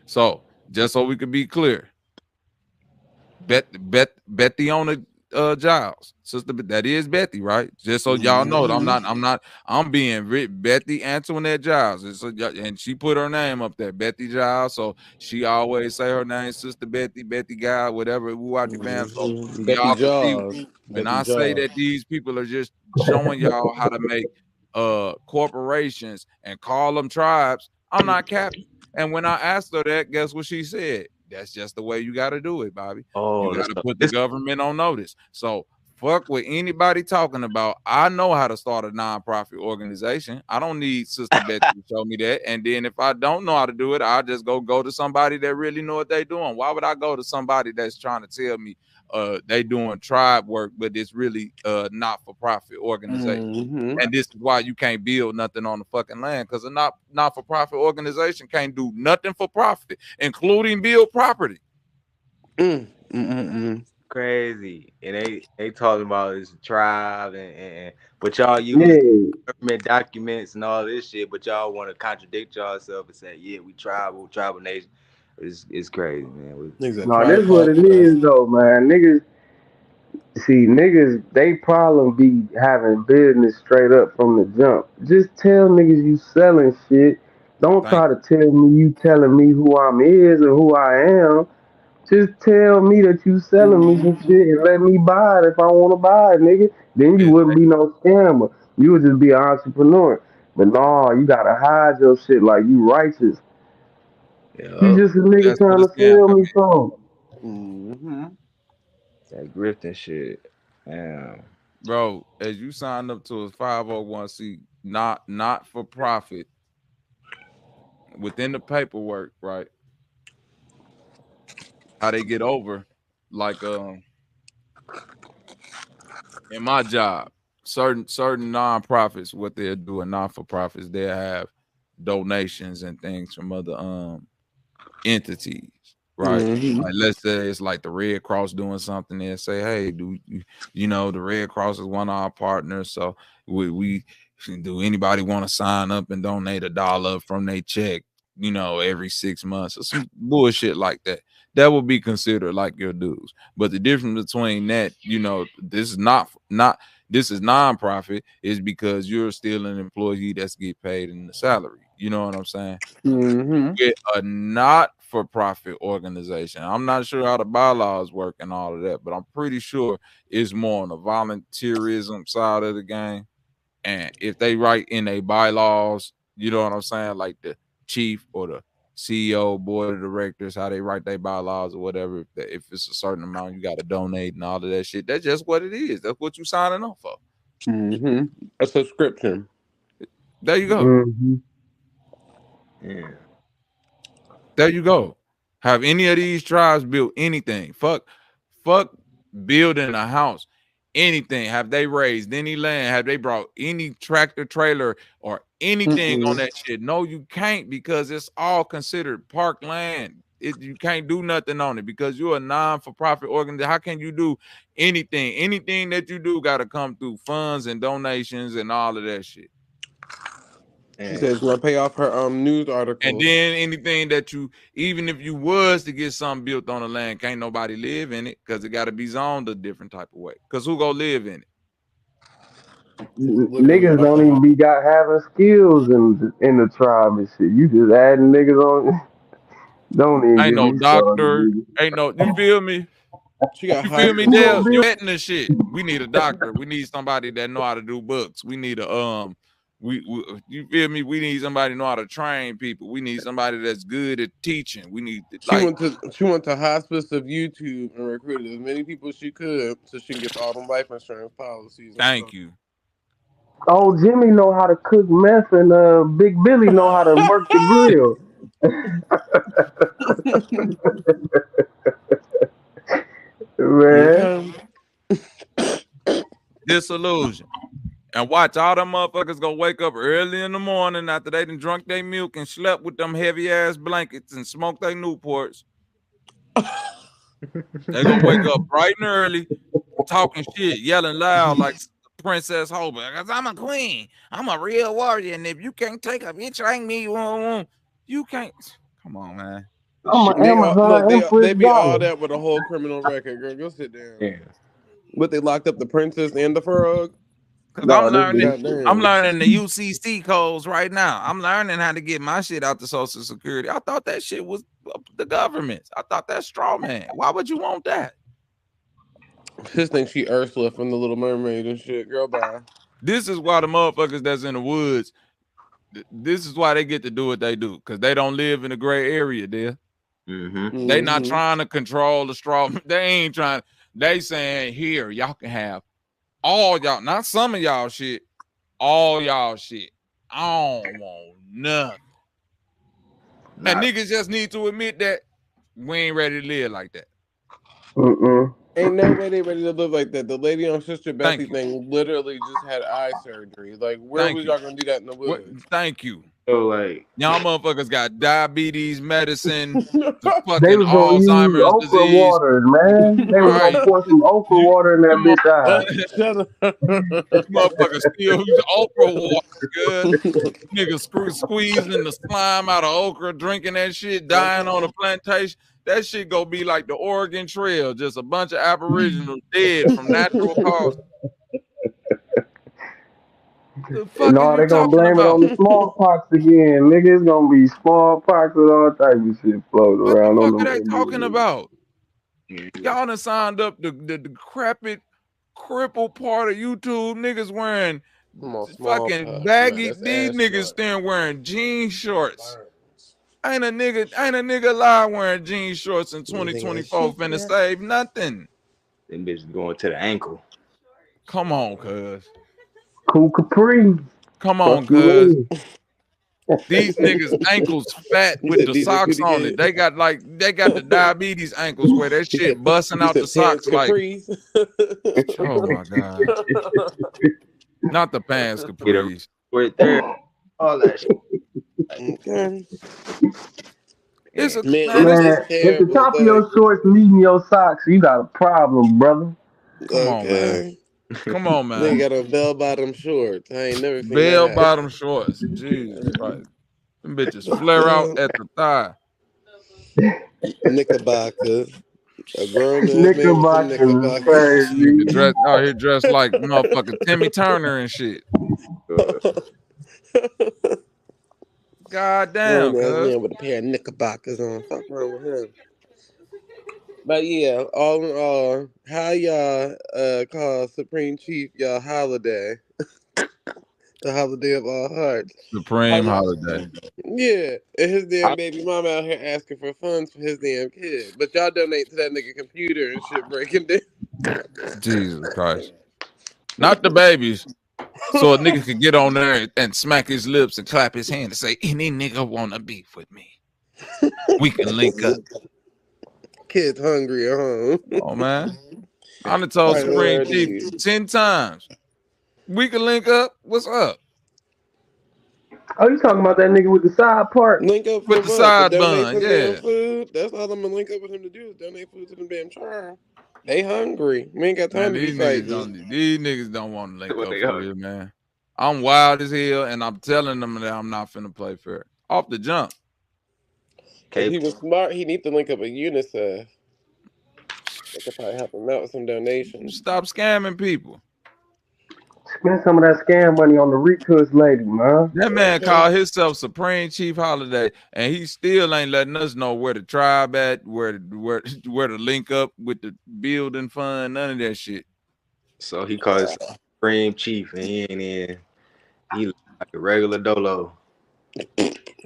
So just so we could be clear, Betty on the Giles, sister, that is Betty, right? Just so y'all know, I'm being Betty Antoinette Giles, and she put her name up there, Betty Giles. So she always say her name, Sister Betty, Betty Guy, whatever. Woo out the band. So Betty y'all can see Jaws. when Betty I say Jaws. that these people are just showing y'all how to make corporations and call them tribes. I'm not capping. And when I asked her that, guess what she said? That's just the way you got to do it, Bobby. You got to put the government on notice. So fuck with anybody talking about. I know how to start a nonprofit organization. I don't need Sister Betty to show me that. And then if I don't know how to do it, I'll just go to somebody that really know what they're doing. Why would I go to somebody that's trying to tell me they doing tribe work, but it's really not-for-profit organization? And this is why you can't build nothing on the fucking land, because a not-for-profit organization can't do nothing for profit, including build property. Crazy. And they talking about this tribe and but y'all use government documents and all this shit, but y'all want to contradict yourself and say, yeah, we tribal nation. It's crazy, man. No, that's what it is though, man. Niggas, they problem be having business straight up from the jump. Just tell niggas you selling shit. Don't try to tell me you telling me who I'm is or who I am. Just tell me that you selling me some shit and let me buy it if I want to buy it, nigga. Then you wouldn't be no scammer. You would just be an entrepreneur. But no, you gotta hide your shit like you righteous. You just a nigga trying to sell me something. That grifting shit. Damn. Bro, as you sign up to a 501c not for profit, within the paperwork, right? How they get over, like in my job, certain nonprofits, what they're doing, not-for-profits, they have donations and things from other entities, right? Like let's say it's like the Red Cross doing something and say, hey, you know the Red Cross is one of our partners, so we do anybody want to sign up and donate $1 from their check, you know, every 6 months or some bullshit like that? That would be considered like your dues. But the difference between that, you know, this is this is nonprofit, is because you're still an employee that's get paid in the salary. You know what I'm saying? With a not-for-profit organization, I'm not sure how the bylaws work and all of that, but I'm pretty sure it's more on the volunteerism side of the game. And if they write in their bylaws, you know what I'm saying, like the chief or the CEO, board of directors, how they write their bylaws or whatever, if it's a certain amount you got to donate and all of that shit, that's just what it is. That's what you signing up for. A subscription. There you go. Yeah. There you go. Have any of these tribes built anything? Fuck building a house. Anything. Have they raised any land? Have they brought any tractor trailer or anything on that shit? No, you can't, because it's all considered park land. You can't do nothing on it because you're a non-for-profit organization. How can you do anything? Anything that you do got to come through funds and donations and all of that shit. She says gonna pay off her news article. And then anything that you, even if you was to get something built on the land, can't nobody live in it because it got to be zoned a different type of way. Because who gonna live in it? Niggas don't even be having skills in the tribe and shit. You just adding niggas on. Don't even Ain't get no me doctor. started. Ain't no. You feel me? She got you feel me, Who Dale? gonna You build? betting the shit. We need a doctor. We need somebody that know how to do books. We need a We you feel me? We need somebody know how to train people. We need somebody that's good at teaching. We need She went to Hospice of YouTube and recruited as many people as she could so she can get all them life insurance policies. Thank you. Oh, Jimmy know how to cook meth, and Big Billy know how to work the grill. Man. Disillusion. And watch, all them motherfuckers gonna wake up early in the morning after they done drunk their milk and slept with them heavy ass blankets and smoked their Newports. They gonna wake up bright and early, talking shit, yelling loud like Princess Hoba. Cause I'm a queen. I'm a real warrior. And if you can't take a bitch like me, you can't. Come on, man. I'm an Amazon They be all $dollar. that with a whole criminal record, girl. Go sit down. Yeah. But they locked up the princess and the frog. Cause I'm learning the UCC codes right now. I'm learning how to get my shit out to Social Security. I thought that shit was the government. I thought that's straw man. Why would you want that? His thing, she Ursula from The Little Mermaid and shit. Girl, bye. This is why the motherfuckers that's in the woods, this is why they get to do what they do. Cause they don't live in a gray area there. They not trying to control the straw. They ain't trying. They saying, here, y'all can have all y'all, not some of y'all shit, all y'all shit. I don't want nothing. And niggas just need to admit that we ain't ready to live like that. Ain't no way they ready to live like that. The lady on Sister Bessie thing literally just had eye surgery. Like, where was y'all gonna do that in the woods? Thank you. So like, y'all motherfuckers got diabetes, medicine, the They fucking was gonna use Alzheimer's okra disease. water, man. They was gonna pour some okra water in that bitch eye. Shut up. Motherfuckers still use okra water, good. Niggas squeezing the slime out of okra, drinking that shit, dying on a plantation. That shit gonna be like the Oregon Trail, just a bunch of aboriginals dead from natural causes. The fuck No, are they you gonna talking blame it about? on the smallpox again. Nigga, it's gonna be smallpox and all type of shit floating What around the on fuck them. are they talking about? Y'all done signed up the decrepit, crippled part of YouTube niggas wearing fucking baggy. These niggas still wearing jean shorts. Ain't a nigga alive wearing jean shorts in 2024 finna save nothing. Them bitches going to the ankle. Come on, cuz. Cool Capri. Come on, cuz. These niggas ankles fat with the socks on it. They got the diabetes ankles where that shit busting out the socks like. Oh my god! Not the pants capris. Right there, all that shit. Okay. It's a man, If the top of your shorts meeting your socks, you got a problem, brother. Come on, man. Come on, man. They got a bell-bottom shorts. I ain't never seen bell-bottom shorts. Jesus Christ. Them bitches flare out at the thigh. Knickerbockers. A grown ass man with some knickerbockers. Nigga out here dressed like motherfucking Timmy Turner and shit. God damn, Grown ass cuz. man with a pair of knickerbockers on. Fuck wrong with him. But yeah, all in all, how y'all call Supreme Chief y'all holiday? The holiday of all hearts. Supreme holiday. Yeah, and his damn baby mama out here asking for funds for his damn kid. But y'all donate to that nigga computer and shit breaking down. Jesus Christ. Not the babies. So a nigga could get on there and smack his lips and clap his hand and say, any nigga wanna beef with me. We can link up. Kids hungry at home. Oh man. I done told Supreme Chief 10 times. We can link up. What's up? Oh, you talking about that nigga with the side part? Link up with the side bun, yeah. Food. That's all I'm gonna link up with him to do is donate food to them damn children. They hungry. We ain't got time to be fighting. These niggas don't want to link up for real, man. I'm wild as hell, and I'm telling them that I'm not finna play fair. Off the jump. If he was smart, he need to link up with UNICEF. They could probably help him out with some donations. Stop scamming people. Spend some of that scam money on the Riku's lady, man. That man called himself Supreme Chief Holiday, and he still ain't letting us know where the tribe at, where to link up with the building fund, none of that shit. So he calls himself Supreme Chief, and he ain't in. He look like a regular dolo.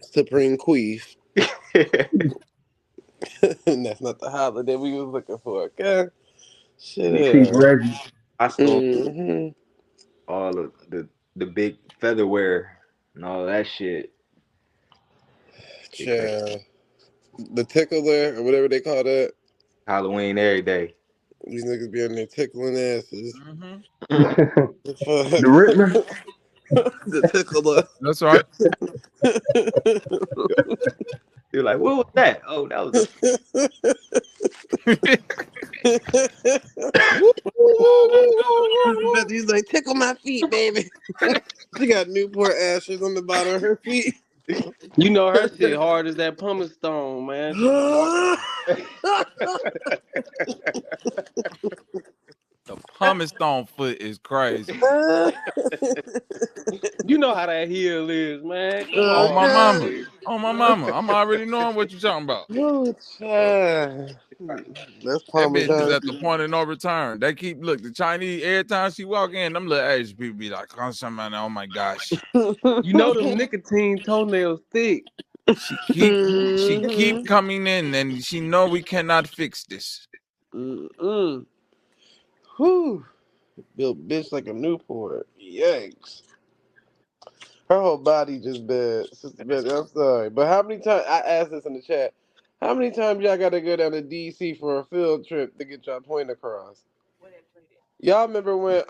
Supreme Queef. And that's not the holiday we was looking for, okay? Shit. Reggie. I stole all of the big featherware and all that shit. Yeah. The tickler or whatever they call that. Halloween every day. These niggas be on there tickling asses. The Rittner. The tickler. That's right. You're like, what was that? Oh, that was. He's like, tickle my feet, baby. She got Newport ashes on the bottom of her feet. You know her shit hard as that pumice stone, man. The pumice stone foot is crazy. You know how that heel is, man. On my mama. On my mama. I'm already knowing what you're talking about. That's that bitch is at the point of no return. They keep the Chinese every time she walk in, them little Asian people be like, oh my gosh. You know them nicotine toenails thick. She keep coming in and she know we cannot fix this. Whew. Built bitch like a Newport. Yikes. Her whole body just bad. Sister Betty, I'm sorry. But how many times, I asked this in the chat, how many times y'all got to go down to DC for a field trip to get y'all point across? Y'all remember when,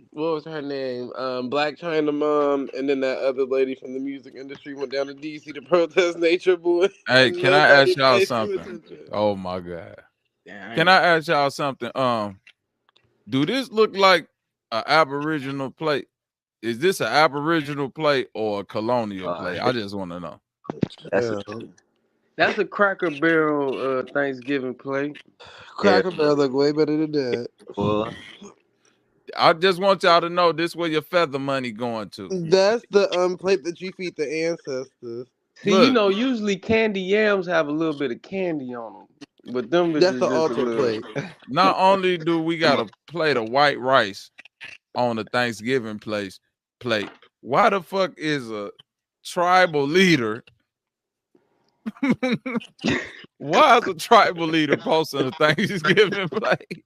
what was her name? Black China Mom and then that other lady from the music industry went down to DC to protest Nature Boy? Hey, can I ask y'all something? Oh my God. Can I ask y'all something? Do this look like an Aboriginal plate? Is this an Aboriginal plate or a colonial plate? I just want to know. That's a Cracker Barrel Thanksgiving plate. Cracker Barrel look way better than that. Well, I just want y'all to know this where your feather money going to. That's the plate that you feed the ancestors. See, you know, usually candy yams have a little bit of candy on them. But them that's the altar plate. Not only do we got a plate of white rice on the Thanksgiving plate, why the fuck is a tribal leader? Why is a tribal leader posting a Thanksgiving plate?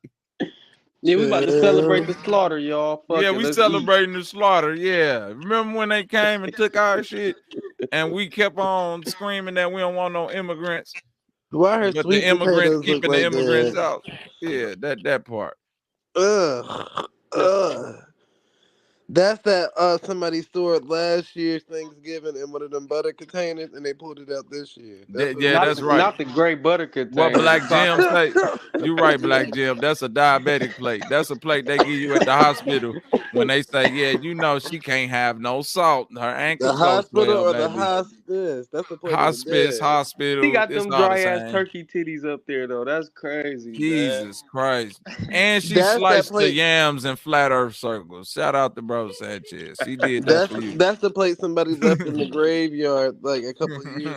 Yeah, we about to celebrate the slaughter, y'all. We celebrating the slaughter. Yeah, remember when they came and took our shit, and we kept on screaming that we don't want no immigrants. Why but the immigrants keeping the immigrants out? Yeah, that part. That's that somebody stored last year's Thanksgiving in one of them butter containers and they pulled it out this year. That's right. Not the gray butter container. What Black Jim say? You right, Black Jim. That's a diabetic plate. That's a plate they give you at the hospital when they say, yeah, you know she can't have no salt. Her ankles. The hospital or the hospice? That's the plate. Hospital. He got them dry ass turkey titties up there though. That's crazy. Jesus Christ. And she sliced the yams in flat earth circles. Shout out to bro Sanchez. He did that for you. That's the plate somebody left in the graveyard like a couple of years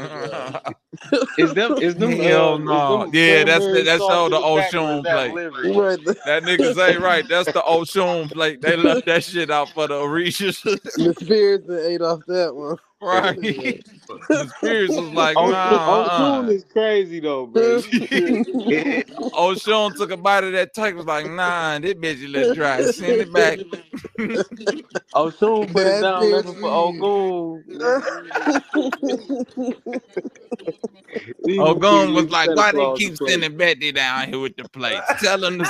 ago. Is them hell no. Yeah, that's all the Oshun plate. Right. That nigga say right. That's the Oshun plate. They left that shit out for the Orishas. The spirits that ate off that one. Right. The spirits was like, Oshun is crazy though, bro. Oshun took a bite of that turkey, was like, nah, this bitch a little dry. Send it back. Oshun put it That's down looking for Ogun. Ogun was like, why they keep sending Betty down here with the plates? Tell them to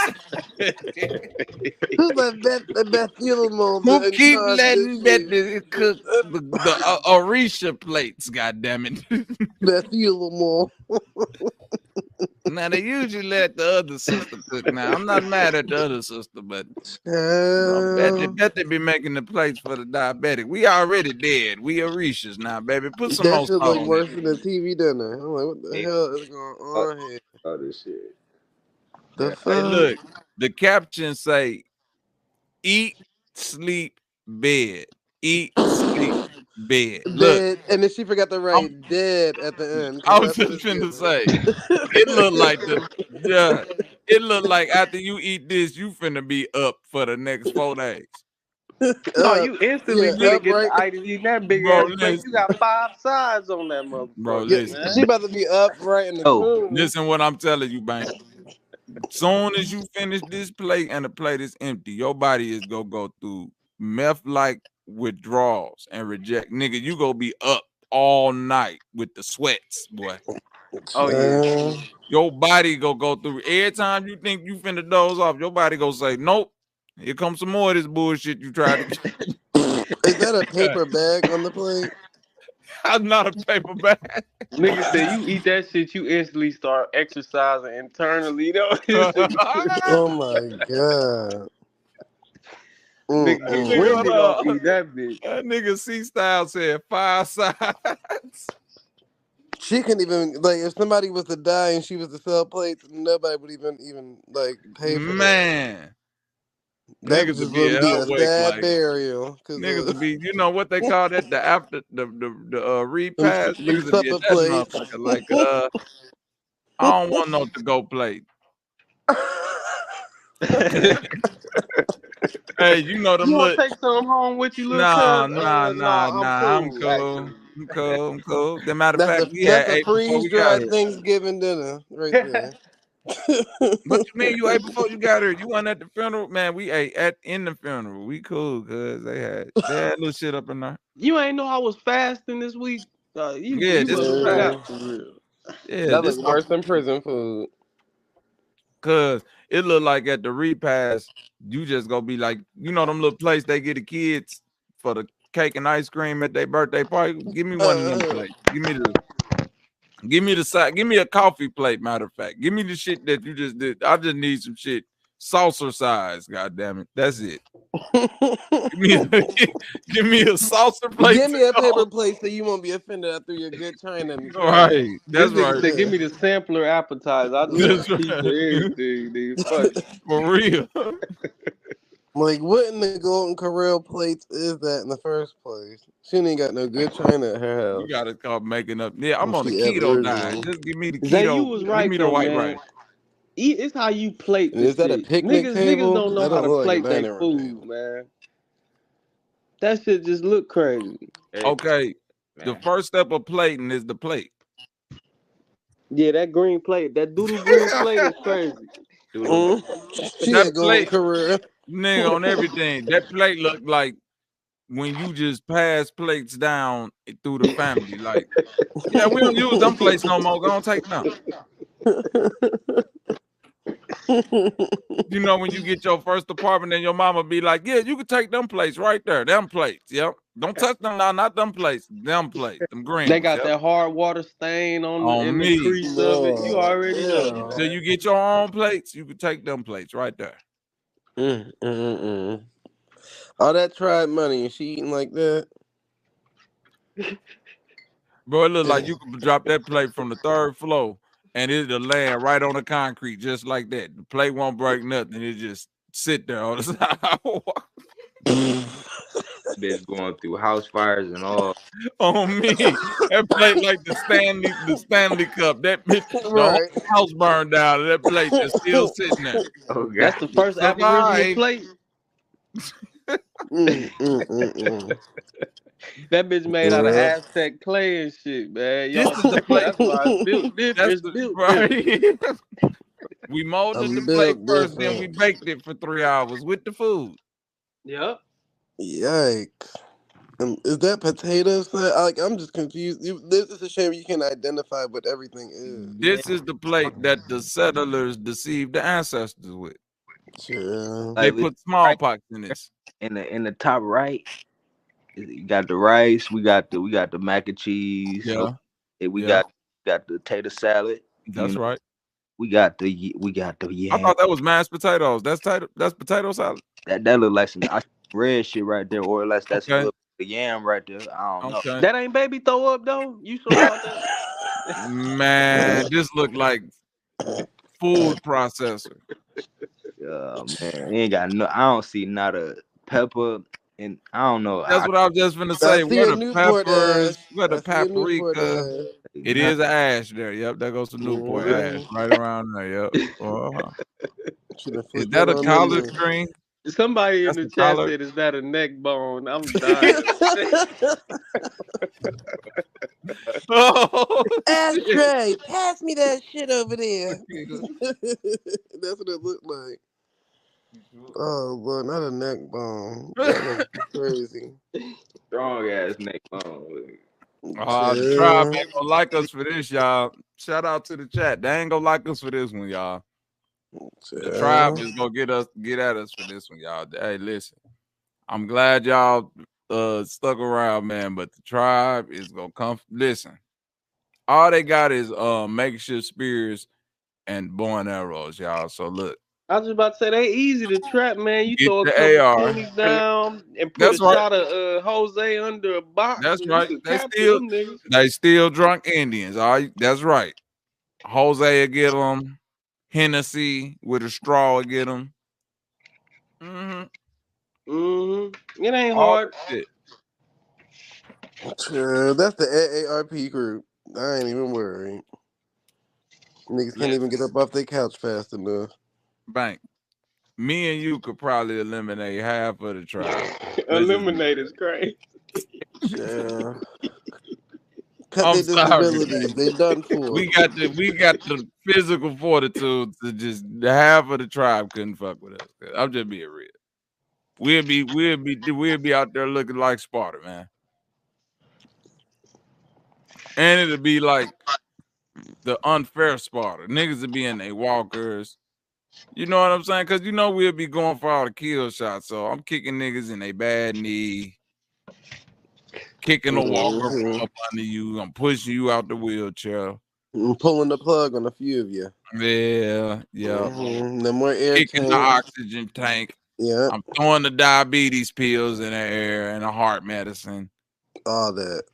Who's that Bethlehem? who keep letting Betty cook the Orisha plates, goddammit. Bethlehem. Now they usually let the other sister cook. Now I'm not mad at the other sister, but Betty be making the plates for the diabetic. We already dead. We Orishas now, baby. Put some That more shit salt look on worse it. than the TV dinner. I'm like, what the hell is going on here? Oh, this shit. The Hey, fuck? look, the caption say, eat, sleep, bed. Eat, sleep, bed. Look, Dead, and then she forgot to write dead at the end. I was just finna say, it looked like it looked like after you eat this, you finna be up for the next 4 days. No, you instantly finna get upright. the item eating that big Bro, ass plate. You got 5 sides on that motherfucker. Bro, listen. She about to be upright in the room. Listen what I'm telling you, Bank. Soon as you finish this plate and the plate is empty, your body is gonna go through meth-like withdrawals and reject. Nigga, you gonna be up all night with the sweats, boy. Oh yeah. Your body gonna go through. Every time you think you finna doze off, your body gonna say, nope. Here comes some more of this bullshit you tried to get. Is that a paper bag on the plate? I'm not a paper bag. Nigga said you eat that shit, you instantly start exercising internally though. Oh my god. Nigga, Wendy gonna eat that bitch. That nigga C-Style said 5 sides. She couldn't even, like, if somebody was to die and she was to sell plates, nobody would even like pay for that. Man. That Niggas just would be wouldn't be a awake, sad like, burial. niggas would be, you know what they call that? The after the repast. Them Niggas would be at supper that plates. motherfucker. Like, I don't want no to-go plate. Hey, you know them You wanna little. take some home with you, little Nah. cuz? I'm cool. As a matter of fact, we had That's a ate before we got freeze-dried here. Thanksgiving dinner right there. What you mean you ate before you got here? You weren't at the funeral? Man, we ate in the funeral. We cool, cuz they had little shit up in there. You ain't know I was fasting this week. You This must was forgot fast. for real. Yeah, That this looks worse than prison food. Cause it looked like at the repast, you just gonna be like, you know them little plates they get the kids for the cake and ice cream at their birthday party. Give me one of them plates. Give me the side. Give me a coffee plate. Matter of fact, give me the shit that you just did. I just need some shit saucer size. God damn it, that's it. give me a saucer plate. Give me a paper plate so you won't be offended after your good china. Right, that's this nigga right. said, give me the sampler appetizer. I just want a piece of everything, dude. Fuck. For real. Like, what in the Golden Corral plates is that in the first place? She ain't got no good china at her house. You gotta call making up. Yeah, I'm on the She keto Aboriginal. diet. Just give me the keto. Zay, you was Give right me the though, white man. rice. It's how you plate And the is that a shit. picnic Niggas table? don't know That how don't to look like a plate their dining room food, table. man. That shit just look crazy. Okay, the first step of plating is the plate. Yeah, that green plate, that doodle green plate is crazy. She That ain't Golden plate, Corral. nigga, on everything. That plate look like when you just pass plates down through the family. Like, yeah, we don't use them plates no more. Go on, take them. You know, when you get your first apartment and your mama be like, yeah, you can take them plates right there. Them plates. Yep. Don't touch them now, not them plates. Them plates. Them green. They got that hard water stain in me. the crease of it. You already know. So you get your own plates, you can take them plates right there. All that tried money and she eating like that. Bro, it look like you could drop that plate from the 3rd floor and it'll land right on the concrete just like that. The plate won't break nothing. It just sit there on the sidewalk. Bitch going through house fires and all. On me. That plate like the Stanley Cup. That bitch, the whole house burned down and that plate just still sitting there. Oh, God. That's the first Aboriginal plate. That bitch made out of Aztec clay and shit, man. This Y'all is the see, plate. that's why it's built different. That's It's the built different. right. We molded I'm the plate built first, then we different. baked it for 3 hours with the food. Yep. Yikes. Is that potato salad? I'm just confused. This is a shame you can't identify what everything is. This is the plate that the settlers deceived the ancestors with. Sure. They Like put smallpox in this. in the top right, you got the rice. We got the mac and cheese. Yeah. We Yeah. got the tater salad. That's right. We got the I yam. thought that was mashed potatoes. That's potato salad. That look like some red shit right there, or unless that's a Okay. little bit of yam right there. I don't know. Okay. That ain't baby throw up though. You sure about that? Man, this look like food processor. Man, he ain't got no. I don't see not a pepper, and I don't know. That's what I was just gonna I say. see Where a the Newport peppers, ash. where the I see a Newport paprika. ash. It is an ash there. Yep, that goes to Newport ash right around there. Yep. Is that a collard green? Somebody in That's the a chat collard. said, "Is that a neck bone?" I'm dying. Oh, Ashtray, pass me that shit over there. That's what it looked like. Oh, Lord, not a neck bone. That must be crazy. Strong ass neck bone. The tribe ain't gonna like us for this, y'all. Shout out to the chat. They ain't gonna like us for this one, y'all. The tribe is gonna get at us for this one, y'all. Hey, listen. I'm glad y'all stuck around, man. But the tribe is gonna come. Listen, all they got is makeshift spears and bow and arrows, y'all. So look, I was just about to say they easy to trap, man. You get throw a the couple AR. 20s down and put That's a right. shot of Jose under a box. That's And right. you could They capture them niggas. still drunk Indians. All right, that's right. Jose will get them. Hennessy with a straw will get them. It ain't All hard. shit. That's the AARP group. I ain't even worried. Niggas can't even get up off their couch fast enough. Bank. Me and you could probably eliminate half of the tribe. Eliminate is crazy. Yeah. Cut I'm their sorry. disabilities. They done for. We got the physical fortitude to just half of the tribe couldn't fuck with us. I'm just being real. We'll be out there looking like Sparta, man. And it'll be like the unfair Sparta. Niggas will be in their walkers. You know what I'm saying? Because we'll be going for all the kill shots. So I'm kicking niggas in a bad knee, kicking a walker from up under you. I'm pushing you out the wheelchair. I'm pulling the plug on a few of you. Yeah. The more air Kicking tanks. the oxygen tank. Yeah. I'm throwing the diabetes pills in the air and the heart medicine. All that.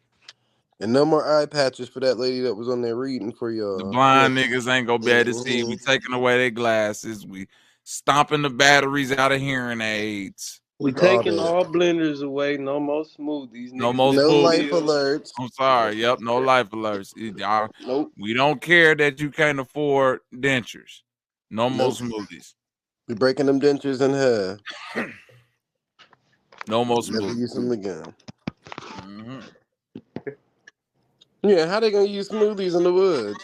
And no more eye patches for that lady that was on there reading for y'all. The blind niggas ain't gonna be able to see. We taking away their glasses. We stomping the batteries out of hearing aids. We taking all blenders away. No more smoothies. No Niggas more No life smoothies. alerts. I'm sorry. Yep, no life alerts. Nope. We don't care that you can't afford dentures. No more Nope. smoothies. We're breaking them dentures in half. No more Never smoothies. use them again. Yeah, how they gonna use smoothies in the woods?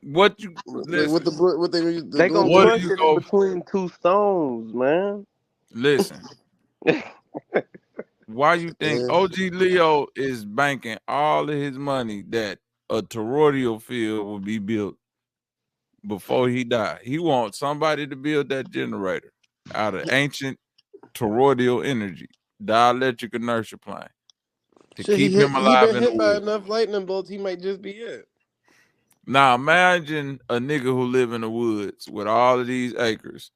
What you listen, what they gonna use? They gonna What crush do you it in go? between two stones, man. Listen. Why you think OG Leo is banking all of his money that a toroidal field will be built before he died? He wants somebody to build that generator out of ancient toroidal energy, dielectric inertia plane, to keep him He alive been in the hit by woods. enough lightning bolts. He might just be it. Now imagine a nigga who live in the woods with all of these acres,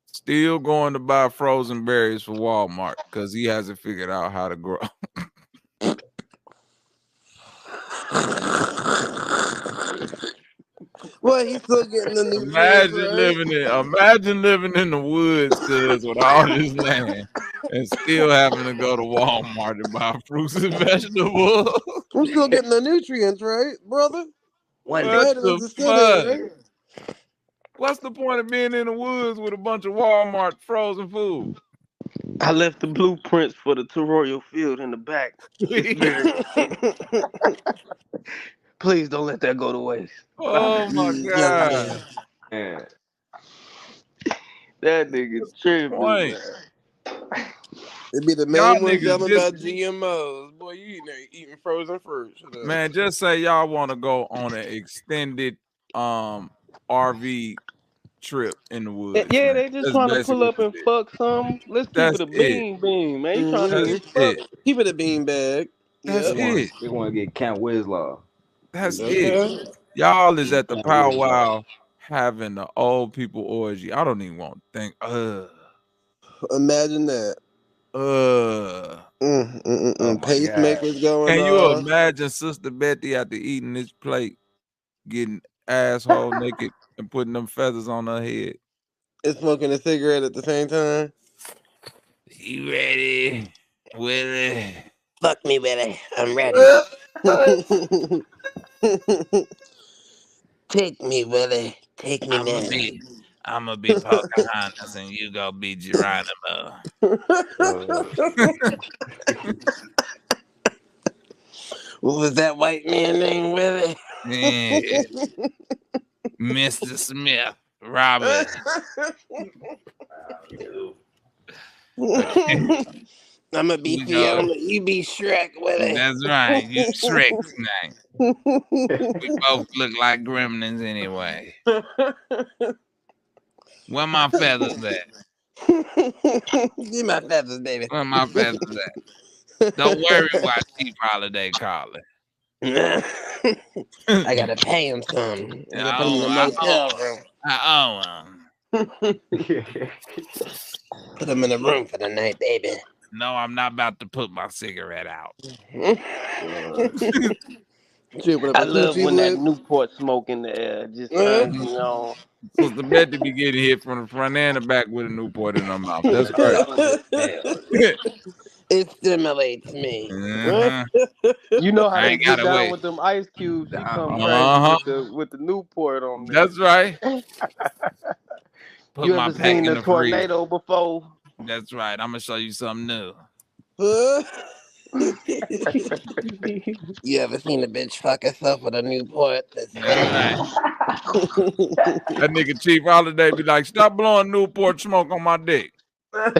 still going to buy frozen berries for Walmart because he hasn't figured out how to grow. Well, he's still getting the nutrients, right? Imagine living in the woods, cuz with all this land, and still having to go to Walmart to buy fruits and vegetables. I'm still getting the nutrients, right, brother? What Vitamins are the still there, fuck? right? What's the point of being in the woods with a bunch of Walmart frozen food? I left the blueprints for the Toroidal field in the back. Please don't let that go to waste. Oh my God. Man. That nigga tripping, Point. man. It be the Y'all main ones niggas yelling just, about GMOs. Boy, you eating frozen fruit. Shut up. man, just say y'all want to go on an extended RV trip in the woods. Yeah, Man. they just That's trying to pull basically up what and it is. fuck some. Let's keep That's it a it. bean, man. You trying to That's get fucked? it. Keep it a beanbag. That's it. They want to get Camp Wislaw. That's it. Okay. Y'all is at the Camp powwow having the old people orgy. I don't even want to think. Imagine that. Pacemakers going Can you off. imagine Sister Betty after eating this plate, getting asshole naked and putting them feathers on her head? And smoking a cigarette at the same time. You ready, Willie? Fuck me, Willie. I'm ready. Take me, Willie. Take me now. I'm gonna be Pocahontas and you gonna be Geronimo. What was that white man named Willie? Yeah. Mr. Smith, Robert. I'm gonna be Fiona. You be Shrek, Willie. That's right. You Shrek's name. We both look like gremlins anyway. Where my feathers at? Give my feathers, baby. Where my feathers at? Don't worry about Chief Holiday calling. I gotta pay him some. I gotta put him in a motel room. I owe him. Put him in a room for the night, baby. No, I'm not about to put my cigarette out. I love when that Newport smoke in the air just turns me on. So the bed to be getting hit from the front and the back with a Newport in her mouth. That's great. It stimulates me. You know how I they ain't get gotta down wait. with them ice cubes? He come crazy with the Newport on there. That's right. Put You my ever pack seen in a the tornado before? That's right. I'm gonna show you something new. You ever seen a bitch fuck herself with a Newport? That's right. That nigga Chief Holiday be like, stop blowing Newport smoke on my dick. I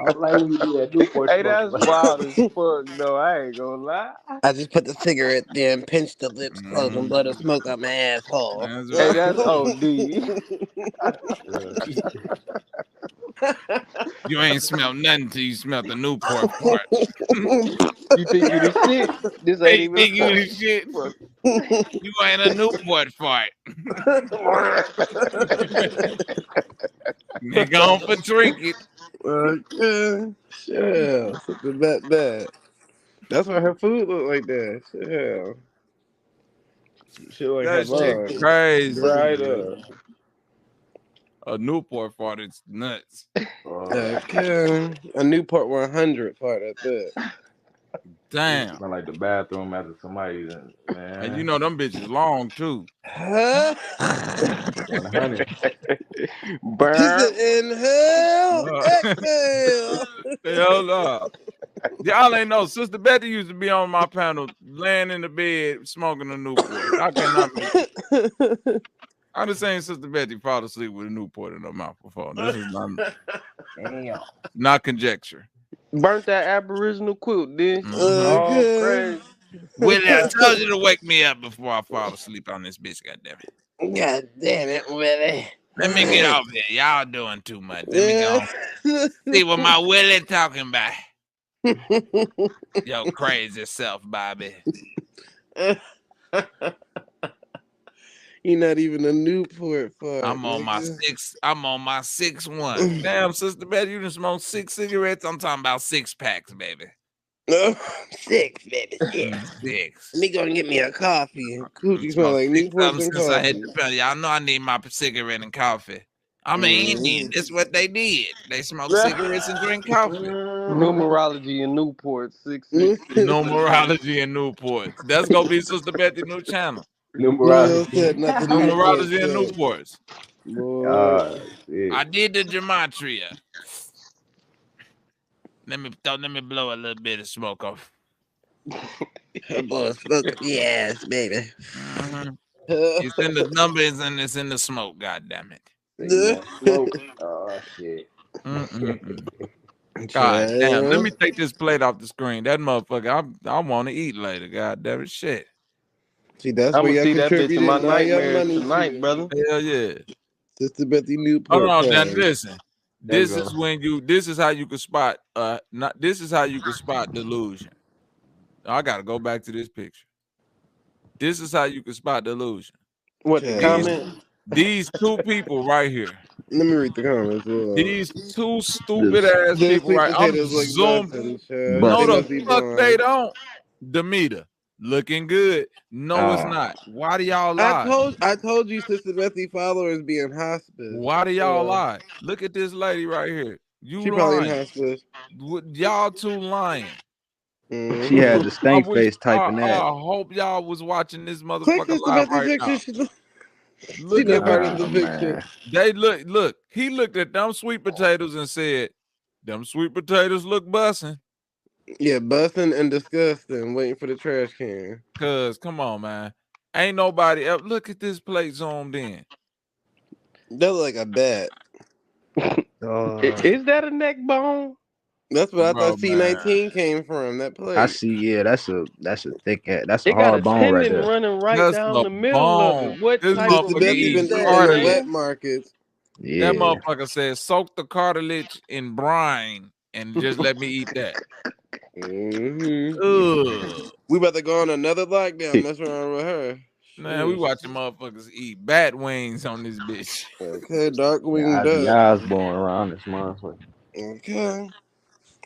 was like, when you do that Newport Hey, smoke, that's wild as fuck, though. I ain't gonna lie. I just put the cigarette there and pinch the lips close and blow the smoke out my asshole. That's Hey, that's OD. You ain't smelled nothing till you smelled the Newport part. You think you the shit? This ain't even think you the shit? You ain't a Newport fart. Nigga on for trinket. Yeah, something bad. That's why her food look like that. Yeah. Shit like That her shit lungs. crazy. Dried up. A Newport fart is nuts. Okay. A Newport 100 fart at that. Damn. Smell like the bathroom after somebody, man. And you know them bitches long too. Huh? 100. Burn. Inhale, exhale. Hell up. Y'all ain't know. Sister Betty used to be on my panel, laying in the bed, smoking a Newport. I cannot make it. I just seen Sister Betty fall asleep with a Newport in her mouth before. This is not conjecture. Burnt that Aboriginal quilt, did you? Okay. Oh, crazy. Willie, I told you to wake me up before I fall asleep on this bitch, goddammit. God damn it, Willie. Let me get off here. Y'all doing too much. Let me go see what my Willie talking about. Yo, crazy self, Bobby. You're not even a Newport fart. I'm on my 6'1". Damn, Sister Betty, you done smoked 6 cigarettes. I'm talking about 6 packs, baby. 6, baby. 6. 6. Let me go and get me a coffee. Coochie smell like Newports and Since I hit coffee. the pedal, y'all know I need my cigarette and coffee. I'm an Indian. That's what they did. They smoke cigarettes and drink coffee. Numerology in Newport 6. Numerology in Newport. That's gonna be Sister Betty's new channel. Numerology. Not the Numerology in Newport. Newports. Shit. I did the gematria. Let me blow a little bit of smoke off. Blow smoke up your ass, baby. It's in the numbers and it's in the smoke. God damn it. Smoke. Oh shit. God damn. Let me take this plate off the screen. That motherfucker, I want to eat later. God damn it. Shit. See, that's I'm where gonna y'all see that bitch in my contributing all your nightmares money tonight, to. brother. Hell yeah. Sister Betty Hold Newport. on, now Time. listen. This is when this is how you can spot this is how you can spot delusion. I gotta go back to this picture. This is how you can spot delusion. What the comment? These two people right here. Let me read the comments. These two stupid ass Those people sweet right. I'm potatoes like zoomed. busting. No, They the must be fuck blind. they don't. Demeter, looking good. No, it's not. Why do y'all lie? I told you, Sister Betty followers be in hospice. Why do y'all lie? Look at this lady right here. You She probably in lying. hospice. Y'all two lying. She had the stank face typing that. I hope y'all was watching this Click motherfucker Sister live Betty right now. picture. Look no at part this. of the picture. They look. He looked at them sweet potatoes and said, "Them sweet potatoes look bussin'." Yeah, busting and disgusting, waiting for the trash can. Cause come on, man, ain't nobody else. Look at this plate zoomed in. That look like a bat. Is that a neck bone? That's what I Bro, thought C19 came from. That plate. I see. Yeah, that's a thick. That's a It got a hard bone right tendon there. running right That's down a the middle of bone. it. What This type of motherfucker Betty meat been is eating that, in the cartilage. wet man? markets. Yeah. That motherfucker said, "Soak the cartilage in brine and just let me eat that." Ugh. We about to go on another lockdown. Mess around with her. Man, we watching motherfuckers eat bat wings on this bitch. Okay, Darkwing Ozzy Duck. Osbourne around this motherfucker. Okay.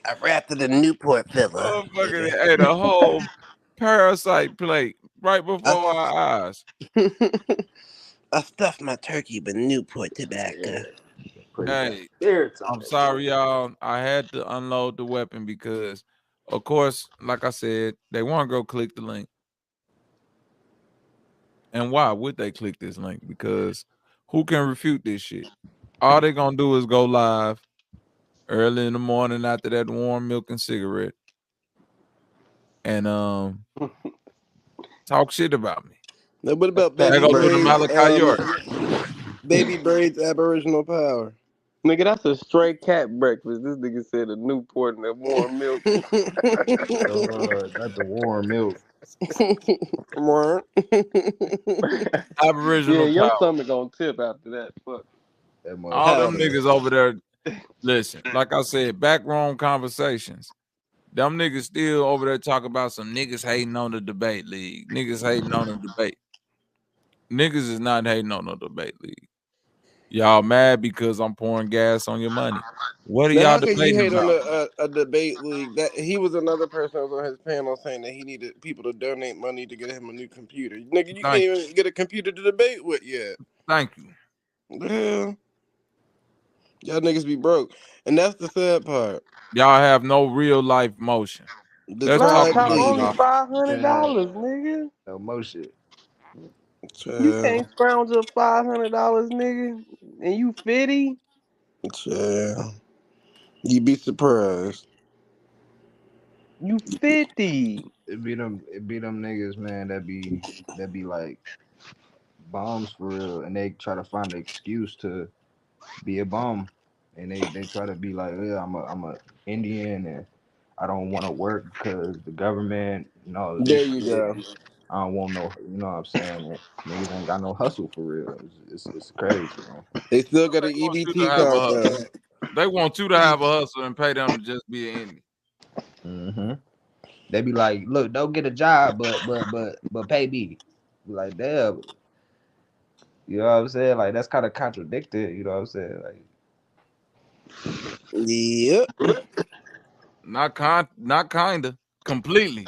I wrapped the Newport fella. Motherfucker ate a whole parasite plate right before our eyes. I stuffed my turkey with Newport tobacco. Hey, spirits I'm sorry, y'all. I had to unload the weapon because, of course, like I said, they want to go click the link. And why would they click this link? Because who can refute this shit? All they gonna do is go live early in the morning after that warm milk and cigarette, and talk shit about me. Now, what about They baby gonna do the braids? Malachi York. Baby braids, aboriginal power. Nigga, that's a stray cat breakfast. This nigga said a Newport and a warm milk. Not the warm milk. Aboriginal Yeah, your power. stomach gonna tip after that. Fuck. All them niggas over there. Listen, like I said, backroom conversations. Them niggas still over there talking about some niggas hating on the debate league. Niggas hating on the debate. Niggas is not hating on the debate league. Y'all mad because I'm pouring gas on your money. What are Now, y'all how can you debating hate on about? a debate league? That he was another person that was on his panel saying that he needed people to donate money to get him a new computer. Nigga, you can't even get a computer to debate with yet. Thank you. Yeah. Y'all niggas be broke. And that's the sad part. Y'all have no real life motion. Let's talk Laptop about it, only y'all. $500, nigga. No more shit. You can't scrounge up $500, nigga, and you 50. Yeah. You be surprised. You 50. It be them niggas, man, that be like bombs for real, and they try to find an excuse to be a bum, and they try to be like, yeah, I'm a Indian and I don't want to work because the government and all of There this you shit. go. I don't want no, you know what I'm saying? And niggas ain't got no hustle for real. It's crazy, man. They still got an They want you to EBT have a card hustle. though. They want you to have a hustle and pay them to just be an Indian. Mm-hmm. They be like, look, don't get a job, but pay me. Be like, damn. You know what I'm saying? Like that's kind of contradicted. You know what I'm saying? Like, yep. Not kinda. Completely.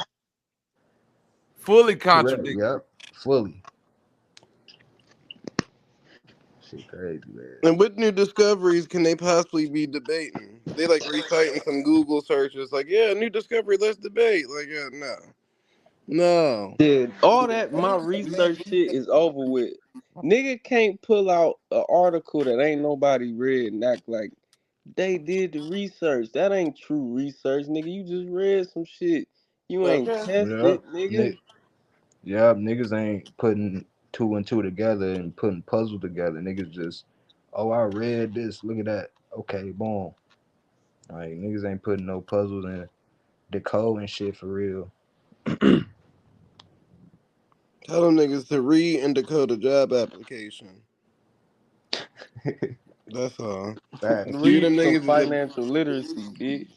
Fully contradicted. Yep. Fully. Shit crazy, man. And what new discoveries can they possibly be debating? They like reciting some Google searches, like, yeah, new discovery, let's debate. Like, yeah, no. No. Dude. All that my research shit is over with. Nigga can't pull out an article that ain't nobody read and act like they did the research. That ain't true research, nigga. You just read some shit. You ain't tested, nigga. Niggas ain't putting 2 and 2 together and putting puzzles together. Niggas just, oh, I read this. Look at that. Okay, boom. Like niggas ain't putting no puzzles in decode and shit for real. Tell them niggas to read and decode a job application. That's all. A few of them Read some niggas financial literacy, bitch.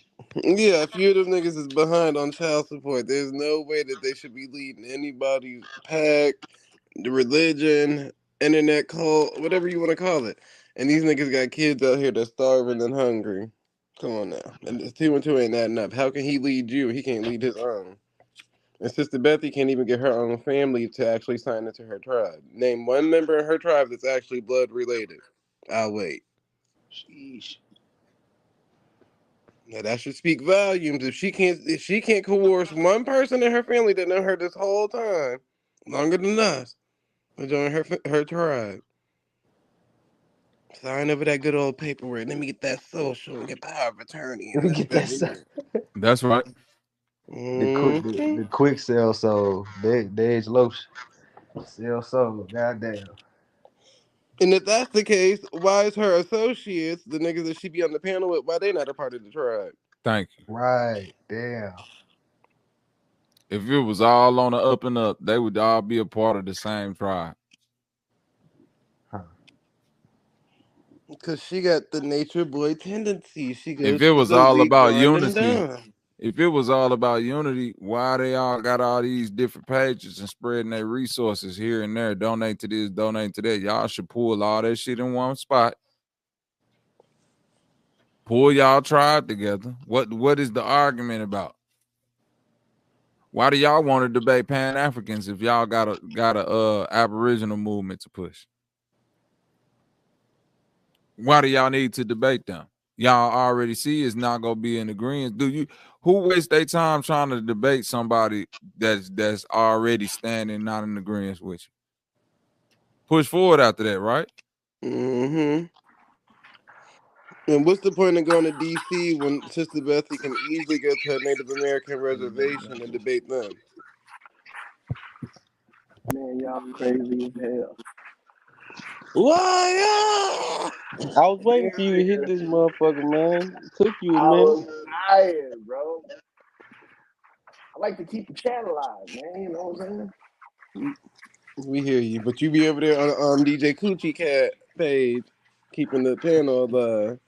Yeah, a few of them niggas is behind on child support. There's no way that they should be leading anybody's pack, the religion, internet cult, whatever you want to call it. And these niggas got kids out here that's starving and hungry. Come on now. And 2 and 2 ain't adding up. How can he lead you? He can't lead his own. And Sister Bethy can't even get her own family to actually sign into her tribe. Name one member in her tribe that's actually blood related. I'll wait. Sheesh. Now that should speak volumes. If she can't coerce one person in her family that known her this whole time, longer than us, to join her tribe. Sign over that good old paperwork. Let me get that social and get power of attorney. Let me get that. That's right. The quick sell so Dej Lotion. Sell so goddamn. And if that's the case, why is her associates, the niggas that she be on the panel with, why they not a part of the tribe? Thank you. Right, damn. If it was all on the up and up, they would all be a part of the same tribe. Because she got the nature boy tendency. She goes If it was to the all weak, about wind them unity, down. if it was all about unity, why they all got all these different pages and spreading their resources here and there? Donate to this, donate to that. Y'all should pull all that shit in one spot. Pull y'all tribe together. What is the argument about? Why do y'all want to debate Pan-Africans if y'all got a Aboriginal movement to push? Why do y'all need to debate them? Y'all already see it's not gonna be in agreement. Who waste their time trying to debate somebody that's already standing not in agreement with you? Push forward after that, right? Mm-hmm. And what's the point of going to D.C. when Sister Bethy can easily go to a Native American reservation and debate them? Man, y'all crazy as hell. Why? I I was waiting for you to hit this motherfucker, man. It took you a minute. was tired, bro. I like to keep the chat alive, man. You know what I'm saying? We hear you, but you be over there on DJ Coochie Cat page, keeping the panel alive.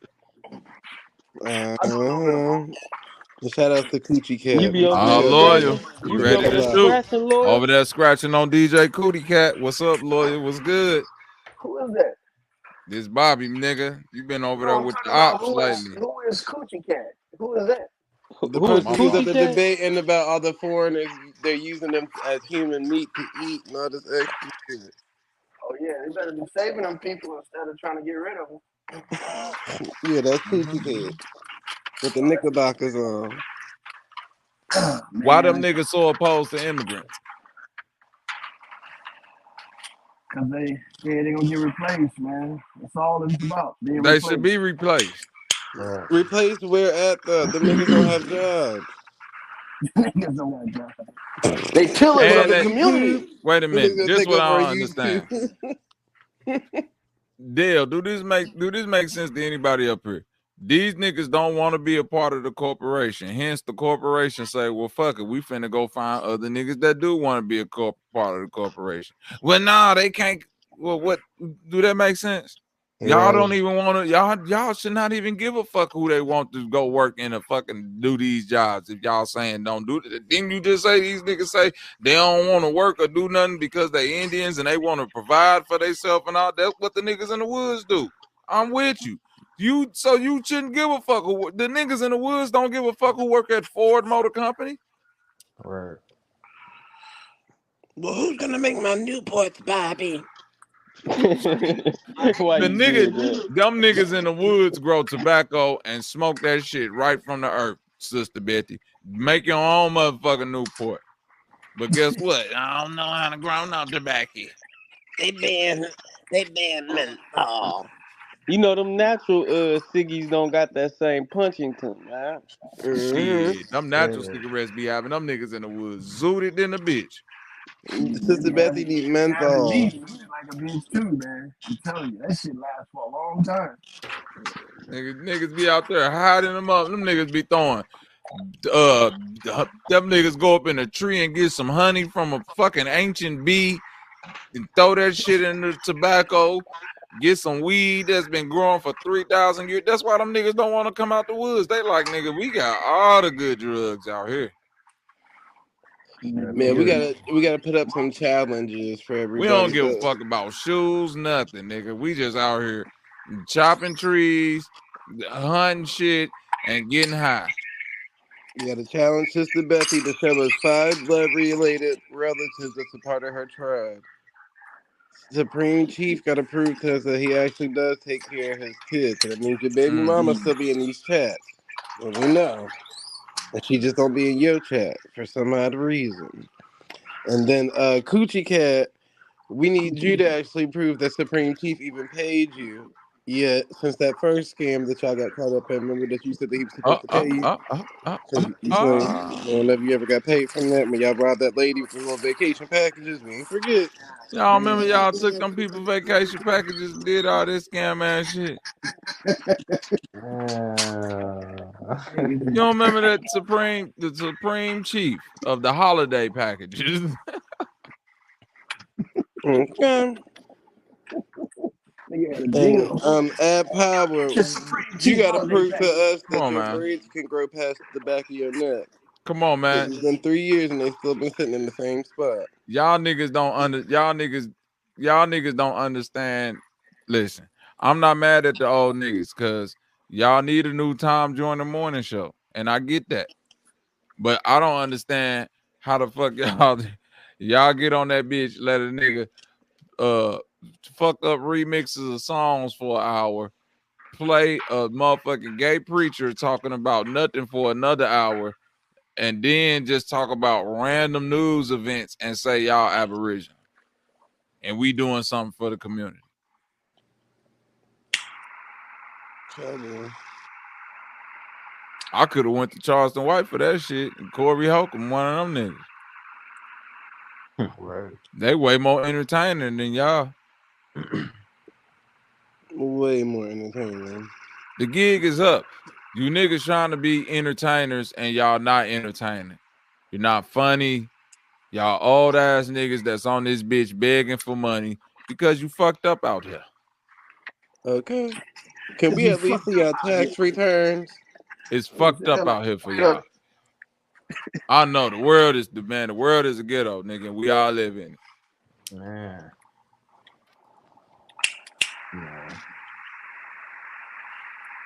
Shout out to Coochie Cat. You be over All there loyal. scratching? You You be ready over to there shoot? scratching, loyal? Over there scratching on DJ Cootie Cat. What's up, lawyer? What's good? Who is that? This Bobby, nigga. You been over No, there I'm with talking the about ops lately. who is Coochie Cat? Who is that? The Who is person who's at Coochie the Cat? debate and about all the foreigners, they're using them as human meat to eat and all this extra shit. Oh yeah, they better be saving them people instead of trying to get rid of them. Yeah, that's Coochie Cat with the knickerbockers on. Why them niggas so opposed to immigrants? Cause they gonna get replaced, man. That's all it's about. Being They replaced. should be replaced. Replaced where at the niggas don't have jobs. Niggas don't have jobs. They pillars of And the they, community. wait a Niggas minute. gonna This take what over I our don't understand. YouTube. Dale, do this make sense to anybody up here? These niggas don't want to be a part of the corporation. Hence, the corporation say, well, fuck it. We finna go find other niggas that do want to be a part of the corporation. Well, nah, they can't. Well, what? Do that make sense? Y'all don't even want to. Y'all should not even give a fuck who they want to go work in and fucking do these jobs. If y'all saying don't do it, didn't you just say these niggas say they don't want to work or do nothing because they Indians and they want to provide for themselves and all? That's what the niggas in the woods do. I'm with you. You shouldn't give a fuck. The niggas in the woods don't give a fuck who work at Ford Motor Company. Right. Well, who's gonna make my Newports, Bobby? Why The you nigga, did that? them niggas in the woods grow tobacco and smoke that shit right from the earth, Sister Betty. Make your own motherfucking Newport. But guess what? I don't know how to grow no tobacco. They banned menthol. You know them natural ciggies don't got that same punchington, man. Shit, them natural cigarettes be having them niggas in the woods zooted in a bitch. Sister Bethy need menthol. Like a bitch too, man. I'm telling you, that shit lasts for a long time. Niggas be out there hiding them up. Them niggas be throwing. Them niggas go up in a tree and get some honey from a fucking ancient bee and throw that shit in the tobacco. Get some weed that's been growing for 3,000 years. That's why them niggas don't want to come out the woods. They like, nigga, we got all the good drugs out here. Man, we gotta put up some challenges for everybody. We don't give a fuck about shoes, nothing, nigga. We just out here chopping trees, hunting shit, and getting high. We gotta challenge Sister Bethy to show us 5 blood-related relatives that's a part of her tribe. Supreme Chief got to prove to us that he actually does take care of his kids. So that means your baby mama still be in these chats. Well, we know. And she just don't be in your chat for some odd reason. And then Coochie Cat, we need you to actually prove that Supreme Chief even paid you. Yeah, since that first scam that y'all got caught up in, remember that you said that he was supposed to pay you? Whenever you ever got paid from that, when y'all robbed that lady with the little vacation packages, we ain't forget. Y'all remember y'all took them people vacation packages and did all this scam ass shit? You don't remember that the Supreme Chief of the holiday packages? Okay. And, add power. You got to prove to us that your braids can grow past the back of your neck. Come on, man. It's been 3 years and they still been sitting in the same spot. Y'all niggas don't understand. Listen, I'm not mad at the old niggas because y'all need a new time join the morning show, and I get that. But I don't understand how the fuck y'all get on that bitch, let a nigga fuck up remixes of songs for an hour, play a motherfucking gay preacher talking about nothing for another hour, and then just talk about random news events and say y'all Aboriginal. And we doing something for the community. I could have went to Charleston White for that shit. And Corey Holcomb, one of them niggas. Right. They way more entertaining than y'all. Way more entertaining. The gig is up. You niggas trying to be entertainers and y'all not entertaining. You're not funny. Y'all old ass niggas that's on this bitch begging for money because you fucked up out here. Okay. Can we at least see our tax returns? It's fucked up out here for y'all. I know the world is the world is a ghetto, nigga. We all live in it. Man.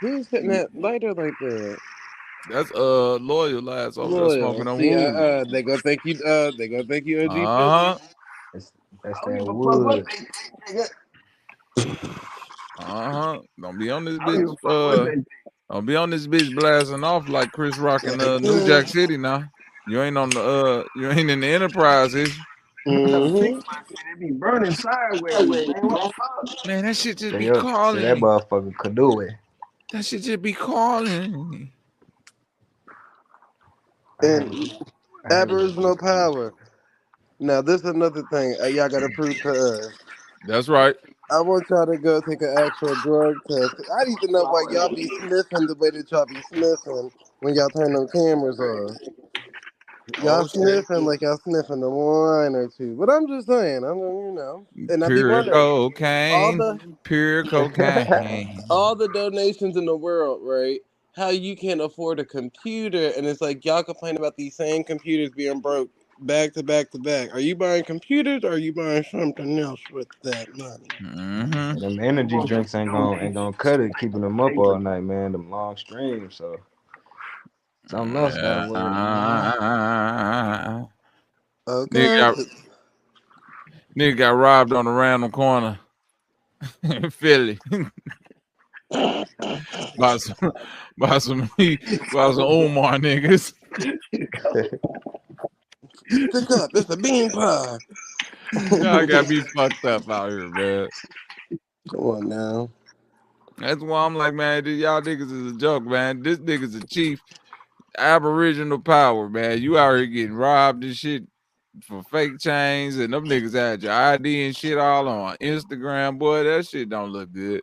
Who's hitting that lighter like that? That's loyal lads over there smoking on wood. They gonna thank you. They gonna thank you, OG. That's that wood. Don't be on this bitch. Don't be on this bitch blasting off like Chris Rock in New Jack City now. You ain't on the you ain't in the Enterprise, is you? It be burning sideways, man. What the fuck? Man, that shit just be calling. That motherfucker could do it. That shit just be calling. And Aboriginal power. Now, this is another thing y'all got to prove to us. That's right. I want y'all to go take an actual drug test. I need to know why y'all be sniffing the way that y'all be sniffing when y'all turn them cameras on. Y'all sniffing like y'all sniffing the wine or two. But I'm just saying, And pure cocaine. Pure cocaine. All the donations in the world, right? How you can't afford a computer, and it's like y'all complain about these same computers being broke back to back to back. Are you buying computers or are you buying something else with that money? And them energy drinks ain't gonna cut it, keeping them up all night, man. Them long streams, so something else gotta work. Okay. Nigga got robbed on the random corner in Philly. by some Umar niggas. Eat the cup. It's a bean pie. Y'all got me fucked up out here, man. Come on now. That's why I'm like, man, y'all niggas is a joke, man. This nigga's a chief Aboriginal power, man. You out here getting robbed and shit for fake chains, and them niggas had your ID and shit all on Instagram, boy. That shit don't look good.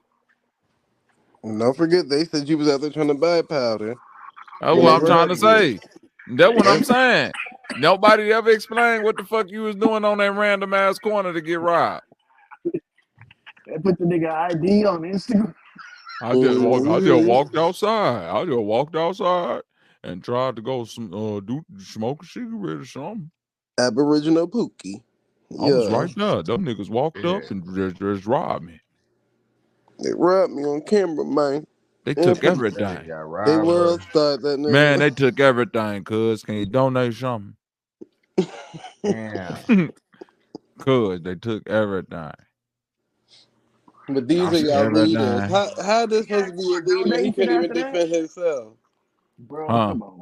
And don't forget, they said you was out there trying to buy powder. That's You what I'm never trying had to to get. say. That's what I'm saying. Nobody ever explained what the fuck you was doing on that random ass corner to get robbed. They put the nigga ID on Instagram. I just walked outside. I just walked outside and tried to go smoke a cigarette or something. Aboriginal Pookie. I was Yeah. right there. Them niggas walked up and just robbed me. They robbed me on camera, man. They took everything. They world starred that nigga. Man, they took everything, cuz. Can you donate something? Damn. Cuz they took everything. But these are y'all leaders. Everything. How this supposed to be a leader and he couldn't even defend himself? Bro, Huh? come on.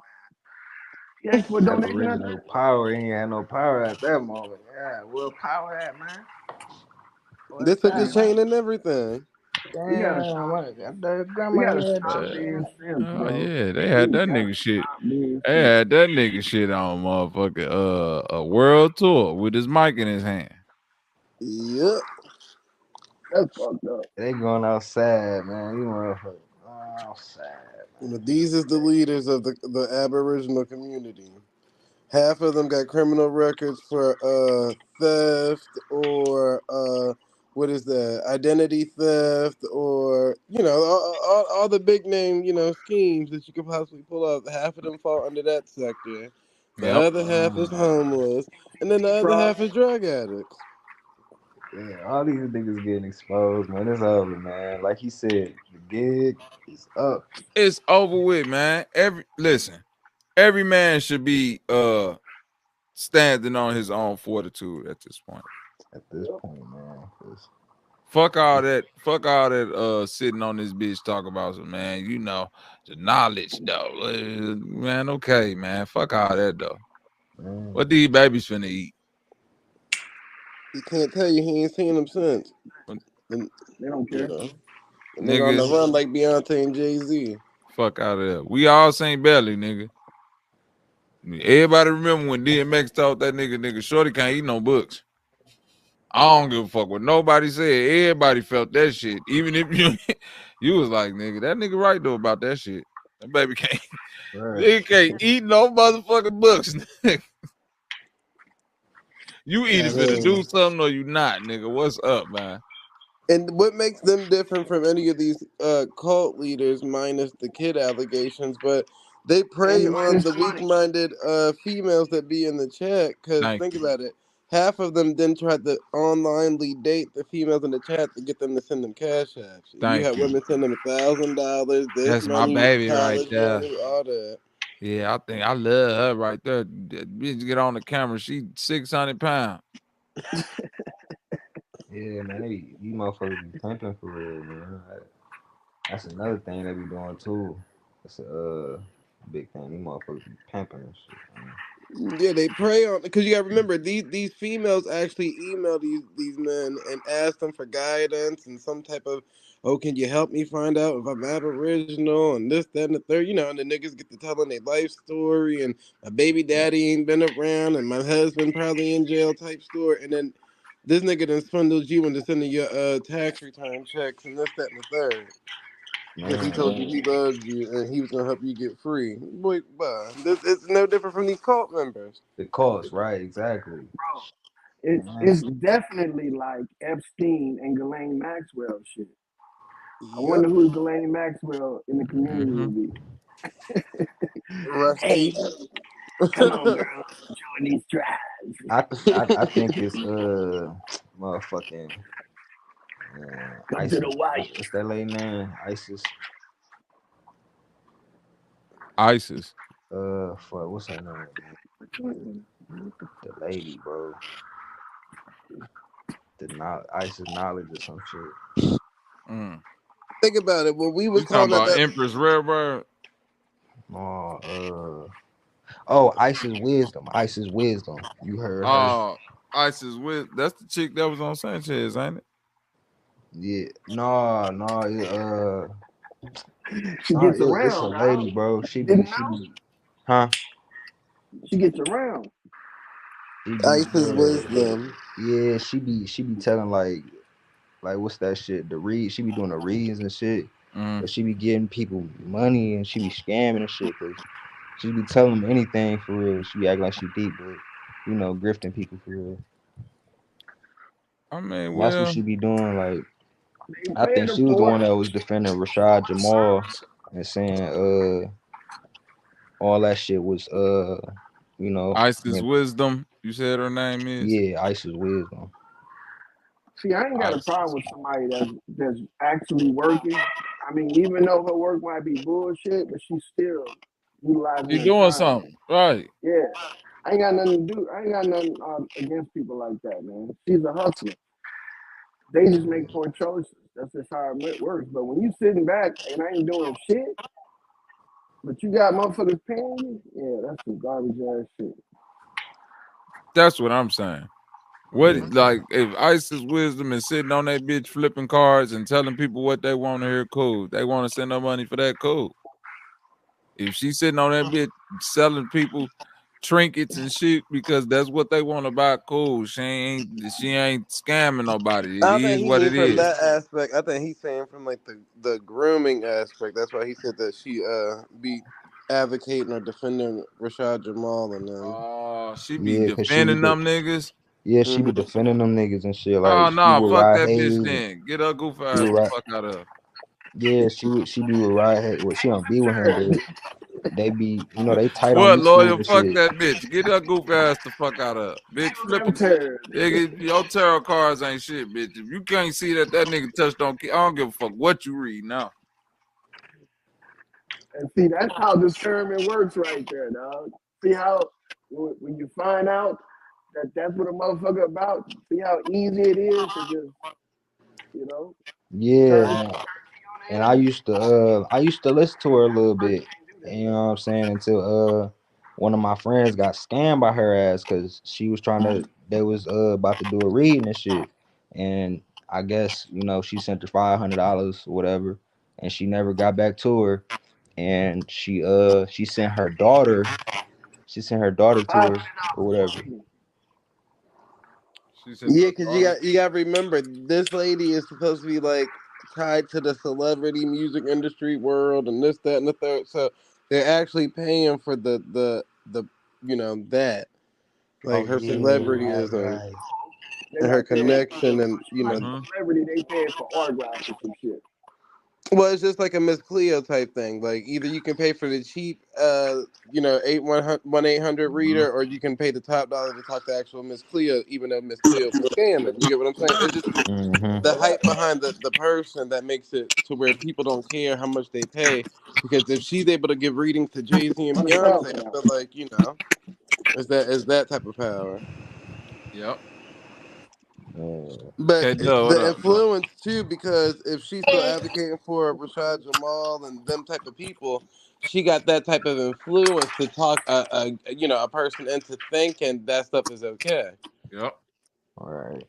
He asked for a donation after Aboriginal that? power. He ain't had no power at that moment. Yeah, where power at, man? They What's took his that, man? chain and everything. We gotta Damn, stop. what? The We grandma gotta had stop that. being simps, Oh bro. yeah, they We had that gotta nigga shit. stop being They simps. had that nigga shit on motherfucking a world tour with his mic in his hand. Yep. That's fucked up. They going outside, man. You motherfucker. Outside. But these is the leaders of the Aboriginal community. Half of them got criminal records for theft or what is that? Identity theft or all the big name schemes that you could possibly pull up. Half of them fall under that sector. The Yep. other half is homeless, and then the other half is drug addicts. Yeah, all these niggas getting exposed, man. It's over, man. Like he said, the gig is up. It's over with, man. Every man should be standing on his own fortitude at this point. At this point, man. Fuck all that sitting on this bitch talk about some, man, the knowledge though. Man, okay, man. Fuck all that though. Man. What these babies finna eat? He can't tell you he ain't seen them since. They don't care. The nigga on the run like Beyonce and Jay-Z. Fuck out of there. We all seen Belly, nigga. Everybody remember when DMX told that nigga, Shorty can't eat no books. I don't give a fuck what nobody said. Everybody felt that shit. Even if you was like, nigga, that nigga right though about that shit. That baby can't, nigga can't eat no motherfucking books. You either finna do something or you not, nigga. What's up, man? And what makes them different from any of these cult leaders, minus the kid allegations, but they prey on the weak-minded females that be in the chat. Because think about it, half of them then tried to onlinely date the females in the chat to get them to send them cash apps. You have women send them $1,000, this That's my money, baby right college there. money, all that. Yeah, I think I love her right there. That bitch get on the camera. She 600 pounds. Yeah, man, these motherfuckers be pimping for real, man. That's another thing they be doing too. That's a big thing. These motherfuckers be pimping and shit, man. Yeah, they prey on because you gotta remember these females actually email these men and ask them for guidance and some type of can you help me find out if I'm Aboriginal and this, that, and the third, and the niggas get to telling their life story and my baby daddy ain't been around and my husband probably in jail type story, and then this nigga then swindles you into sending your tax return checks and this, that, and the third. Because he told you he loved you and he was gonna help you get free. Boy, it's no different from these cult members. The cost, right? Exactly. It's definitely like Epstein and Ghislaine Maxwell shit. I wonder who Ghislaine Maxwell in the community would be. Hey, come on, girl, join these tribes. I think it's motherfucking Come ISIS. to the wire. What's that lady name? ISIS. Fuck, what's her name? The lady, bro. ISIS knowledge or some shit. Think about it. When we was talking calling about that Empress Railroad. Oh, Ice's Wisdom. Ice's Wisdom. You heard her? Isis with that's the chick that was on Sanchez, ain't it? Yeah. No, She no, gets it's a around, lady, dog. bro. Didn't know? Huh? She gets around. She be, Ice's wisdom. yeah, she be telling like what's that shit? The read. She be doing the reads and shit, but she be giving people money and she be scamming and shit because she be telling them anything for real. She be acting like she deep, but grifting people for real. I mean, And that's what well, she be doing. Like, They I paying think her she was the for one it. that was defending Rashad Jamal and saying all that shit was Isis Wisdom. You said her name is? yeah, Ice's Wisdom. See, I ain't got a problem with somebody that's actually working. I mean, even though her work might be bullshit, but she's still utilizing She her doing time. something, right? Yeah, I ain't got nothing to do. I ain't got nothing against people like that, man. She's a hustler. They just make poor choices. That's just how it works. But when you sitting back and I ain't doing shit, but you got motherfuckers paying you, yeah, that's some garbage ass shit. That's what I'm saying. What like if Isis Wisdom is sitting on that bitch flipping cards and telling people what they want to hear, cool. They want to send her money for that, cool. If she's sitting on that bitch selling people trinkets and shit because that's what they want to buy, cool. She ain't scamming nobody. I It don't think is he what mean it from is. that aspect. I think he's saying from like the grooming aspect. That's why he said that she be advocating or defending Rashad Jamal and them. Oh, she be Yeah, cause she be defending them niggas. she be defending them niggas and shit. Oh Like she no, would fuck ride that bitch Hayes and then. Get her goof she ass would the ride. fuck out of her. Yeah, she be with ride Hayes. Well, she don't be with him, but they be they tight on What, YouTube lawyer? and Fuck shit. that bitch. Get her goof ass the fuck out of her. Bitch, flipping. Terror. Nigga, your tarot cards ain't shit, bitch. If you can't see that nigga touched on, I don't give a fuck what you read now. And see, that's how discernment works right there, dog. See how when you find out that that's what a motherfucker about, see how easy it is to just, you know, Yeah, turn and I used to listen to her a little bit. You know what I'm saying? Until one of my friends got scammed by her ass because she was trying to. They was about to do a reading and shit, and I guess she sent her $500 or whatever, and she never got back to her, and she sent her daughter. She sent her daughter to her or whatever. She sent Yeah, her because daughter. you got to remember this lady is supposed to be like tied to the celebrity music industry world and this, that, and the third. So they're actually paying for the that like Oh her yeah, celebrityism right. They're and her not paying. connection and She like a celebrity. They paying for autographs or some shit. Well, it's just like a Miss Cleo type thing. Like either you can pay for the cheap, 800 reader, or you can pay the top dollar to talk to actual Miss Cleo, even though Miss Cleo was scamming. You get what I'm saying? It's just Mm-hmm. the hype behind the person that makes it to where people don't care how much they pay, because if she's able to give readings to Jay-Z and Beyonce, I feel like it's that type of power. Yep. But K-Dub, what the up, bro? influence too, because if she's still advocating for Rashad Jamal and them type of people, she got that type of influence to talk a person into thinking that stuff is okay. Yep. All right.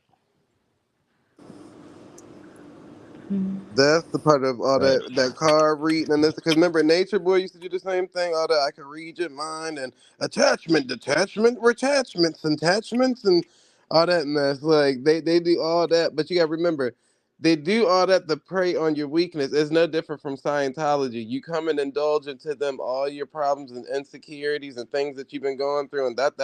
That's the part of all Facts. that card reading and this, because remember Nature Boy used to do the same thing. All that I can read your mind and attachment, detachment, retachments, attachments, and all that mess. Like they do all that, but you got to remember they do all that to prey on your weakness. It's no different from Scientology. You come and indulge into them all your problems and insecurities and things that you've been going through, and that.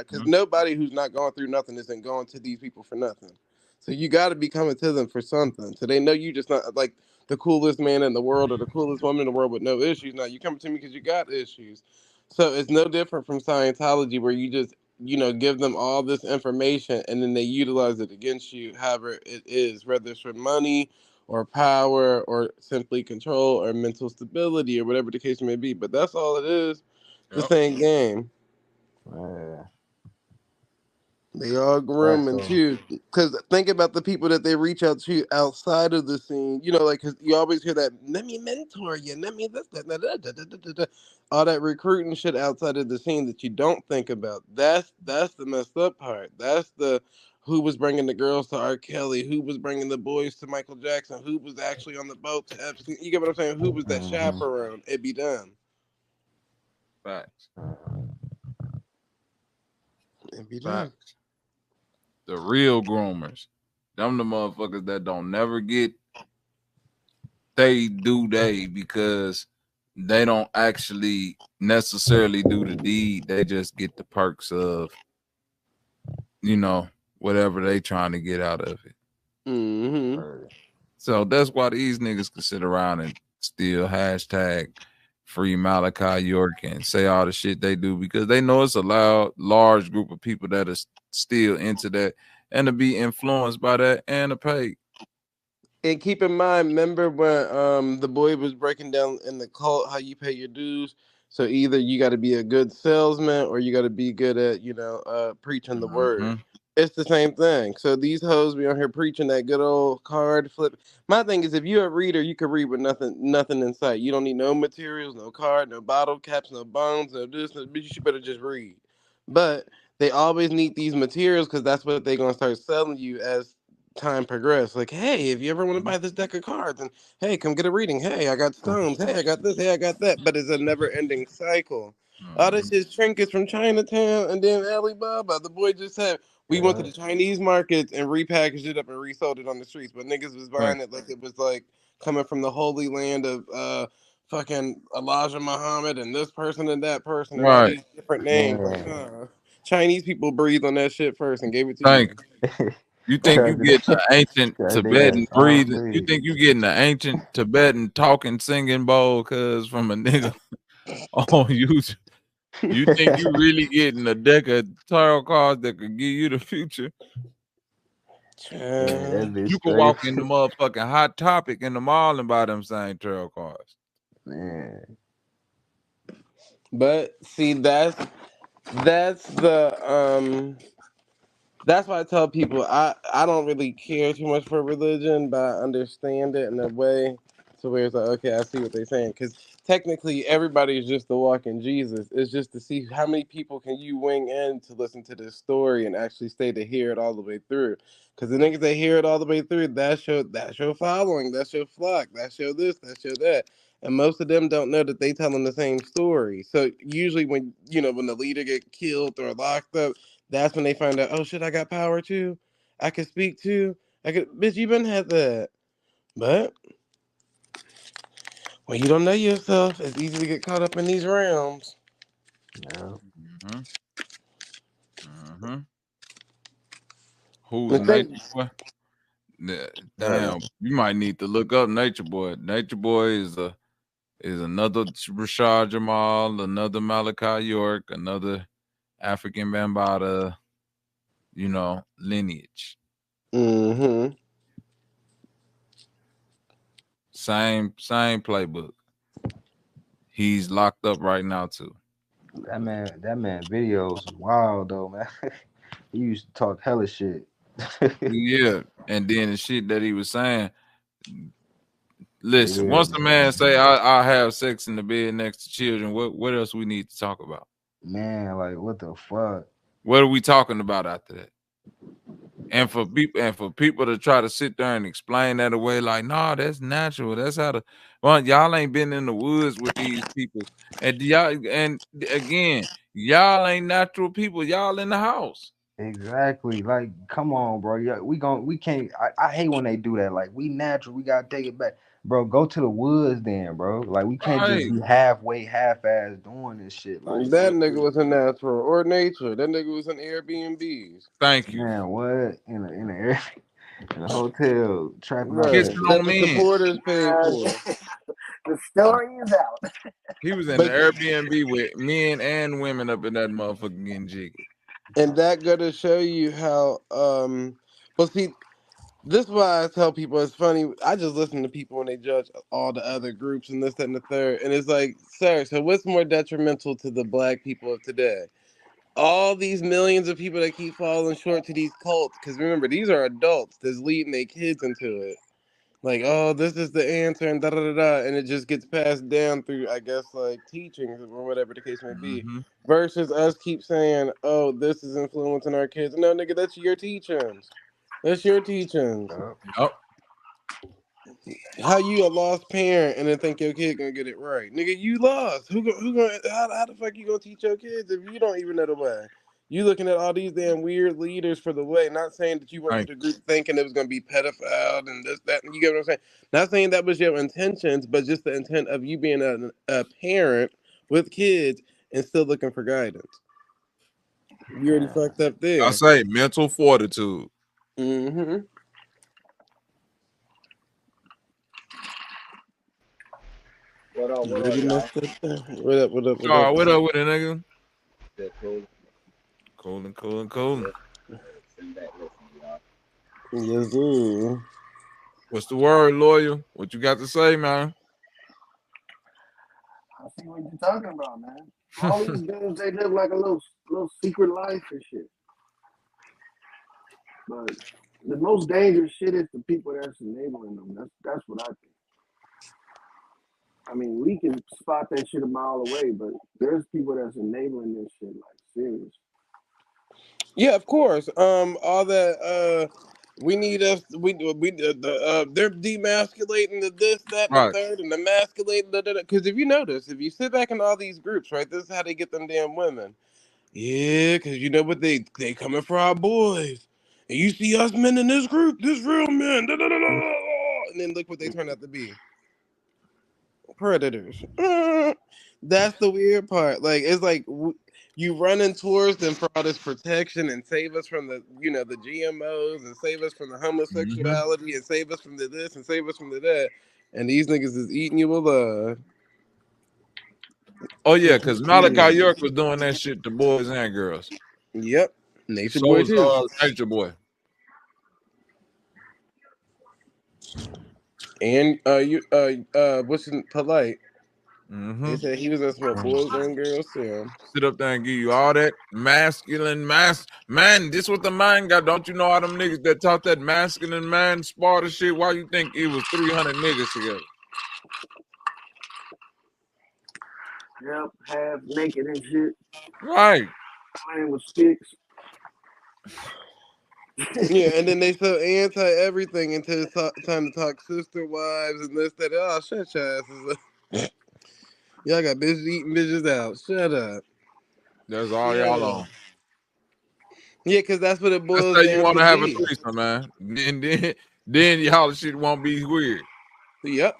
Because nobody who's not going through nothing isn't going to these people for nothing. So you got to be coming to them for something. So they know you just not like the coolest man in the world or the coolest woman in the world with no issues. Now you coming to me because you got issues. So it's no different from Scientology, where you just give them all this information and then they utilize it against you. However it is, whether it's for money or power or simply control or mental stability or whatever the case may be. But that's all it is. The Yep. same game. They are That's grooming so. too. Because think about the people that they reach out to outside of the scene. You know, like, because you always hear that, let me mentor you, let me this, that. All that recruiting shit outside of the scene that you don't think about. That's the messed up part. That's the who was bringing the girls to R. Kelly, who was bringing the boys to Michael Jackson, who was actually on the boat to Epstein. You get what I'm saying? Who was that Mm-hmm. chaperone? It be done. Facts. It be done. Facts. The real groomers. Them the motherfuckers that don't never get they because they don't actually necessarily do the deed. They just get the perks of, you know, whatever they trying to get out of it. Mm-hmm. So that's why these niggas can sit around and still hashtag free Malachi York and say all the shit they do because they know it's a large group of people that are still into that and to be influenced by that and to pay. And keep in mind, remember when the boy was breaking down in the cult how you pay your dues. So either you got to be a good salesman or you got to be good at preaching the word. Mm-hmm. It's the same thing. So these hoes be on here preaching that good old card flip. My thing is, if you're a reader, you can read with nothing in sight. You don't need no materials, no card, no bottle caps, no bones, no this. No, but you should better just read. But they always need these materials because that's what they're gonna start selling you as time progress. Like, hey, if you ever want to buy this deck of cards, and hey, come get a reading. Hey, I got stones. Hey, I got this. Hey, I got that. But it's a never-ending cycle. All this is trinkets from Chinatown, and then Alibaba. The boy just said we went to Yeah. the Chinese markets and repackaged it up and resold it on the streets. But niggas was Right. buying it like it was like coming from the holy land of fucking Elijah Muhammad and this person and that person and all Right. these different names. Like, Man. Chinese people breathed on that shit first and gave it to you. Thank you. You think you Cause get the ancient that nigga Tibetan Tom breathing? You Brady. think you getting the ancient Tibetan talking, singing bowl? Cause from a nigga on YouTube, you think you really getting a deck of tarot cards that could give you the future? Man, that bitch You can straight. walk in the motherfucking Hot Topic in the mall and buy them same tarot cards. Man. But see, that's the that's why I tell people I don't really care too much for religion, but I understand it in a way to where it's like, okay, I see what they're saying. Because technically, everybody is just the walking Jesus. It's just to see how many people can you wing in to listen to this story and actually stay to hear it all the way through. Because the niggas that hear it all the way through, that's your following, that's your flock, that's your this, that's your that. And most of them don't know that they telling the same story. So usually when when the leader get killed or locked up, that's when they find out, oh shit, I got power too. I can speak too. I could, bitch, you been had that. But when you don't know yourself, it's easy to get caught up in these realms. Yeah. Mm-hmm. Mm-hmm. Who's The Nature thing, Boy? Right. Damn, you might need to look up Nature Boy. Nature Boy is another Rashad Jamal, another Malachi York, another African Bambaataa, lineage. mm-hmm. Same playbook. He's locked up right now too. That man videos was wild though, man. He used to talk hella shit. Yeah, and then the shit that he was saying. Listen, Yeah, once a man man. say I have sex in the bed next to children, what else we need to talk about? Man, like what the fuck? What are we talking about after that? And for people to try to sit there and explain that away, like, nah, that's natural. That's how the y'all ain't been in the woods with these people. And again, y'all ain't natural people. Y'all in the house. Exactly. Like, come on, bro. Yeah, we can't. I hate when they do that. Like, we natural. We gotta take it back, bro. Go to the woods, then, bro. Like, we can't just Right. be halfway, half-ass doing this shit. Like, That nigga was in natural or nature. That nigga was in Airbnbs. Thank you. man, what in a hotel trapping out Right. this Kissing That bitch? on the men. supporters paid for. The story is out. He was in the But Airbnb with men and women up in that motherfucking getting jiggy. and that gotta show you how well see this is why I tell people it's funny. I just listen to people when they judge all the other groups and this, that, and the third. And it's like, sir, so what's more detrimental to the black people of today? all these millions of people that keep falling short to these cults, because remember, these are adults that's leading their kids into it. Like, oh, this is the answer, and da da da da, and it just gets passed down through, I guess, like teachings or whatever the case may be. Versus us keep saying, oh, this is influencing our kids. No, nigga, that's your teachings. That's your teachings. Yep. How you a lost parent and then think your kid gonna get it right, nigga? You lost. Who gonna? How the fuck you gonna teach your kids if you don't even know the way? You looking at all these damn weird leaders for the way. Not saying that you went to the group thinking it was gonna be pedophile and this that. You get what I'm saying? Not saying that was your intentions, but just the intent of you being a parent with kids and still looking for guidance. You already fucked up there. I say mental fortitude. Mm-hmm. What up, You already y'all? messed up there. What up? What up? What Oh, up? what up with it, nigga? That cool. Cool. Send that listen, y'all. Yes, sir. What's the word, lawyer? What you got to say, man? I see what you're talking about, man. All these dudes, they live like a little secret life and shit. But the most dangerous shit is the people that's enabling them. That's what I think. I mean, we can spot that shit a mile away, but there's people that's enabling this shit like serious. Yeah, of course. All that. We need us. They're demasculating the this, that, and the Right. third, and emasculating the. Because if you notice, if you sit back in all these groups, right, this is how they get them damn women. Yeah, because you know what they coming for our boys, and you see us men in this group, this real men, and then look what they turn out to be. Predators. That's the weird part. Like it's like you running towards them for all this protection and save us from the the GMOs and save us from the homosexuality and save us from the this and save us from the that, and these niggas is eating you alive. Oh yeah, because Malachi York was doing that shit to boys and girls. Yep, Nature So Boy was too. Nature Boy. And what's in Polite? They said he was in some boys and girls too. Sit up there and give you all that masculine man. This what the man got. Don't you know all them niggas that taught that masculine man Sparta shit? Why you think it was 300 niggas together? Yep, half naked and shit. Right. Playing with sticks. Yeah, and then they so anti everything until it's time to talk sister wives and this that. Oh, shut your asses up. Y'all got bitches eating bitches out. Shut up. That's all y'all on. Yeah, because that's what it Let's boils say you down want to to have a be. threesome, man. Then y'all shit won't be weird. Yep.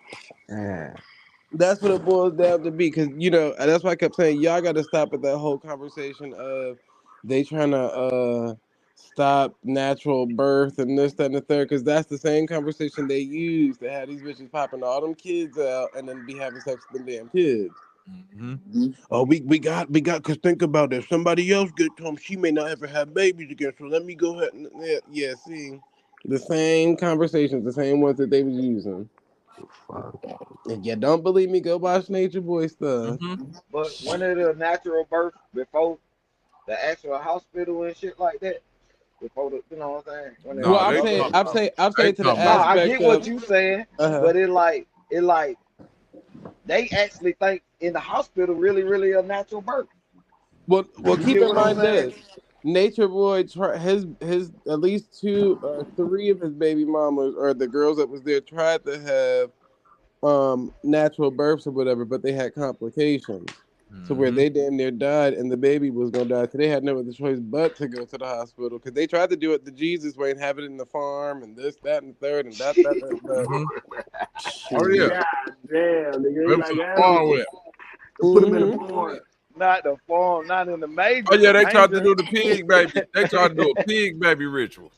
That's what it boils down to be. Because, that's why I kept saying, y'all got to stop at that whole conversation of they trying to stop natural birth and this, that, and the third. Because that's the same conversation they use to have these bitches popping all them kids out and then be having sex with them damn kids. Oh, we got because think about it. If somebody else gets home, she may not ever have babies again. So let me go ahead and yeah. See, the same conversations, the same ones that they was using. If you don't believe me, go watch Nature Boy stuff. But when it a natural birth before the actual hospital and shit like that, before the, you know what I'm saying? When Well, I'm saying to the No, I aspect get what of you saying, but it like they actually think in the hospital really a natural birth. Well, You keep get in what I'm mind saying? this: Nature Boy, his at least 2 or 3 of his baby mamas or the girls that was there tried to have natural births or whatever, but they had complications to where they damn near died, and the baby was gonna die. So they had no other choice but to go to the hospital because they tried to do it the Jesus way and have it in the farm and this, that, and the third, and that. But Oh yeah. God damn, nigga. Went to the farm with it. Put him in a farm. Not the farm, not in the major. Oh yeah, they tried to manger. do the pig baby. They tried to do a pig baby ritual.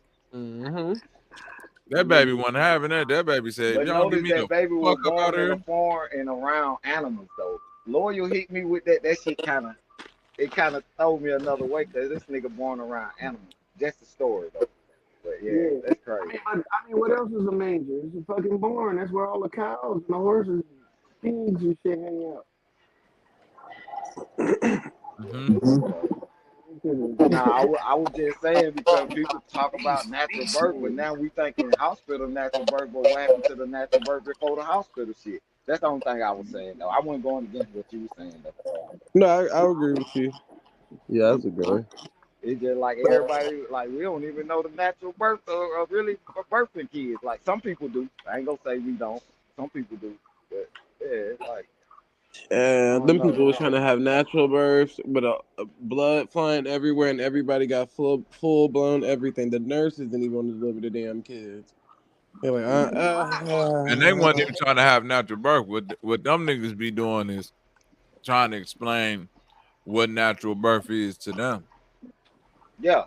That baby wasn't having that. That baby said, But "Y'all get notice me that the baby was fuck up out born of in here." a farm and around animals though. Loyal hit me with that. That shit kind of threw me another way because this nigga born around animals. Just the story though. But yeah, that's crazy. I mean, what else is a manger? It's a fucking barn. That's where all the cows and the horses, pigs and shit hang out. niggas. I was just saying because people talk about natural birth, but now we thinking hospital natural birth, but what happened to the natural birth before the hospital shit? That's the only thing I was saying though. I wasn't going against what you were saying though. No, I agree with you. Yeah, that's a good one. It's just like everybody, like we don't even know the natural birth of really birthing kids. Like some people do. I ain't gonna say we don't. Some people do. But yeah, it's like And them people was trying to have natural births with a blood flying everywhere, and everybody got full blown everything. The nurses didn't even want to deliver the damn kids. They're like, and they weren't even trying to have natural birth. What them niggas be doing is trying to explain what natural birth is to them. Yeah.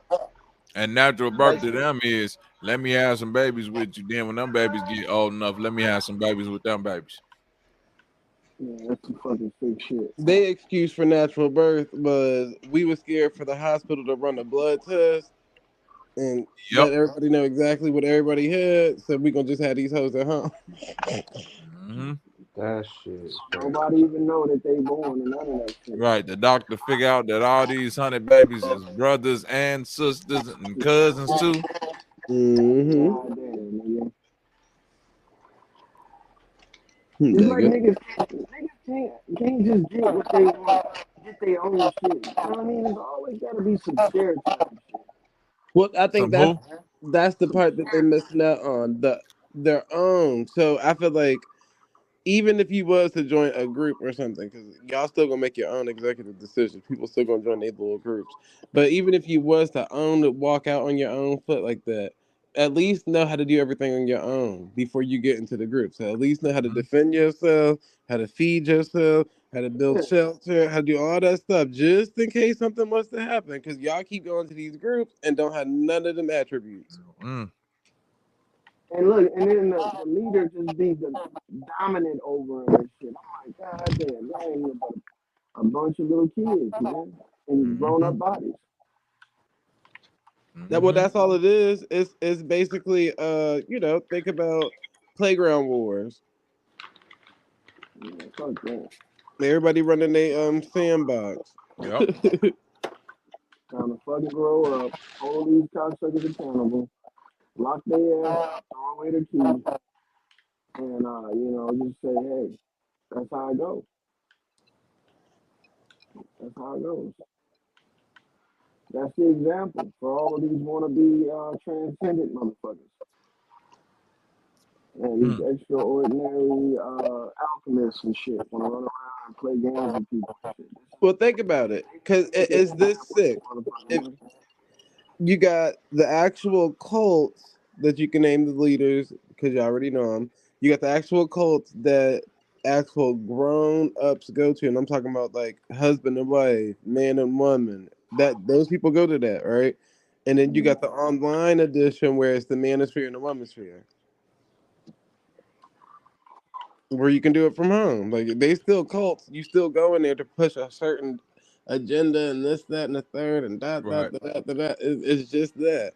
And natural birth to them is, let me have some babies with you. Then when them babies get old enough, let me have some babies with them babies. Yeah, that's some fucking sick shit. They excuse for natural birth was we were scared for the hospital to run a blood test and let everybody know exactly what everybody had, so we gonna just have these hoes at home. That shit. Nobody even know that they born and none of that shit. Right, the doctor figure out that all these 100 babies is brothers and sisters and cousins too. It's like niggas can't just get what they want, get their own shit. You know what I mean? There's always gotta be some shared type of shit. Well, I think that's the part that they're missing out on, their own. So I feel like even if you was to join a group or something, because y'all still gonna make your own executive decisions, people still gonna join their little groups. But even if you was to walk out on your own foot like that, at least know how to do everything on your own before you get into the group. So at least know how to defend yourself, how to feed yourself, how to build shelter, how to do all that stuff, just in case something was to happen. Because y'all keep going to these groups and don't have none of them attributes. And look, and then the leader just be the dominant over and shit. I'm like, God damn, that ain't about a bunch of little kids, man, in grown up bodies. Well, that's all it is. It's basically think about playground wars. Yeah, fuck that. Everybody running their sandbox. Yep. Time to fucking grow up, hold these cocksuckers accountable, lock their ass, throw away the key, and just say, hey, that's how it goes. That's how it goes. That's the example for all of these wannabe transcendent motherfuckers. And these extraordinary alchemists and shit want to run around and play games with people and shit. Well, think about it, because it's this sick. You got the actual cults that you can name the leaders because you already know them. You got the actual cults that actual grown ups go to, and I'm talking about like husband and wife, man and woman. That those people go to that, right? And then you got the online edition where it's the manosphere and the womansphere, where you can do it from home. Like they still cults. You still go in there to push a certain agenda and this, that, and the third, and that. It's just that.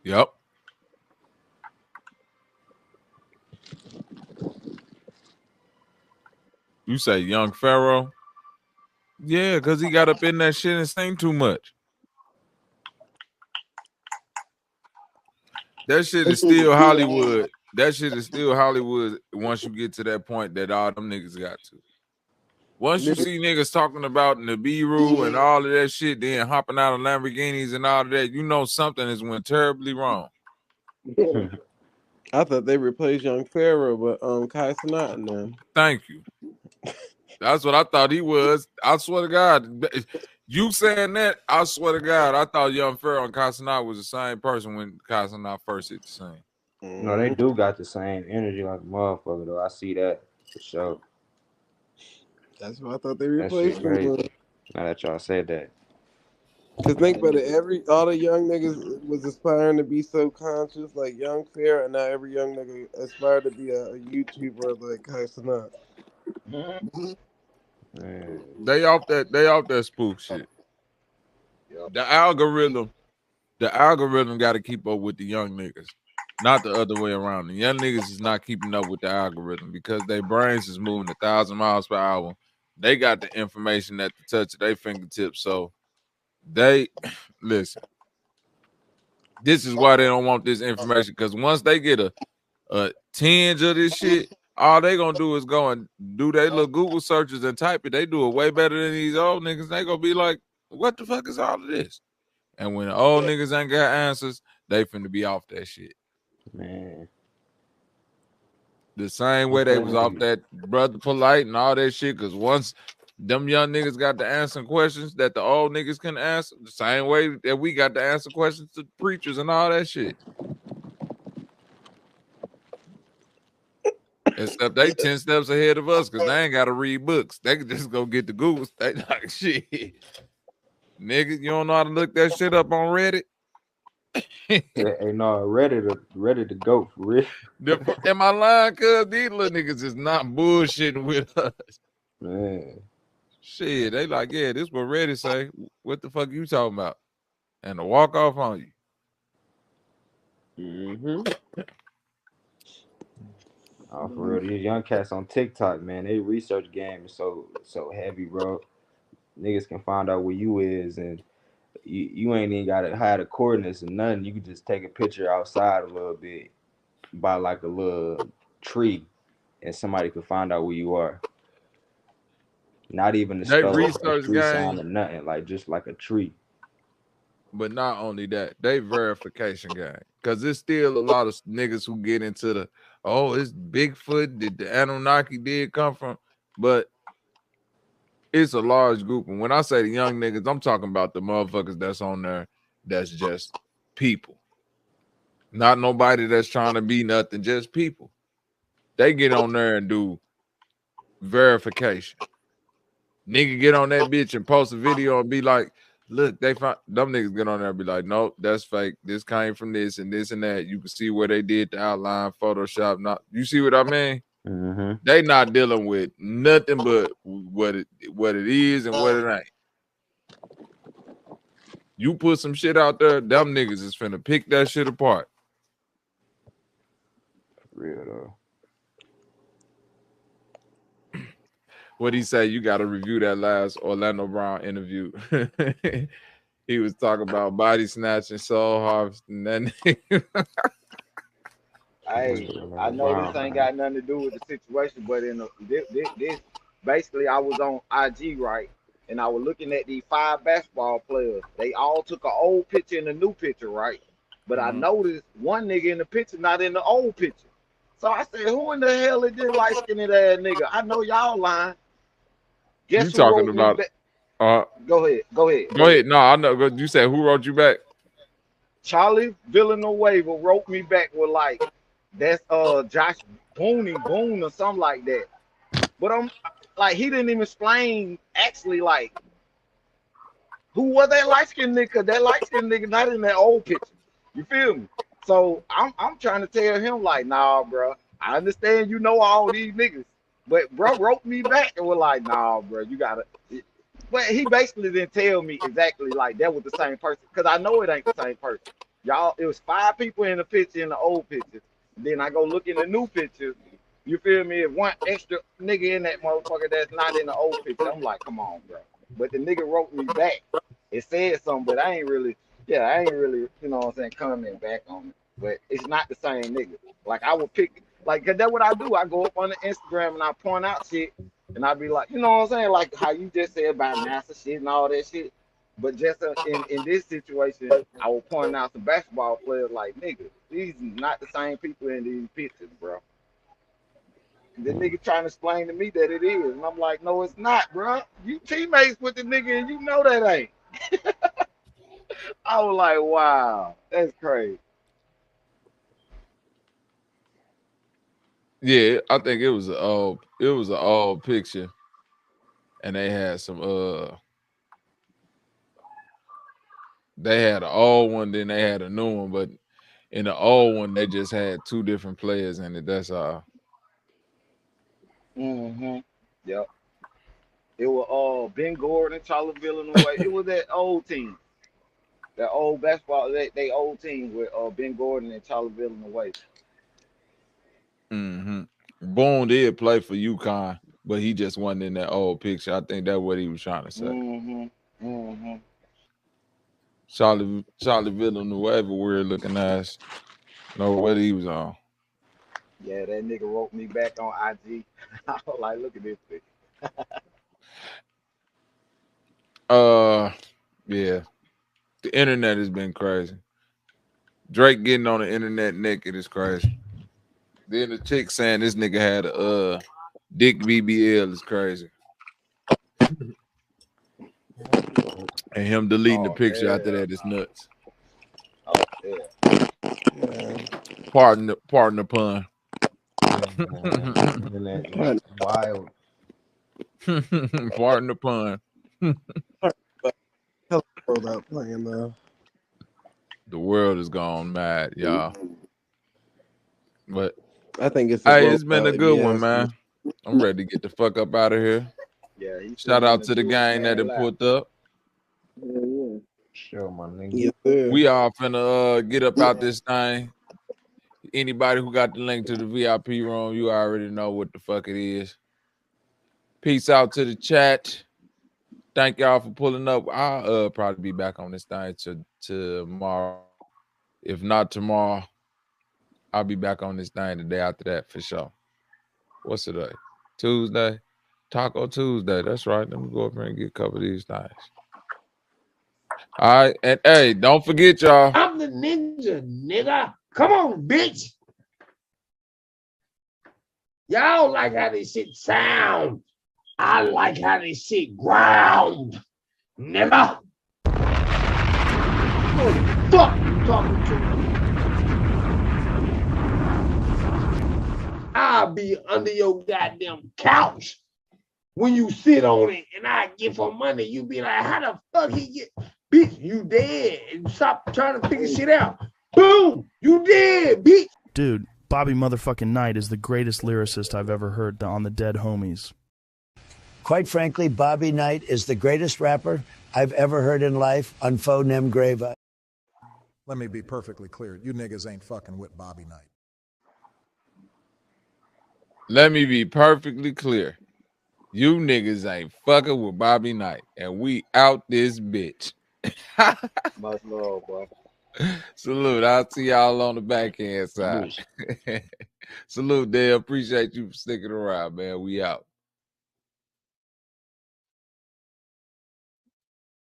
Yep. You say young Pharaoh? Yeah, because he got up in that shit and sang too much. That shit is still Hollywood. That shit is still Hollywood once you get to that point that all them niggas got to. Once you see niggas talking about Nibiru and all of that shit, then hopping out of Lamborghinis and all of that, you know something is went terribly wrong. I thought they replaced young Pharaoh with Kai Cenat and them. Thank you. That's what I thought he was. I swear to God. You saying that, I swear to God, I thought young Pharaoh and Kai Cenat was the same person when Kai Cenat first hit the scene. No, they do got the same energy like a motherfucker, though. I see that for sure. That's what I thought they replaced them with. Now that y'all said that. Cause think about it, all the young niggas was aspiring to be so conscious, like young Pharaoh, and now every young nigga aspired to be a YouTuber like Kai Cenat. They off that spoof shit. The algorithm got to keep up with the young niggas, not the other way around. The young niggas is not keeping up with the algorithm because their brains is moving 1,000 miles per hour. They got the information at the touch of their fingertips, so They listen. This is why they don't want this information, because once they get a tinge of this shit, all they gonna do is go and do their little Google searches and type it. They do it way better than these old niggas. They gonna be like, what the fuck is all of this? And when the old niggas ain't got answers, they finna be off that shit. Man. The same way they was off that Brother Polite and all that shit, because once them young niggas got to answer questions that the old niggas couldn't answer, the same way that we got to answer questions to preachers and all that shit. Except they 10 steps ahead of us because they ain't got to read books. They can just go get the Google. They like, shit. Niggas, you don't know how to look that shit up on Reddit? Hey, no, Reddit to go for real. Am I lying? Cuz these little niggas is not bullshitting with us. Man. Shit, they like, yeah, this what Reddit say. What the fuck you talking about? And to walk off on you. Oh, for real, these young cats on TikTok, man, they research game is so heavy, bro. Niggas can find out where you is, and you ain't even gotta hide the coordinates or nothing. You can just take a picture outside a little bit by like a little tree, and somebody could find out where you are. Not even the spell of a tree sign or nothing, like just like a tree. But not only that, they verification game. Because there's still a lot of niggas who get into the, oh, it's Bigfoot, did the Anunnaki did come from? But it's a large group. And when I say the young niggas, I'm talking about the motherfuckers that's on there that's just people. Not nobody that's trying to be nothing, just people. They get on there and do verification. Nigga get on that bitch and post a video and be like, look, they found them niggas get on there and be like, nope, that's fake. This came from this and this and that. You can see where they did the outline, Photoshop. Not you see what I mean? Mm-hmm. They not dealing with nothing but what it is and what it ain't. You put some shit out there, them niggas is finna pick that shit apart. For real though. What he say? You got to review that last Orlando Brown interview. He was talking about body snatching, soul harvesting. That Hey, I know this ain't got nothing to do with the situation, but in this basically, I was on IG, right, and I was looking at these 5 basketball players. They all took an old picture and a new picture, right? But I noticed one nigga in the picture not in the old picture. So I said, who in the hell is this light skinned ass nigga? I know y'all lying. Guess you who talking wrote about? me back? Go ahead. Go ahead. No, I know. You said who wrote you back? Charlie Villanueva wrote me back with like, that's Josh Boone or something like that. But I'm like, he didn't even explain actually like who was that light skinned nigga. That light skinned nigga not in that old picture. You feel me? So I'm trying to tell him like, nah, bro. I understand you know all these niggas, but bro wrote me back and was like, nah, bro, you gotta. But he basically didn't tell me exactly like that was the same person, because I know it ain't the same person. Y'all, it was 5 people in the picture in the old picture. Then I go look in the new picture. You feel me? If one extra nigga in that motherfucker that's not in the old picture, I'm like, come on, bro. But the nigga wrote me back. It said something, but I ain't really, you know what I'm saying, comment back on it. But it's not the same nigga. Like I would pick, like, cause that's what I do. I go up on the Instagram and I point out shit, and I be like, you know what I'm saying, like how you just said about NASA shit and all that shit. But just in this situation, I will point out some basketball players like, nigga, these not the same people in these pictures, bro. The nigga trying to explain to me that it is. And I'm like, no, it's not, bro. You teammates with the nigga and you know that ain't. I was like, wow, that's crazy. Yeah, I think it was an old picture. And they had some they had an old one, then they had a new one, but in the old one they just had 2 different players in it. That's all. Yep. It was Ben Gordon, Charlie Villanueva. It was that old team. That old basketball, they old team with Ben Gordon and Charlie Villanueva. Boone did play for UConn, but he just wasn't in that old picture. I think that's what he was trying to say. Charlie Villanueva, weird looking ass. Know what he was on. Yeah, that nigga wrote me back on IG. I was like, look at this thing. Yeah. The internet has been crazy. Drake getting on the internet naked is crazy. Then the chick saying this nigga had a dick BBL is crazy. And him deleting the picture after that is nuts. Oh, yeah. Pardon the pun. Wild. Pardon the pun. The world has gone mad, y'all. But I think it's it's been a good one, man. I'm ready to get the fuck up out of here. Yeah, Shout out to the gang that have put up. Sure, my nigga. Yes, sir. We all finna get up out this thing. Anybody who got the link to the VIP room, you already know what the fuck it is. Peace out to the chat. Thank y'all for pulling up. I'll probably be back on this thing tomorrow. If not tomorrow, I'll be back on this thing the day after that for sure. What's today? Tuesday? Taco Tuesday. That's right. Let me go up here and get a couple of these things. All right. And hey, don't forget, y'all. I'm the ninja, nigga. Come on, bitch. Y'all like how this shit sound. I like how this shit ground. Nigga. Oh, fuck you talking to? I'll be under your goddamn couch when you sit on it and I give her money. You be like, how the fuck he get? Bitch, you dead. And stop trying to figure shit out. Boom, you dead, bitch. Dude, Bobby motherfucking Knight is the greatest lyricist I've ever heard on the Dead Homies. Quite frankly, Bobby Knight is the greatest rapper I've ever heard in life on Faux Nem Grave. Let me be perfectly clear. You niggas ain't fucking with Bobby Knight. Let me be perfectly clear. You niggas ain't fucking with Bobby Knight. And we out this bitch. Much love, boy. Salute. I'll see y'all on the backhand side. Salute, Dale. Appreciate you for sticking around, man. We out.